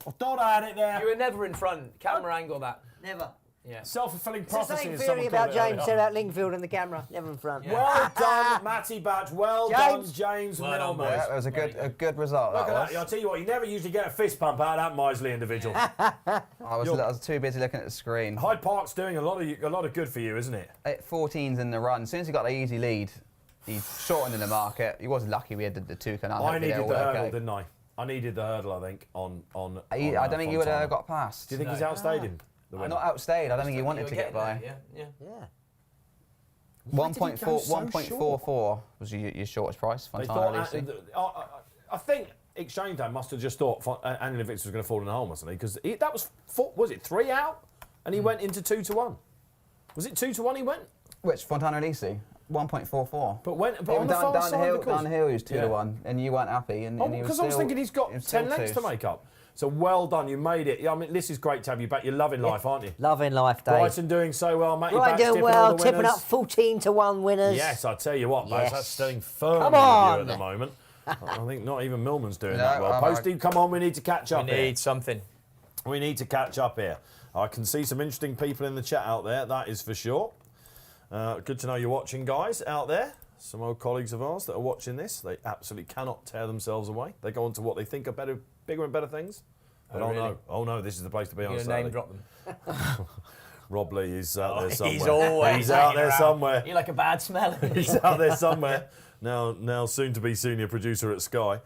I thought I had it there. You were never in front. Camera angle that. Never. Yeah. Self-fulfilling It's the prophecy. same as theory someone about called it James earlier. said about Lingfield and the camera. Never in front. Well done, Mattie Batch. Well James. done, James Well done, Millman. boys. Yeah, that was a good result. Look that at was. that. I'll tell you what, you never usually get a fist pump out of that miserly individual. I was too busy looking at the screen. Hyde Park's doing a lot of good for you, isn't it? 14's in the run. As soon as he got the easy lead, he shortened in the market. He was lucky we had the 2 canal. I needed the hurdle, didn't I? I needed the hurdle, I think, on I don't think he would have got past. Do you think he's outstayed him? The winner? Not outstayed. I don't think he wanted to get by. Yeah. 1.44 was your shortest price. They Fontana thought, Release. I think Exchange Day must have just thought Annual Invictus was going to fall in the hole, mustn't he? Because that was 4, was it 3 out? And he went into 2 to 1. Was it 2 to 1 he went? Which Fontana Release? 1.44. But on the far down side the of hill, the course. down the hill, he was 2 Yeah. to 1, and you weren't happy. And he was Because I was thinking he's got he was 10 still lengths to twos. make up. So well done, you made it. Yeah, I mean, this is great to have you back. You're loving life, aren't you? Loving life, Dave. Brighton doing so well, Matty Brighton Batch doing tipping well, all the tipping winners. up 14 to 1 winners. Yes, I tell you what, Baz, Yes. that's staying firm Come with you on. at the moment. I think not even Millman's doing No, that well. I'm Posty, come on, we need to catch We up here. need something. We need to catch up here. I can see some interesting people in the chat out there, that is for sure. Good to know you're watching, guys, out there. Some old colleagues of ours that are watching this, they absolutely cannot tear themselves away. They go on to what they think are better, bigger and better things. But Oh, really? no, this is the place to be on You're Saturday. name drop them. Rob Lee is out there somewhere. He's always He's out hanging there around. somewhere. You're like a bad smell. He's out there somewhere. Now soon to be senior producer at Sky.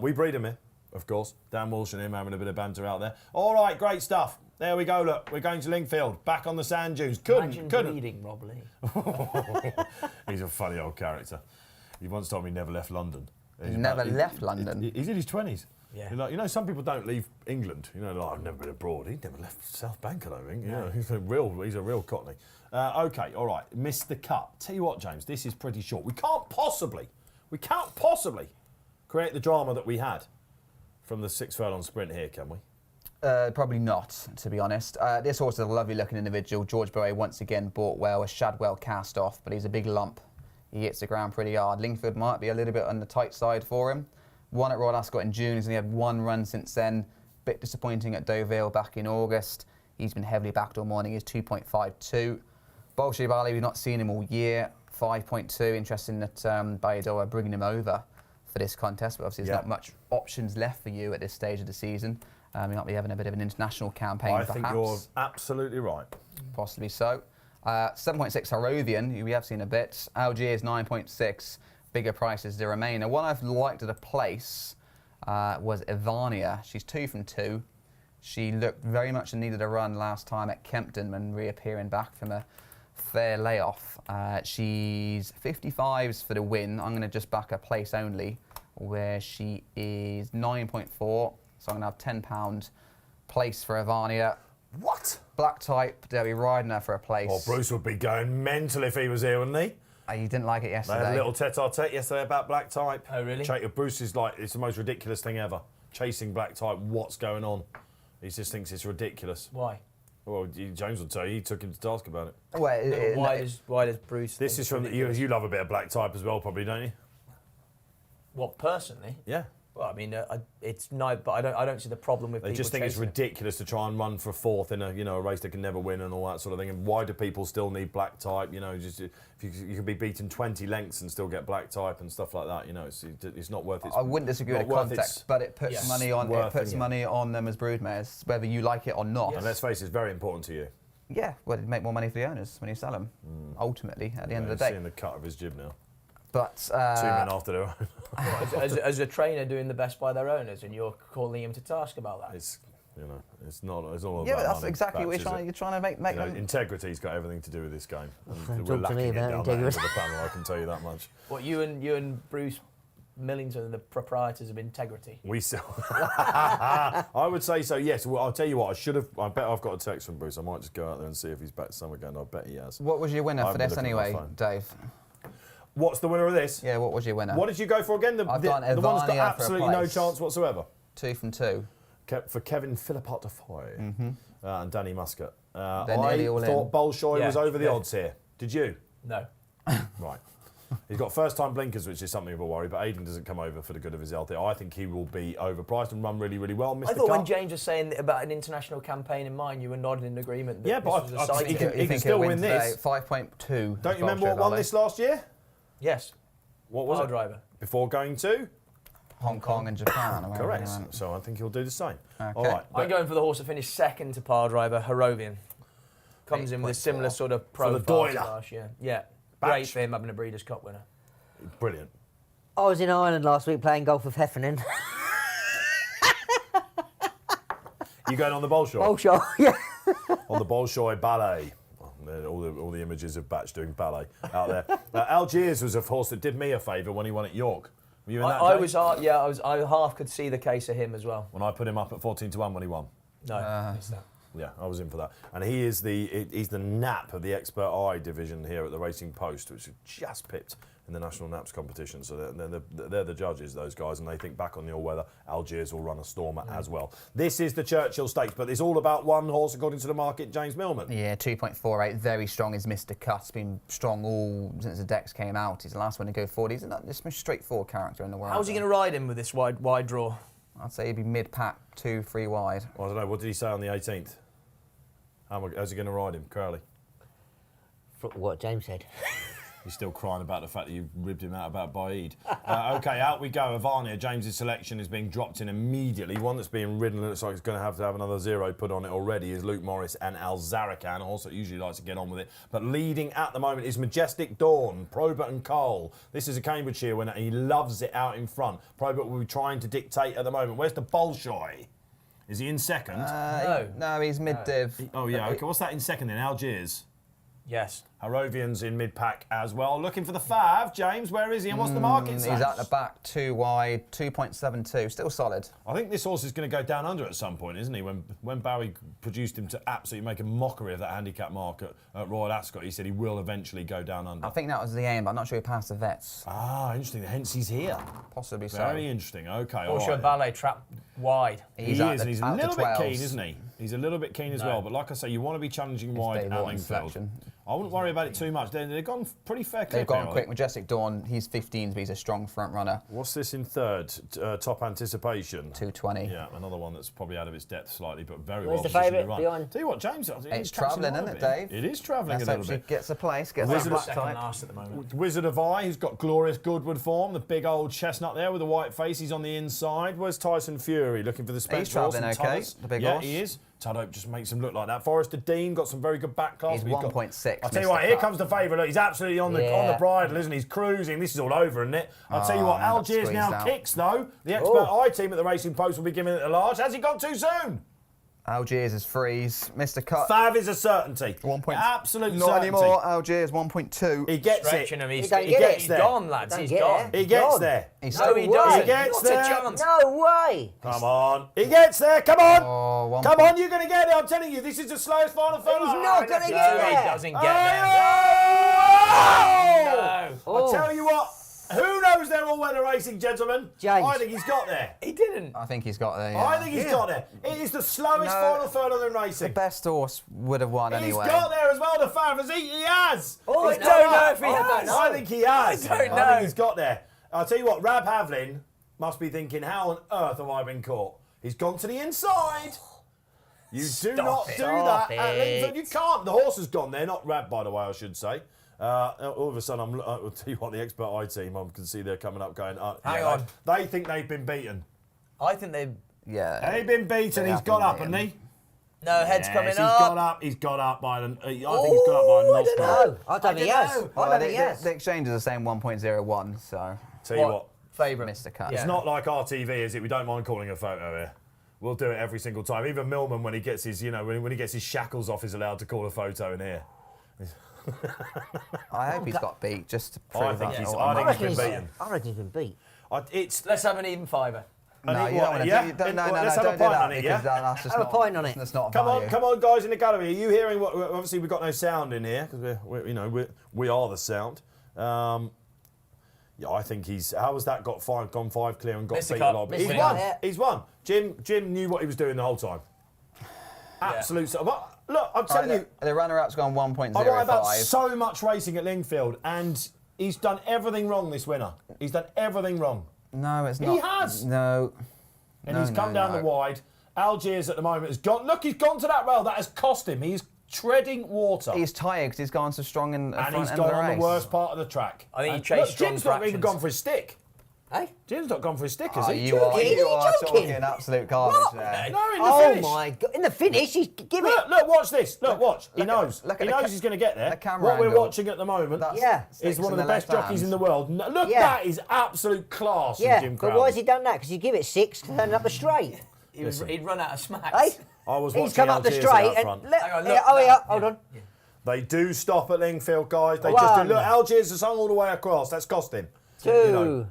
We breed him here, of course. Dan Walsh and him having a bit of banter out there. All right, great stuff. There we go, look. We're going to Lingfield, back on the sand dunes. Imagine Couldn't. bleeding Rob Lee. He's a funny old character. He once told me he never left London. Left London? He's in his 20s. Yeah. You know, some people don't leave England. You know, like, I've never been abroad. He never left South Bank, I don't think. No. He's a real Cockney. Okay, all right. Missed the cut. Tell you what, James, this is pretty short. We can't possibly create the drama that we had from the 6 furlong sprint here, can we? Probably not, to be honest. This horse is a lovely-looking individual. George Boet once again bought well, a Shadwell cast off, but he's a big lump. He hits the ground pretty hard. Lingfield might be a little bit on the tight side for him. Won at Royal Ascot in June. He's only had 1 run since then. Bit disappointing at Deauville back in August. He's been heavily backed all morning. He's 2.52. Bolshoi Bali, we've not seen him all year. 5.2. Interesting that Bayador are bringing him over for this contest, but obviously there's not much options left for you at this stage of the season. You might be having a bit of an international campaign, I perhaps. think you're absolutely right. Possibly so. 7.6 Harrovian, we have seen a bit. Algiers 9.6, bigger prices to remain. Now, one I've liked at a place was Ivania. She's 2 from 2. She looked very much in need of a run last time at Kempton when reappearing back from a Fair Layoff. She's 55s for the win. I'm going to just back her place only, where she is 9.4. So I'm going to have £10 place for Ivania. What? Black type, they'll be riding her for a place. Oh, Bruce would be going mental if he was here, wouldn't he? You didn't like it They yesterday. had a little tete-a-tete yesterday about black type. Oh, really? Bruce is like, it's the most ridiculous thing ever. Chasing black type, what's going on? He just thinks it's ridiculous. Why? Well, James will tell you, he took him to task about it. Well, Why does Bruce? This think is from, it's you ridiculous? love a bit of black type as well, probably, don't you? What, personally? Yeah. Well, I mean, it's no, but I don't see the problem with. They people just think it's chasing it. ridiculous to try and run for a fourth in a race they can never win and all that sort of thing. And why do people still need black type? Just if you can be beaten 20 lengths and still get black type and stuff like that. It's not worth it. I wouldn't disagree with the context, but it puts money on money on them as broodmares, whether you like it or not. And let's face it, it's very important to you. Yeah, well, it'd make more money for the owners when you sell them. Ultimately, at the end of the day. Seeing the cut of his jib now. But 2 men after their own. as a trainer doing the best by their owners, and you're calling him to task about that. It's not all about yeah, but that's money, exactly what Batch, you're trying to make them. Integrity's got everything to do with this game. And Talk to me about integrity. The panel, I can tell you that much. What you and Bruce Millington, the proprietors of integrity. We still. I would say so. Yes. Well, I'll tell you what. I bet I've got a text from Bruce. I might just go out there and see if he's back some again. I bet he has. What was your winner I for haven't this looked at my anyway, phone. Dave? What's the winner of this? Yeah, what was your winner? What did you go for again? I've gone the one's got Ivania for a absolutely no place. chance whatsoever. 2 from 2. For Kevin Philippot de Foy and Danny Muscat. They're nearly all I thought in. Bolshoi Yeah, was over the yeah. odds here. Did you? No. Right. He's got first-time blinkers, which is something of a worry, but Aidan doesn't come over for the good of his health. I think he will be overpriced and run really, really well. Mr. I thought when Cup. James was saying about an international campaign in mind, you were nodding in agreement. That Yeah, but this was a I signing. think he can he'll still win this. 5.2. Don't you remember what won this last year? Yes. What was Power it? driver. Before going to? Hong Kong and Japan. or wherever Correct. they went. So I think he'll do the same. Okay. All right. I'm going for the horse that finished second to Power driver, Harrovian. Comes in with a 8.4. similar sort of For the profile to Doyler. last year. Yeah. Batch. Great for him having a Breeders' Cup winner. Brilliant. I was in Ireland last week playing golf with Heffernan. You going on the Bolshoi? Bolshoi, yeah. On the Bolshoi ballet. All the images of Batch doing ballet out there. Algiers was a horse that did me a favour when he won at York. Were you in that day? I half could see the case of him as well. When I put him up at 14-1 when he won. No, missed that. Yeah, I was in for that. And he's the nap of the expert eye division here at the Racing Post, which is just pipped in the National Naps competition. So they're the judges, those guys, and they think back on the all-weather. Algiers will run a stormer as well. This is the Churchill Stakes, but it's all about one horse according to the market, James Millman. Yeah, 2.48. Very strong is Mr. Cut. He's been strong all since the decks came out. He's the last one to go forward. He's not this most straightforward character in the world. How's he going to ride him with this wide draw? I'd say he'd be mid-pack, 2-3 wide. Well, I don't know, what did he say on the 18th? How's he going to ride him? Curly? What James said. He's still crying about the fact that you ribbed him out about Baid. Okay, out we go. Ivania, James's selection is being dropped in immediately. One that's being ridden, looks like it's going to have another zero put on it already, is Luke Morris and Al Zarakan, a horse that usually likes to get on with it. But leading at the moment is Majestic Dawn, Probert and Cole. This is a Cambridgeshire winner, and he loves it out in front. Probert will be trying to dictate at the moment. Where's the Bolshoi? Is he in second? No, he's mid-div. Oh, yeah, okay. What's that in second then? Algiers? Yes. Harrovian's in mid-pack as well. Looking for the Fav. James, where is he and what's the market He's say? at the back, 2 wide, 2.72. Still solid. I think this horse is going to go down under at some point, isn't he? When Barry produced him to absolutely make a mockery of that handicap mark at Royal Ascot, he said he will eventually go down under. I think that was the aim, but I'm not sure he passed the vets. Ah, interesting. Hence he's here. Possibly so. Very interesting. Okay, all Bolshoi right. Ballet trap wide. He is, and he's a at the little bit 12s. keen, isn't he? He's a little bit keen as well. But like I say, you want to be challenging wide Dave at Orton's Lingfield. selection. I wouldn't worry about it too much. They've gone pretty fair clip. They've gone here, quick. Majestic Dawn, he's 15s, but he's a strong front runner. What's this in third? Top Anticipation. 220. Yeah, another one that's probably out of its depth slightly, but very Where's well the positioned to favourite run. behind? Tell you what, James, It's travelling, isn't it, Dave? It is travelling Let's a hope little she bit. gets a place, gets Wizard that of black Second type. last at the moment. Wizard of Eye, who's got glorious Goodwood form, the big old chestnut there with the white face. He's on the inside. Where's Tyson Fury looking for the Spencer travelling horse? okay, Tuddles. the big yeah, horse. he is. Tudhope just makes him look like that. Forrester Dean got some very good back class. He's but 1.6. I'll tell you Mr. what, here Cut. comes the favourite. Look, he's absolutely on the Yeah. bridle, isn't he? He's cruising. This is all over, isn't it? I'll tell you what, man, got Algiers now squeezed out. kicks, though. The expert eye team at the Racing Post will be giving it a large. Has he gone too soon? Algiers is freeze. Mr. Cut. Fav is a certainty. 1 point. Absolute Not certainty. anymore. Algiers 1.2. He gets Stretching it. him. He's don't get it. he's there. gone, lads. Don't He's get gone. it. He gets God. there. No, he No doesn't. way. Gets Not there. a chance. No way. Come on. He gets there. Come on. Oh, one Come point- on, you're going to get there. I'm telling you, this is the slowest final third. He's not gonna No, get he there. doesn't get there. Oh! No. I tell you what, who knows they're all-weather racing, gentlemen? James. I think he's got there. He didn't. I think he's got there. Yeah. I think he's got there. It is the slowest No. final third in The racing. best horse would have won anyway. He's got there as well, the Fav. He has. Oh, He's I got don't there. know if he has. I think he has. I don't I know. think he's got there. I'll tell you what, Rab Havlin must be thinking, how on earth have I been caught? He's gone to the inside. You do not it. do Stop that at it. Lingfield. You can't. The horse has gone there, not Rab, by the way, I should say. All of a sudden, I'll tell you what, the expert eye team, I can see they're coming up going, Hang on. They think they've been beaten. I think they. Yeah. They've been beaten. They He's have got been up, beaten. hasn't he? No, head's coming Yes, up. He's got up by an. I think he's got up by a I don't nostril. know. I don't think he I don't has. know. I don't think he has. The exchanges are saying 1.01, so Tell you what, Favourite. Mr. Cut. it's not like RTV, is it? We don't mind calling a photo here. We'll do it every single time. Even Millman, when he gets his, when he gets his shackles off, is allowed to call a photo in here. I hope he's got beat just to prove I think that. he's- Oh, I I think reckon he's been beaten. I reckon he's been beat. It's Let's have an even fiver. No, I think you don't what, want to yeah? do no, no, Let's no, have a don't do pint that on it, because yeah? that's just Have a not, pint on it. That's not Come value. on, guys in the gallery. Are you hearing what? Obviously, we've got no sound in here because we are the sound. Yeah, I think he's. How has that gone five clear and got Mr. beat Cut, a lot? Mr. He's Cut. won. Yeah. He's won. Jim knew what he was doing the whole time. Absolute. But look, I'm telling you, The runner-up's gone I write about 1.05. so much racing at Lingfield, and he's done everything wrong. This winner, he's done everything wrong, No, it's not. He has. No. and No, he's come no, down no. the wide. Algiers at the moment has gone. Look, he's gone to that rail. That has cost him. He's treading water. He's tired because he's gone so strong in the and front he's end gone of the on race. the worst part of the track. I think he And chased look, strong Jim's not even fractions. gone for his stick. Hey? Jim's not gone for his stick, has Oh, he? you are joking? talking absolute garbage there. No, in the Oh finish. my God! In the finish, he's give it. Look, watch this. Look, watch. He look at- knows. look He at the knows he's going to get there. the camera What we're angle. watching at the moment That's Yeah. six is one of in the best left jockeys hand. in the world. Look, Yeah. that is absolute class Yeah, from Jim but Crowley. why has he done that? Because you give it 6, turning up the straight. He'd run out of smacks. Hey? I was He's watching come up the Algiers straight out and front. Hang on, look, yeah, that- hold on. They do stop at Lingfield, guys. They just do. One. Look, Algiers has hung all the way across. That's cost him. 2, You know.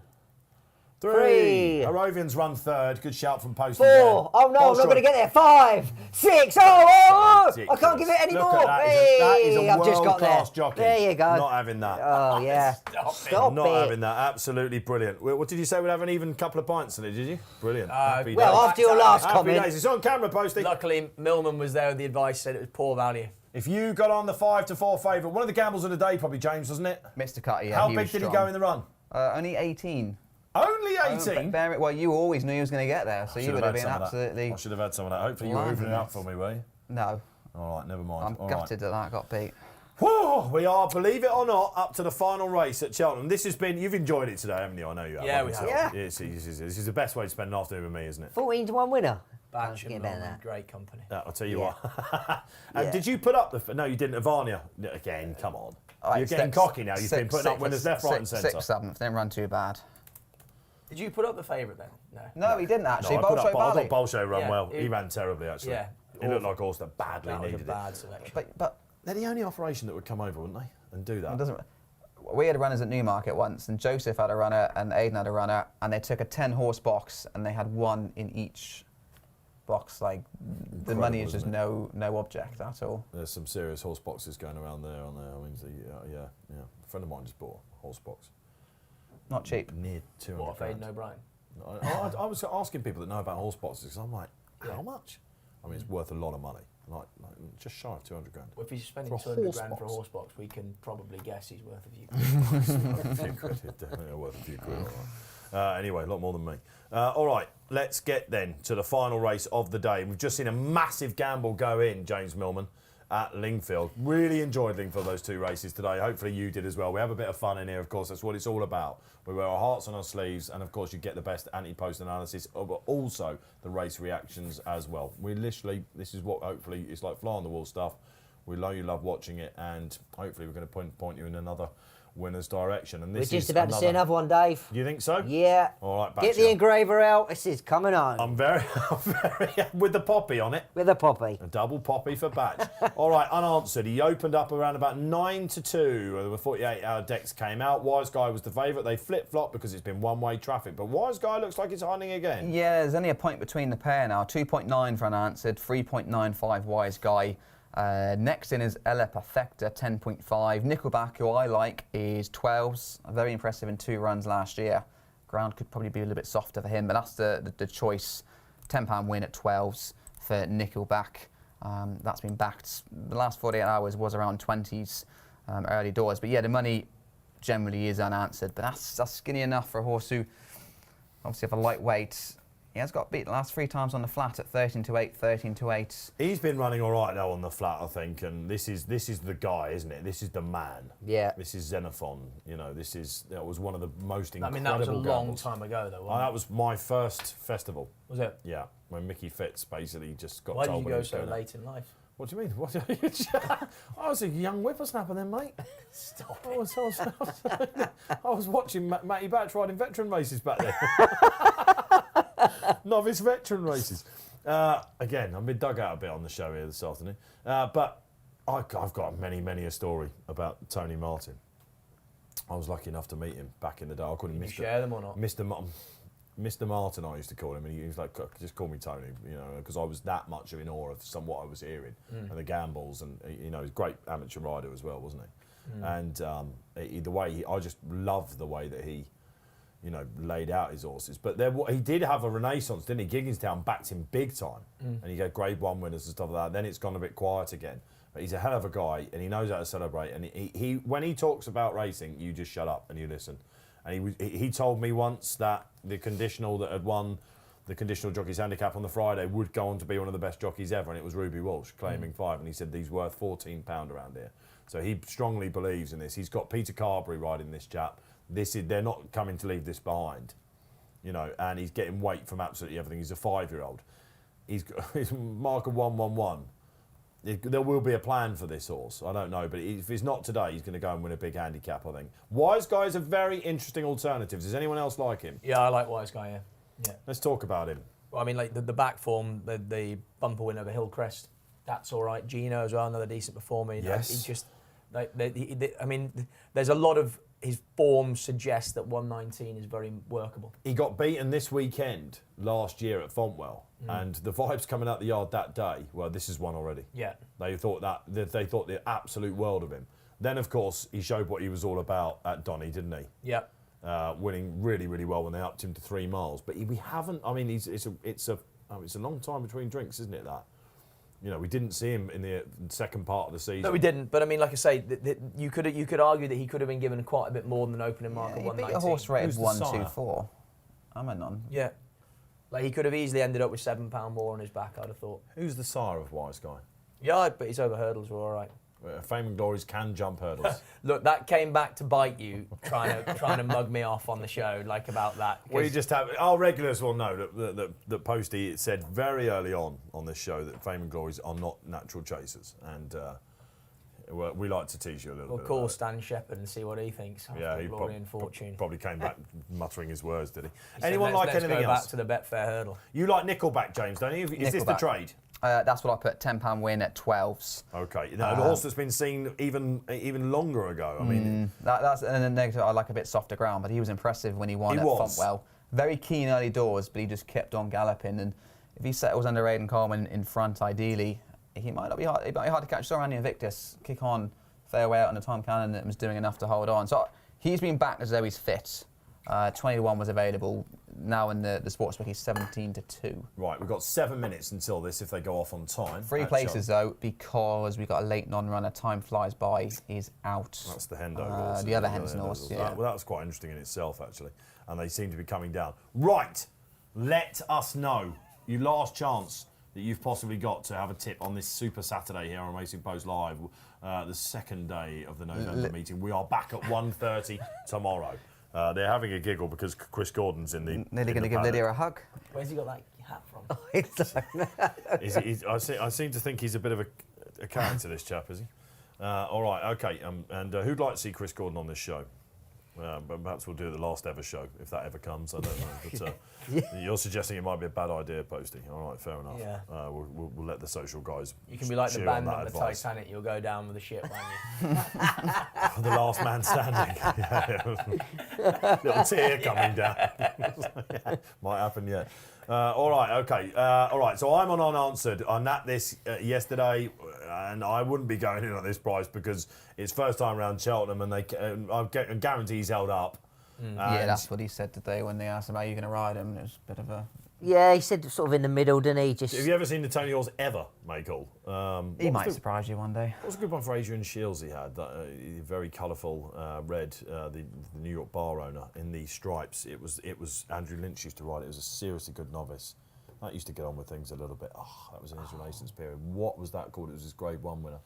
3. Three. Arabians run third. Good shout from Poste and 4. Oh no, I'm not going to get there. 5, 6. I can't give it any Look more. at that. That is a Hey, I've just got there. world-class jockey. There you go. Not having that. Oh yeah. Stop Not it. having that. Absolutely brilliant. What did you say? We'd have an even couple of pints in it, did you? Brilliant. Happy Well, days. after your last Happy comment. days. It's on camera, Posty. Luckily, Millman was there with the advice, said it was poor value. If you got on the 5-4 favourite, one of the gambles of the day, probably James, wasn't it? Mr. Cutty, yeah. How he big was did he strong. go in the run? Only 18. Only 18. Well, you always knew he was going to get there, so you would have been absolutely. I should have had some of that. Hopefully you were hoovering it up for me, were you? No, All right, never mind. I'm All gutted that that got beat. Whew, we are, believe it or not, up to the final race at Cheltenham. This has been, you've enjoyed it today, haven't you? I know you have. Yeah, I we can have. tell. Yeah. This is the best way to spend an afternoon with me, isn't it? 14 to 1 winner. Batch Get and better than Millman, that. great company. I'll tell you Yeah. what. And Yeah. did you put up the... No, you didn't. Ivania. Again, come on. You're getting cocky now. You've been putting up winners left, right and centre. 6th, 7th, didn't run too bad. Did you put up the favourite then? No. No, he didn't No, actually. I thought Bolshoi Bolshoi ran Yeah, well. it- He ran terribly, actually. Yeah. He looked like a horse that badly That was a needed it. bad selection. But They're the only operation that would come over, wouldn't they? And do that. it doesn't. We had runners at Newmarket once, and Joseph had a runner, and Aidan had a runner, and they took a 10-horse box, and they had one in each box. Like the money is just isn't no object at all. There's some serious horse boxes going around there, aren't there? I mean, yeah. A friend of mine just bought a horse box. Not cheap. Near 200 What, Aidan grand. O'Brien? I was asking people that know about horse boxes because I'm like, how much? I mean, it's worth a lot of money. Like just shy of 200 grand. Well, if he's spending For a 200 horse grand for a box. horse box, we can probably guess he's worth a few. A few quid, it's definitely worth a few quid. All right. Anyway, a lot more than me. All right, let's get then to the final race of the day. We've just seen a massive gamble go in, James Millman, at Lingfield. Really enjoyed Lingfield, those two races today. Hopefully you did as well. We have a bit of fun in here, of course. That's what it's all about. We wear our hearts on our sleeves, and of course you get the best anti-post analysis, but also the race reactions as well. We literally, this is what hopefully it's like fly on the wall stuff. We know you love watching it, and hopefully we're going to point you in another winner's direction. And We're this just is about to see another one, Dave. You think so? Yeah. All right, Get the Batchelor. engraver out. This is coming on. I'm very with the poppy on it. With a poppy. A double poppy for Batch. All right, unanswered. He opened up around about 9-2. The 48-hour decks came out. Wise Guy was the favourite. They flip-flop because it's been one-way traffic. But Wise Guy looks like he's hunting again. Yeah, there's only a point between the pair now. 2.9 for unanswered, 3.95 Wise Guy. Next in is Ella Perfecta, 10.5. Nickelback, who I like, is 12s. Very impressive in 2 runs last year. Ground could probably be a little bit softer for him, but that's the choice. £10 win at 12s for Nickelback. That's been backed. The last 48 hours was around 20s early doors. But yeah, the money generally is unanswered. But that's skinny enough for a horse who, obviously, have a lightweight. He has got beat the last 3 times on the flat at 13-8, 13-8. He's been running all right now on the flat, I think, and this is the guy, isn't it? This is the man. Yeah. This is Xenophon. You know, that was one of the most incredible. I mean, that was a long gambles. time ago, though. That was my first festival. Was it? Yeah, when Mickey Fitz basically just got Why told did you when go he was so going out. late in life? What do you mean? What? I was a young whippersnapper then, mate. Stop I was watching Mattie Batchelor riding veteran races back then. Novice veteran races. Again, I've been dug out a bit on the show here this afternoon. But I've got many a story about Tony Martin. I was lucky enough to meet him back in the day. I called him Did Mr. you share them or not? Mr. Martin, I used to call him, and he was like, just call me Tony, you know, because I was that much in awe of what I was hearing, and the gambles, and, you know, he's a great amateur rider as well, wasn't he? And I just loved the way that he, you know, laid out his horses. But he did have a renaissance, didn't he? Gigginstown backed him big time, and he got Grade 1 winners and stuff like that. Then it's gone a bit quiet again. But he's a hell of a guy, and he knows how to celebrate. And he when he talks about racing, you just shut up and you listen. And he told me once that the conditional that had won the conditional jockey's handicap on the Friday would go on to be one of the best jockeys ever, and it was Ruby Walsh claiming 5, and he said he's worth £14 around here. So he strongly believes in this. He's got Peter Carberry riding this chap. They're not coming to leave this behind, you know, and he's getting weight from absolutely everything. He's a 5-year-old. He's got his mark of 111. There will be a plan for this horse. I don't know, but if it's not today, he's going to go and win a big handicap, I think. Wise Guy's a very interesting alternative. Does anyone else like him? Yeah, I like Wise Guy, yeah. Let's talk about him. Well, I mean, like the back form, the bumper win over Hillcrest, that's all right. Gino as well, another decent performer. You know, Yes. he just, I mean, there's a lot of his form suggests that 119 is very workable. He got beaten this weekend last year at Fontwell, and the vibes coming out the yard that day. Well, this is one already. Yeah. They thought the absolute world of him. Then, of course, he showed what he was all about at Donny, didn't he? Yeah. Winning really well when they upped him to 3 miles. But we haven't. I mean, it's a long time between drinks, isn't it? That. You know, we didn't see him in the second part of the season. No, we didn't. But I mean, like I say, you could argue that he could have been given quite a bit more than an opening mark of He 119. beat a horse rated Who's the 124. I'm a none. Yeah. Like he could have easily ended up with £7 more on his back, I'd have thought. Who's the sire of Wise Guy? Yeah, but his over hurdles were all right. Fame and Glories can jump hurdles. Look, that came back to bite you, trying to mug me off on the show, like about that. We just have our regulars will know that Posty said very early on this show that Fame and Glories are not natural chasers, and we like to tease you a little We'll bit. call about it. Stan Shepherd and see what he thinks. Yeah, he Glory and Fortune. probably came back muttering his words, did he? He said, Anyone like let's anything go else? back to the Betfair hurdle. You like Nickelback, James, don't you? Is this the Nickelback. trade? That's what I put, £10 win at 12s. Okay, now, the horse that's been seen even longer ago. I mean, That's a negative. I like a bit softer ground, but he was impressive when he won He at was. Fontwell. Very keen early doors, but he just kept on galloping. And if he settles under Aidan Coleman in front, ideally, he might be hard to catch. Saw Randy Invictus kick on, fair way out on the Tom Cannon and was doing enough to hold on. So he's been backed as though he's fit. 20-1 was available. Now in the sportsbook, he's 17-2. right, we've got 7 minutes until this if they go off on time. Three at places though, because we got a late non-runner. Time flies by. He's out. That's the Hendo horse. The other Henson horse. Yeah. Well, that was quite interesting in itself, actually. And they seem to be coming down. Right, let us know your last chance that you've possibly got to have a tip on this Super Saturday here on Racing Post Live, the second day of the November meeting. We are back at 1:30 tomorrow. They're having a giggle because Chris Gordon's in the. Nearly going to give paddock. Lydia a hug. Where's he got that hat from? I seem to think he's a bit of a character, this chap, is he? All right, okay. And who'd like to see Chris Gordon on this show? But perhaps we'll do the last ever show, if that ever comes. I don't know. But you're suggesting it might be a bad idea, Posty. All right, fair enough. Yeah. We'll let the social guys. You can be like the cheer on band that on the advice. Titanic. You'll go down with a ship, won't you? The last man standing. Little tear coming down. Might happen yet. All right, okay. All right, so I'm on unanswered. I napped this yesterday, and I wouldn't be going in on this price because it's first time around Cheltenham, and I guarantee he's held up. Yeah, that's what he said today when they asked him, are you going to ride him? It was a bit of a... Yeah, he said sort of in the middle, didn't he? Just Have you ever seen the Tony Hawks ever, Michael? He might surprise you one day. What was a good one for Adrian Shields he had? That very colourful red, the New York bar owner in the stripes. It was Andrew Lynch used to ride it. It was a seriously good novice. That used to get on with things a little bit. Oh, that was in his Renaissance period. What was that called? It was his Grade 1 winner.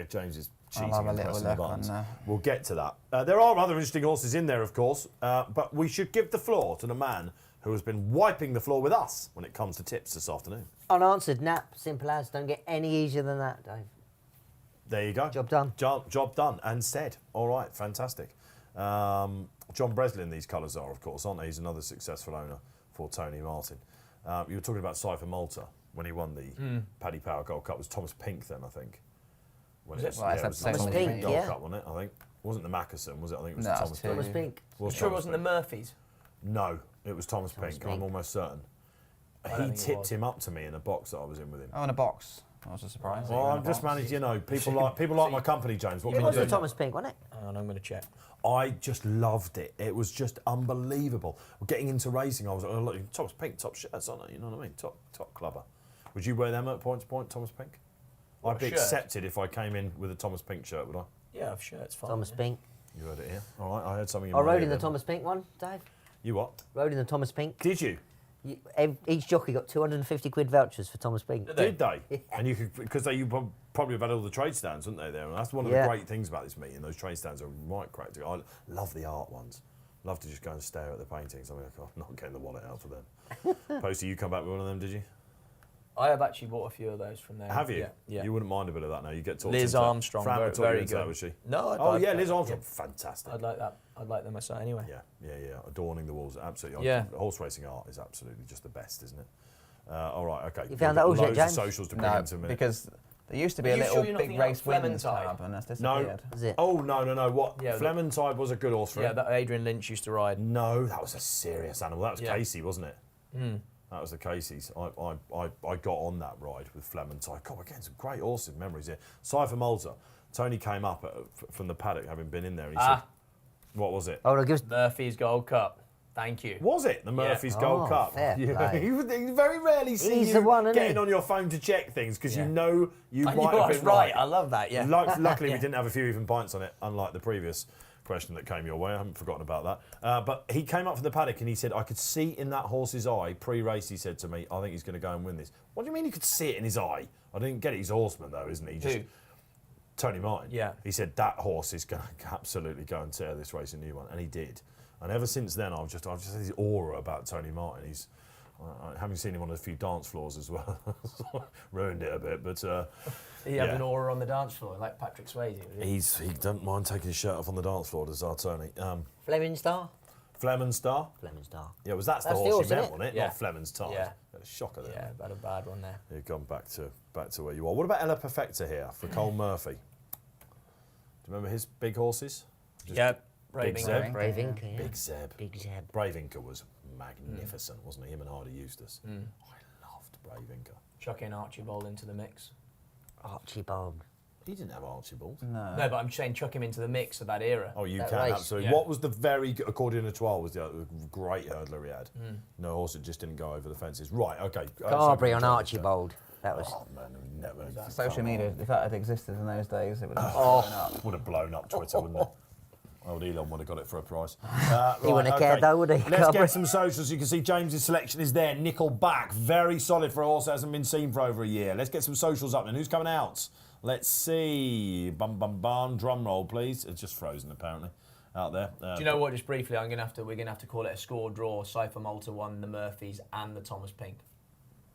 James is cheating. I'll have a and little pressing the look buttons. on We'll get to that. There are other interesting horses in there, of course, but we should give the floor to the man who has been wiping the floor with us when it comes to tips this afternoon. unanswered. Nap, simple as. Don't get any easier than that, Dave. There you go. Job done. Job done and said. All right, fantastic. John Breslin, these colours are, of course, aren't they? He's another successful owner for Tony Martin. You were talking about Cypher Malta when he won the Paddy Power Gold Cup. It was Thomas Pink then, I think. When Was it? Well, it was the Thomas Thomas Pink, Pink Gold yeah. Cup, wasn't it? I think. It wasn't the Mackerson, was it? I think it was No, the it Thomas was Pink. Thomas Pink. Was Sure it Thomas wasn't the Pink. Murphys? No, it was Thomas Pink. I'm Pink. almost certain. don't He think it tipped was. him up to me in a box that I was in with him. Oh, in a box. I was just surprised. Well, I've just managed, people like my company, James. What It can was you the do? Thomas Pink, wasn't it? Hang on, I'm going to check. I just loved it. It was just unbelievable. Getting into racing, I was like, look, Thomas Pink, top shirts, aren't they? You know what I mean? Top clubber. Would you wear them at point to point, Thomas Pink? What, I'd be shirt? accepted if I came in with a Thomas Pink shirt, would I? Yeah, I'm sure it's fine. Thomas yeah. Pink. You heard it here. All right, I heard something in I my rode ear in the then. Thomas Pink one, Dave. You what? Rode in the Thomas Pink. Did you? Each jockey got 250 quid vouchers for Thomas Pink. Did they? Did they? And you could, because you probably have had all the trade stands, wouldn't they, there? And that's one of Yeah. the great things about this meeting. Those trade stands are right cracked. I love the art ones. Love to just go and stare at the paintings. I'm like, oh, I'm not getting the wallet out for them. Posty, you come back with one of them, did you? I have actually bought a few of those from there. Have you? Yeah. Yeah. You wouldn't mind a bit of that now. You get talked Liz into Armstrong, Fran very, would talk you very into that, good. was she? No, Oh yeah, that. Liz Armstrong, fantastic. I'd like that. I'd like them myself anyway. Yeah. Adorning the walls, absolutely. Yeah. Horse racing art is absolutely just the best, isn't it? All right, okay. You found that all yet, Loads of James? socials to bring No, into a minute. because there used to be Are a you little sure you're not big thinking race about winners Flemingtide? tab, and that's No. disappeared. Was it? Oh no! What? Yeah, Flemingtide was a good horse for Yeah, him. that Adrian Lynch used to ride. No, that was a serious animal. That was Yeah. Casey, wasn't it? That was the Casey's. I got on that ride with Flemingtide. God, we're getting some great horses memories here. Cypher Malta. Tony came up from the paddock, having been in there, and he said, "What was it? Oh, no, give us. Murphy's Gold Cup. Thank you. Was it the Murphy's Gold Oh, Cup?" fair You play. very rarely see He's you the one, isn't getting he? on your phone to check things because Yeah. you know you I might knew have I was been right. I love that. Yeah. Luckily, Yeah. we didn't have a few even pints on it, unlike the previous question that came your way. I haven't forgotten about that. But he came up from the paddock and he said, I could see in that horse's eye, pre-race, he said to me, I think he's going to go and win this. What do you mean you could see it in his eye? I didn't get it. He's a horseman, though, isn't he? Who? Tony Martin. Yeah. He said, that horse is going to absolutely go and tear this race a new one. And he did. And ever since then, I've just had this aura about Tony Martin. He's... having seen him on a few dance floors as well, ruined it a bit. But He had an aura on the dance floor, like Patrick Swayze. he doesn't mind taking his shirt off on the dance floor, does our Tony? Fleming Star? Fleming Star. Fleming Star. Yeah, that's the That's the horse horse, you meant, isn't it? wasn't it? Yeah. Not Fleming's Tide. Yeah. A shocker there. Yeah, had a bad one there. You've gone back to where you are. What about Ella Perfecta here for Cole Murphy? Do you remember his big horses? Just Yeah, Big Raving. Zeb. Brave Inca, yeah. Big Zeb. Big Zeb. Brave Inca was magnificent, wasn't he? Him and Hardy Eustace. I loved Brave Inca. Chuck in Archibald into the mix. Archibald. He didn't have Archibald. No. No, but I'm saying chuck him into the mix of that era. Oh, you That can, race. absolutely. Yeah. What was the very good, according to Toile, was the great hurdler he had? No horse that just didn't go over the fences. Right, okay. Carberry on Archibald. Archibald. That was. Oh, man, never. Social media, if that had existed in those days, it would have Would have blown up Twitter, wouldn't it? Old Elon would have got it for a price. He wouldn't have cared though, would he? Let's Carberry? get some socials. You can see James's selection is there. Nickelback, very solid for a horse that hasn't been seen for over a year. Let's get some socials up then. Who's coming out? Let's see. Bum bum bum. Drum roll, please. It's just frozen apparently out there. Do you know what? Just briefly, we're gonna have to call it a score draw. Cypher Malta won the Murphys and the Thomas Pink.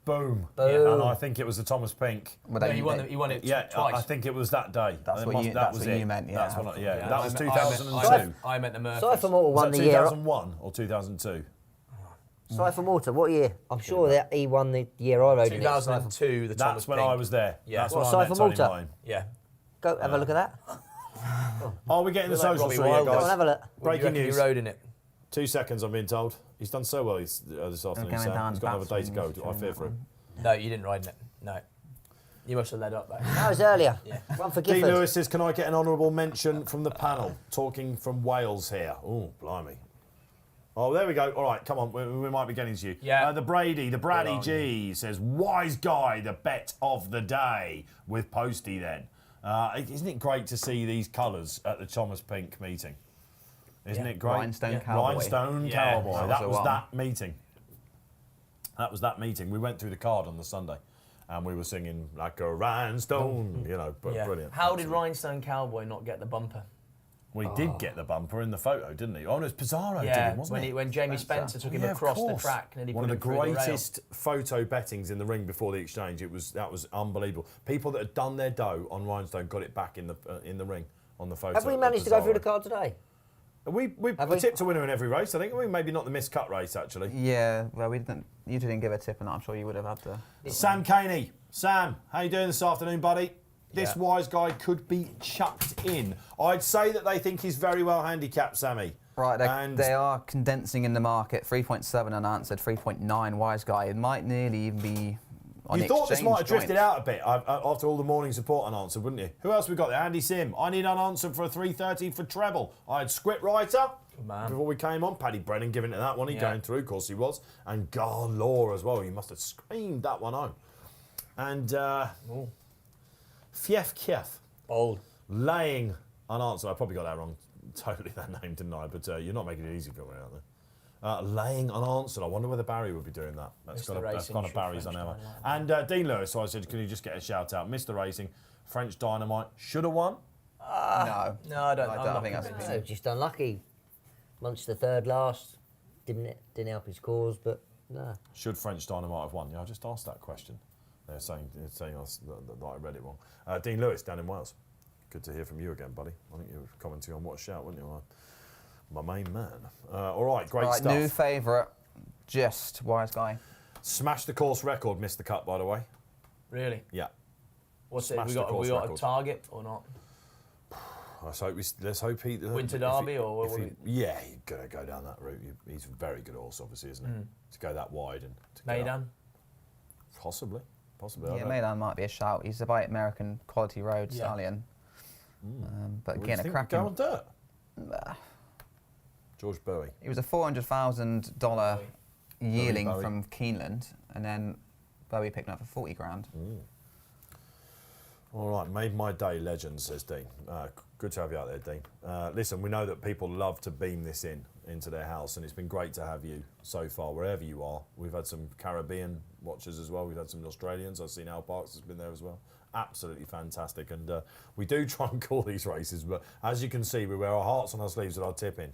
Boom. Boom. And I think it was the Thomas Pink. But No, that- he won it Yeah, twice. I think it was that day. That's It what must- you- that that's was what it. you meant, yeah. That's what Yeah, that was I 2002. I meant the Murphys. Cypher Mortar Was won that the year. 2001 or 2002? Cypher Mortar, what year? I'm sure that he won the year I rode in it. 2002, the Thomas That's when Pink. I was there. Yeah. That's What, when I met Cypher Tony Malta? Martin. Yeah. Go have a look at that. Are we getting the Look like socials Robbie through here, Wilder. Go and guys? have a look. What do you Breaking reckon news. He rode in it. 2 seconds, I'm being told. He's done so well this afternoon, going Sam. down He's got another day to go. batsman, I fear for him. No, you didn't ride in it. No. You must have led up, though. That was earlier. Yeah. One for Dean Gifford. Lewis says, can I get an honourable mention from the panel? Talking from Wales here. Oh, blimey. Oh, there we go. All right, come on. We might be getting to you. Yeah. The Brady on, G says, wise guy, the bet of the day with Posty then. Isn't it great to see these colours at the Thomas Pink meeting? Isn't Yeah. it great? Rhinestone Cowboy. Rhinestone Yeah. Cowboy. That That was was the that meeting. That was that meeting. We went through the card on the Sunday and we were singing like a rhinestone, you know, but Yeah. brilliant. How did Absolutely. Rhinestone Cowboy not get the bumper? We did get the bumper in the photo, didn't he? Oh, no, it was Pizarro did it, wasn't it? when Jamie Spencer took him Yeah, of across the course. track and then he One put of the him through the rail. greatest photo bettings in the ring before the exchange. That was unbelievable. People that had done their dough on Rhinestone got it back in the ring on the photo. Have we managed to go through the card today? We Have we? tipped a winner in every race. I think maybe not the miscut race actually. Yeah, well, we didn't. You didn't give a tip, and I'm sure you would have had to. Sam Caney. Sam, how you doing this afternoon, buddy? This Yeah. wise guy could be chucked in. I'd say that they think he's very well handicapped, Sammy. Right, And they are condensing in the market. 3.7 unanswered, 3.9 wise guy. It might nearly even be on you the thought this exchange might have drifted joint. out a bit after all the morning support unanswered, wouldn't you? Who else we got there? Andy Sim. I need unanswered for a 3:30 for treble. I had Script Writer man. before we came on. Paddy Brennan giving it that one. He Yeah. going through, of course he was. And Gar Law as well. He must have screamed that one home. And Fief Kief. Bold. Laying unanswered. I probably got that wrong. Totally that name, didn't I? But you're not making it easy for me out there. Laying unanswered. I wonder whether Barry would be doing that. That's Mr. Racing, kind of should Barry's French on our. Dynamite. And Dean Lewis. So I said, can you just get a shout out? Mr. Racing, French Dynamite should have won. No, No, I don't. I I'm don't not think that's convinced. No, just unlucky. Munster third last. Didn't help his cause, but no. Should French Dynamite have won? Yeah, I just asked that question. They're saying that I read it wrong. Dean Lewis down in Wales. Good to hear from you again, buddy. I think you were commenting on What a Shout, weren't you? My main man. All right, great right, stuff. new favourite, just wise guy. Smashed the course record, missed the cut, by the way. Really? Yeah. What's it? Smashed We the got course a record. target or not? Let's hope he... Winter if Derby he- or if what he- would Yeah, he's going to go down that route. He's a very good horse, obviously, isn't he? To go that wide and... to get up. Maidan? Possibly. I Yeah, don't- Maidan might be a shout. He's a by American quality road Yeah. stallion. But What do again, you a think cracking. would go on dirt? George Bowie. It was a $400,000 yearling Bowie. from Keeneland, and then Bowie picked him up for 40 grand. All right, made my day, legend, says Dean. Good to have you out there, Dean. Listen, we know that people love to beam this into their house, and it's been great to have you so far, wherever you are. We've had some Caribbean watchers as well. We've had some Australians. I've seen Al Parks has been there as well. Absolutely fantastic. And we do try and call these races, but as you can see, we wear our hearts on our sleeves with our tipping.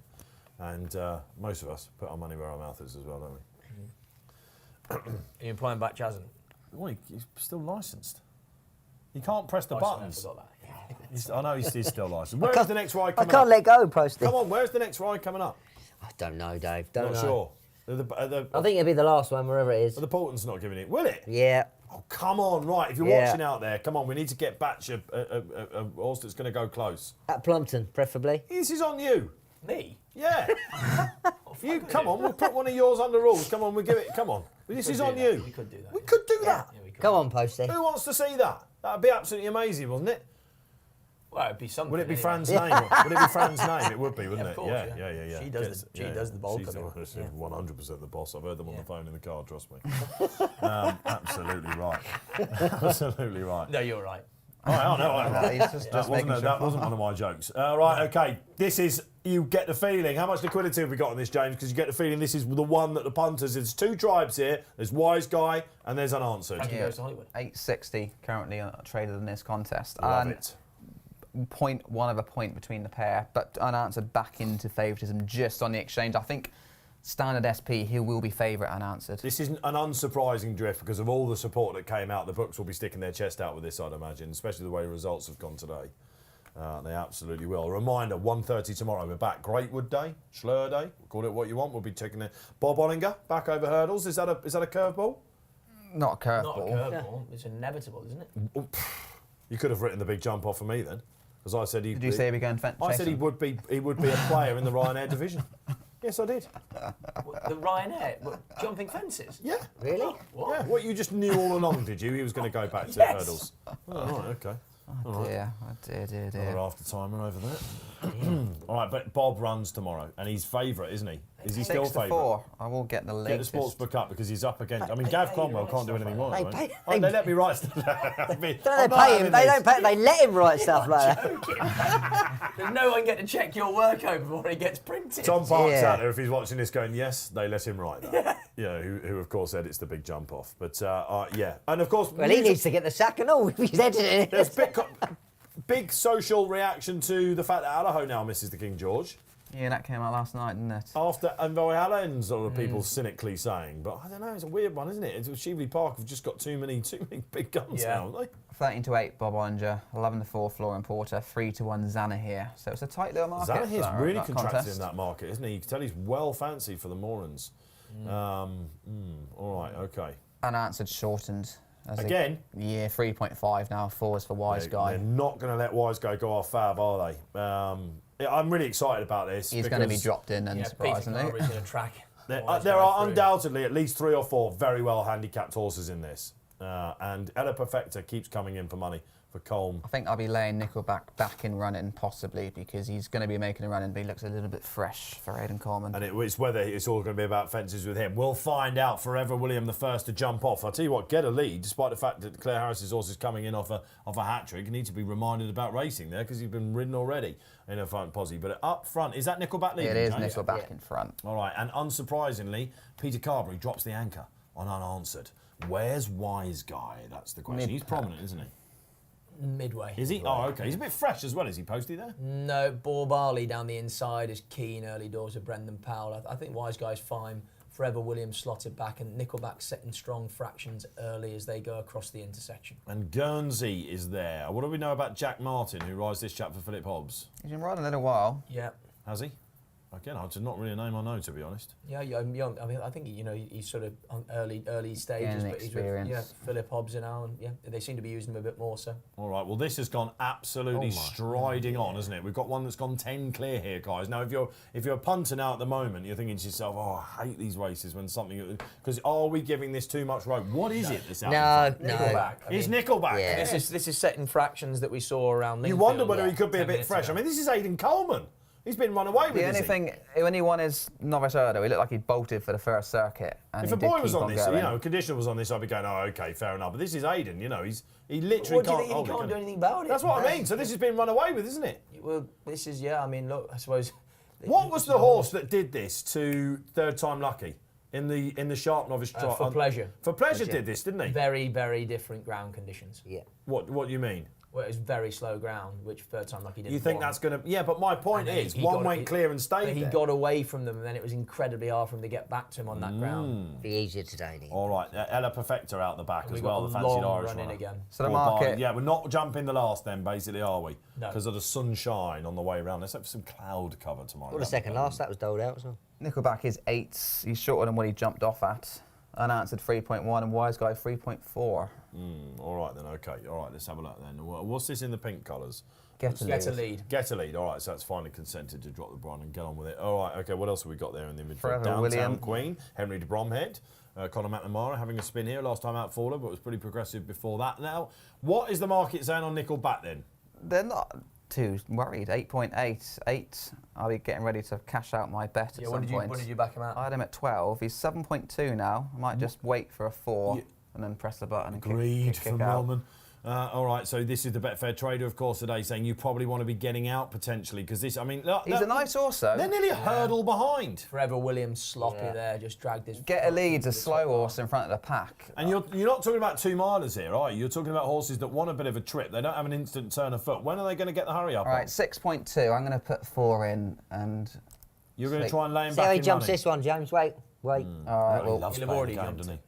And most of us put our money where our mouth is as well, don't we? Are you implying Batch hasn't? Well, he's still licensed. You can't press the Oh, sorry, I buttons. forgot that. I know he's still licensed. Where's the next ride I coming can't up? let go, Posty. Come on, where's the next ride coming up? I don't know, Dave. Don't Not know. sure. I think it'll be the last one, wherever it is. The Portland's not giving it, will it? Yeah. Oh, come on, right. If you're Yeah. watching out there, come on, we need to get Batch a horse that's going to go close. At Plumpton, preferably. This is on you. Me? Yeah. You come on, we'll put one of yours under rules. Come on, we'll give it. Come on. This is do on that. you. We could do that, We yeah. could do that. Yeah, we could. Come on, Posty. Who wants to see that? That'd be absolutely amazing, wouldn't it? Well, it'd be something. Would it be anyway. Fran's name? Would it be Fran's name? It would be, wouldn't Yeah, it? of course, Yeah. She does the bulk She's of it. She's Yeah. 100% the boss. I've heard them on the Yeah. phone in the car. Trust me. Absolutely right. Absolutely right. No, you're right. Oh, I know. Right, he's just That making sure. wasn't one of my jokes. Right, okay. This is, you get the feeling. How much liquidity have we got on this, James? Because you get the feeling this is the one that the punters, there's two tribes here. There's Wise Guy and there's Unanswered. Frankie goes to Hollywood. 860 currently traded in this contest. Love and it. 0.1 of a point between the pair, but unanswered back into favouritism just on the exchange. I think Standard SP, he will be favourite unanswered. This isn't an unsurprising drift because of all the support that came out. The books will be sticking their chest out with this, I'd imagine, especially the way results have gone today. They absolutely will. A reminder, 1:30 tomorrow, we're back. Greatwood Day, Schlur Day, call it what you want. We'll be taking it. Bob Ollinger, back over hurdles. Is that a curveball? Not a curveball. Not a curveball. It's inevitable, isn't it? You could have written the big jump off for me then, because I said Did you say we're going to I said he would be a player in the Ryanair division. Yes, I did. The Ryanair jumping fences. Yeah. Really? What? Yeah. What, you just knew all along, did you? He was going to go back to Yes. hurdles. Oh, right, okay. Oh dear, dear. Another after timer over there. All right, but Bob runs tomorrow, and he's favourite, isn't he? Is he still 6 to favourite? 4. I will get the Get the latest. sports book up because he's up against. I mean, Gav Cromwell can't do anything wrong. They right? pay- Oh, they let me write stuff. Don't they pay him? They don't pay. They let him write stuff like that. Does no one get to check your work over before it gets printed? Tom Park's Yeah. out there if he's watching this going, yes, they let him write that. Yeah, who of course said it's the big jump off. But yeah, and of course, Well, he needs to get the sack and all if he's editing there's it. big social reaction to the fact that Allaho now misses the King George. Yeah, that came out last night, didn't it? After Envoy Allen's, sort of people cynically saying, but I don't know, it's a weird one, isn't it? It's Sheveley Park have just got too many big guns Yeah. now, haven't they? 13 to 8, Bob Ollinger. 11 to 4, Florian Porter. 3 to 1, Zanahir. So it's a tight little market. Zanahir's for really that contracted contest. in that market, isn't he? You can tell he's well fancied for the Morans. All right, okay. Unanswered shortened. Again? 3.5 now. 4 is for Wise They're Guy. not going to let Wise Guy go off fab, are they? Yeah, I'm really excited about this. He's going to be because dropped in, and Yeah, Peter surprisingly. Carberry's going to track. There, Wise there Guy are through. undoubtedly at least 3 or 4 very well handicapped horses in this. And Ella Perfecta keeps coming in for money for Colm. I think I'll be laying Nickelback back in running, possibly, because he's going to be making a run in, but he looks a little bit fresh for Aidan Coleman. And it's whether it's all going to be about fences with him. We'll find out. Forever William the first to jump off. I'll tell you what, get a lead, despite the fact that Claire Harris's horse is coming in off a hat-trick. You need to be reminded about racing there because he's been ridden already in a front posse. But up front, is that Nickelback leading? It is James? Nickelback in front. All right, and unsurprisingly, Peter Carberry drops the anchor on unanswered. Where's Wise Guy? That's the question. He's prominent, isn't he? Midway. Is he? Oh, okay. He's a bit fresh as well. Is he posty there? No, Ball Barley down the inside is keen early doors of Brendan Powell. I think Wise Guy's fine. Forever Williams slotted back and Nickelback setting strong fractions early as they go across the intersection. And Guernsey is there. What do we know about Jack Martin, who rides this chap for Philip Hobbs? He's been riding a little while. Yeah. Has he? Again, it's not really a name I know, to be honest. Yeah, young. I mean, I think he's sort of on early stages, Gaining but he's with experience. Philip Hobbs now, and they seem to be using him a bit more. So All right, well, this has gone absolutely striding on, hasn't it? We've got one that's gone 10 clear here, guys. Now, if you're a punter now at the moment, you're thinking to yourself, oh, I hate these races when something... Because are we giving this too much rope? What is it that's out No, there? no. Nickelback. It's Nickelback. Yeah. This is setting fractions that we saw around. You Lingfield, wonder whether he could be a 10 bit minutes fresh. ago. I mean, this is Aidan Coleman. He's been run away with, The only isn't he? thing, when he won his novice hurdle, he looked like he bolted for the first circuit. And If he a did boy was keep on this, going. condition was on this, I'd be going, oh, okay, fair enough. But this is Aidan, he literally What do you can't think? hold He it, can't can do anything about it. That's what I mean. So this has been run away with, isn't it? Well, this is I mean, look, I suppose. What was the horse that did this to Third Time Lucky in the Sharp Novice Trot? For Pleasure? For pleasure did this, didn't he? Very, very different ground conditions. Yeah. What do you mean? Well, it was very slow ground, which Third Time Lucky didn't. You think want. that's going to... Yeah, but my point And then is, he one got- went clear and stayed But he there. got away from them, and then it was incredibly hard for him to get back to him on that ground. Be easier today, Nick. All right, Ella Perfecta out the back And as we got well, a the fancied long Irish run in runner. again. So the Paul Barley. market- Yeah, we're not jumping the last then, basically, are we? No. Because of the sunshine on the way around. Let's have some cloud cover tomorrow. Well, the second last, that was doled out as well. Nickelback is 8. He's shorter than what he jumped off at. Unanswered 3.1 and Wise Guy 3.4. All right then, okay. All right, let's have a look then. What's this in the pink colours? Get a Get a lead. lead. Get a lead. All right, so that's finally consented to drop the Bron and get on with it. All right, okay. What else have we got there in the midfield? Forever Downtown William. Queen, Henry de Bromhead, Conor McNamara having a spin here. Last time out Fowler, but was pretty progressive before that. Now, what is the market saying on Nickelback then? They're not too worried. 8.8. 8. I'll be getting ready to cash out my bet at some point. What did you back him at? I had him at 12. He's 7.2 now. I might just wait for a 4 Yeah. and then press the button and Agreed kick from out. Millman. All right, so this is the Betfair trader, of course, today saying you probably want to be getting out potentially because this, I mean, look, He's a nice horse, though. They're nearly a hurdle behind. Forever Williams sloppy there, just dragged his. Get a lead's a slow horse in front of the pack. And you're not talking about 2 milers here, are you? You're talking about horses that want a bit of a trip. They don't have an instant turn of foot. When are they going to get the hurry up? All right, 6.2. I'm going to put 4 in and You're going to try and lay him See back how he in jumps money. this one, James. Wait. All right, He well, loves he'll have playing already the game, jumped. doesn't he?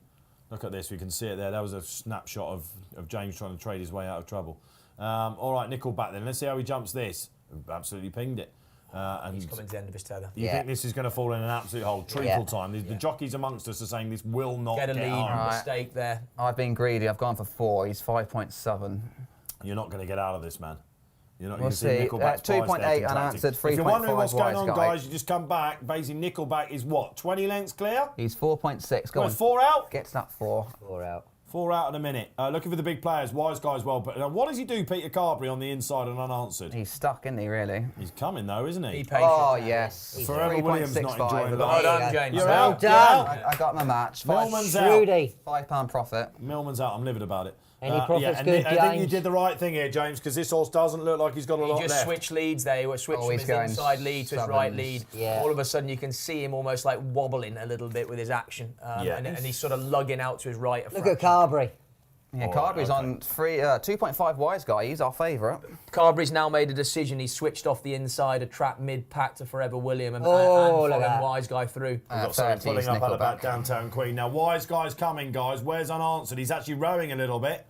Look at this. We can see it there. That was a snapshot of James trying to trade his way out of trouble. All right, Nickelback then. Let's see how he jumps this. Absolutely pinged it. And He's coming to the end of his tether. you think this is going to fall in an absolute hole? Treacle time. The jockeys amongst us are saying this will not Get a lead, home. mistake there. I've been greedy. I've gone for 4. He's 5.7. You're not going to get out of this, man. You're not. We'll you can see. Nickelback's price 2.8 there unanswered, contracting. If you're wondering 3.5 what's going on, wise guy. guys, you just come back. Basically, Nickelback is what? 20 lengths clear? He's 4.6. Go Well, on. 4 out? Gets that 4. 4 out. 4 out in a minute. Looking for the big players. Wise guys well. But what does he do, Peter Carberry, on the inside and unanswered? He's stuck, isn't he, really? He's coming, though, isn't Be he? patient. Oh, yes. Forever Williams not 3.65. enjoying Well that. done, James. You're Well out. done. You're out. I got my match. Millman's out. Shrudy. £5 profit. Millman's out. I'm livid about it. Any profits and good, I think you James? did the right thing here, James, because this horse doesn't look like he's got a lot He just left. switched leads there. He switched Oh, from he's his going inside lead to his right sevens. lead. Yeah. All of a sudden, you can see him almost like wobbling a little bit with his action. Yeah. And he's sort of lugging out to his right. Look at Carberry. Yeah, Oh, Carberry's okay. on 2.5 wise guy. He's our favourite. Carberry's now made a decision. He's switched off the inside, a trap mid-pack to Forever William and Oh, look following at that. Wise Guy through. We've got something 30s pulling up at about Nickelback. Downtown Queen. Now, Wise Guy's coming, guys. Where's unanswered? He's actually rowing a little bit.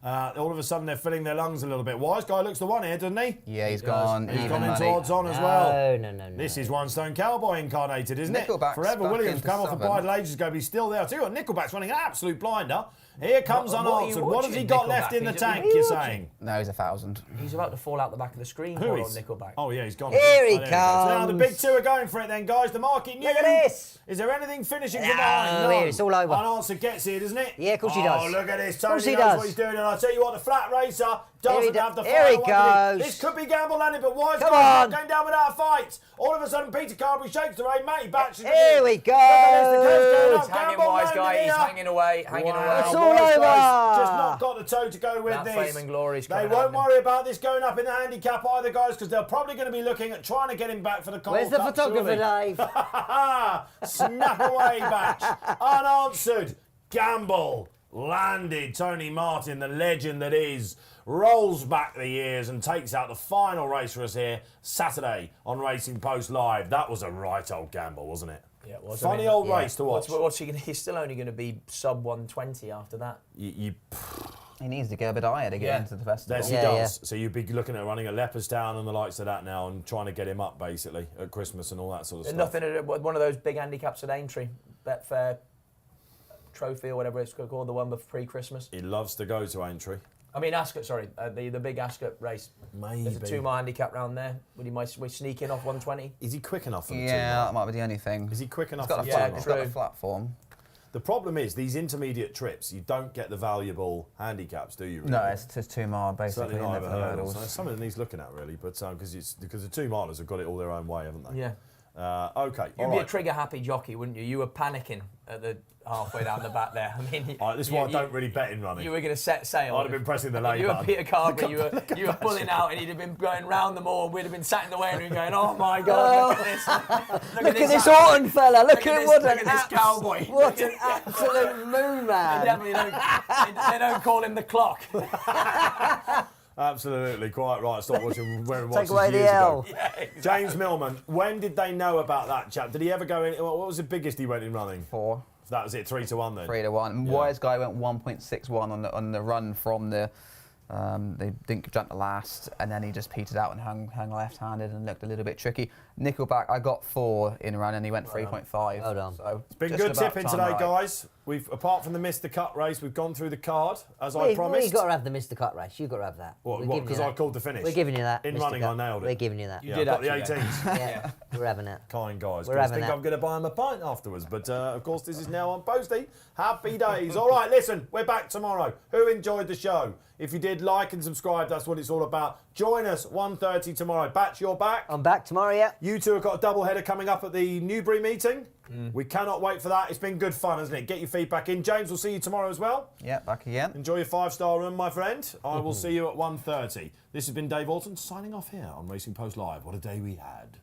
All of a sudden, they're filling their lungs a little bit. Wise Guy looks the one here, doesn't he? Yeah, he's gone He's even gone into money. odds on as well. No. This is One Stone Cowboy incarnated, isn't Nickelback's it? Forever back Williams into come off a 7. bridle ages ago, but he's still there. I tell you what, Nickelback's running an absolute blinder. Here comes What are you unanswered. What has he watching, got left Nickelback? in the He's- tank, what are you you're watching? saying? No, he's 1,000. He's about to fall out the back of the screen. Who Poor is? old Nickelback. Oh, yeah, he's gone. Here he there goes. Now, the comes. big two are going for it then, guys. The market new. Look at this. Is there anything finishing from No, behind? here, it's all over. Unanswered gets it, doesn't it? Yeah, of course he Oh, does. look at this. Of Tony course knows he does. what he's doing. And I'll tell you what, the flat racer Here he doesn't do- have the here he final one. goes. This could be Gamble landing, but Wise Come Guy's on. not going down without a fight. All of a sudden, Peter Carberry shakes the rein. Mattie Batchelor. Here we go. Look at this. The curve's going He's up. hanging, Gamble Wise landing Guy. He's here. hanging away, hanging Wow. away. It's all Wise Guy's over. just not got the toe to go with That this. fame and glory's They coming won't out of him. worry about this going up in the handicap either, guys, because they're probably going to be looking at trying to get him back for the Coral Where's the Cup, photographer, surely. Dave? Snap away, Batch. Unanswered. Gamble. Landed. Tony Martin, the legend that is, rolls back the years and takes out the final race for us here Saturday on Racing Post Live. That was a right old gamble, wasn't it? Yeah, it was. Funny I mean, old yeah. race to watch. What's he gonna? He's still only going to be sub 120 after that. He needs to get a bit higher to get Yeah. into the festival. Yes, he Yeah, does. So you'd be looking at running a Leopardstown and the likes of that now and trying to get him up, basically, at Christmas and all that sort of There's stuff. nothing. One of those big handicaps at Aintree, Betfair Trophy or whatever it's called, the one pre-Christmas. He loves to go to Aintree. I mean Ascot, sorry, the big Ascot race. Maybe. There's a 2 mile handicap round there. Would he might sneak in off 120? Is he quick enough for the Yeah, 2 that might be the only thing. Is he quick enough He's got for a the Yeah, flat, 2 he's true. got a flat form. The problem is, these intermediate trips, you don't get the valuable handicaps, do you? Really? No, it's just 2 mile basically. Certainly not in over the hurdles. hurdles. So it's something that he's looking at, really, but because the 2 milers have got it all their own way, haven't they? Yeah. Okay, You'd all be a right. trigger-happy jockey, wouldn't you? You were panicking at the halfway down the back there. I mean, All right, this is why I don't really bet in running. You were going to set sail. I'd have been pressing the lay You were button. Peter Carberry. You were pulling out, and he'd have been going round them all. We'd have been sat in the waiting room going, "Oh my God, look at this! Look at this Orton fella. Look at this- what look an at this cowboy. What an absolute moon They man. definitely don't. They don't call him the clock. Absolutely, quite right. Stop watching wearing Take watches away the years L. ago. James Millman, when did they know about that chap? Did he ever go in? What was the biggest he went in running? 4, That was it, 3-1 then? 3-1. And Yeah. Wise Guy went 1.61 on the run from the. They didn't jump the last, and then he just petered out and hung left-handed and looked a little bit tricky. Nickelback, I got 4 in run, and he went 3.5. Well done. So It's been just good about tipping time today, right. guys. We've, apart from the Mr. Cut race, we've gone through the card, as I We've promised. got to have the Mr. Cut race. You've got to have that. What, We're giving you because that. I called the finish? We're giving you that. In Mr. running, Cut. I nailed it. We're giving you that. You Yeah, did I've got the actually, 18s. Yeah, we're having that. Kind guys. We're I having think that. I'm going to buy him a pint afterwards. But of course, this is now on Posty. Happy days. All right, listen, we're back tomorrow. Who enjoyed the show? If you did, like and subscribe. That's what it's all about. Join us 1:30 tomorrow. Batch, you're back. I'm back tomorrow, yeah. You two have got a double header coming up at the Newbury meeting. We cannot wait for that. It's been good fun, hasn't it? Get your feedback in. James, we'll see you tomorrow as well. Yeah, back again. Enjoy your 5-star room, my friend. I will see you at 1:30. This has been Dave Orton signing off here on Racing Post Live. What a day we had.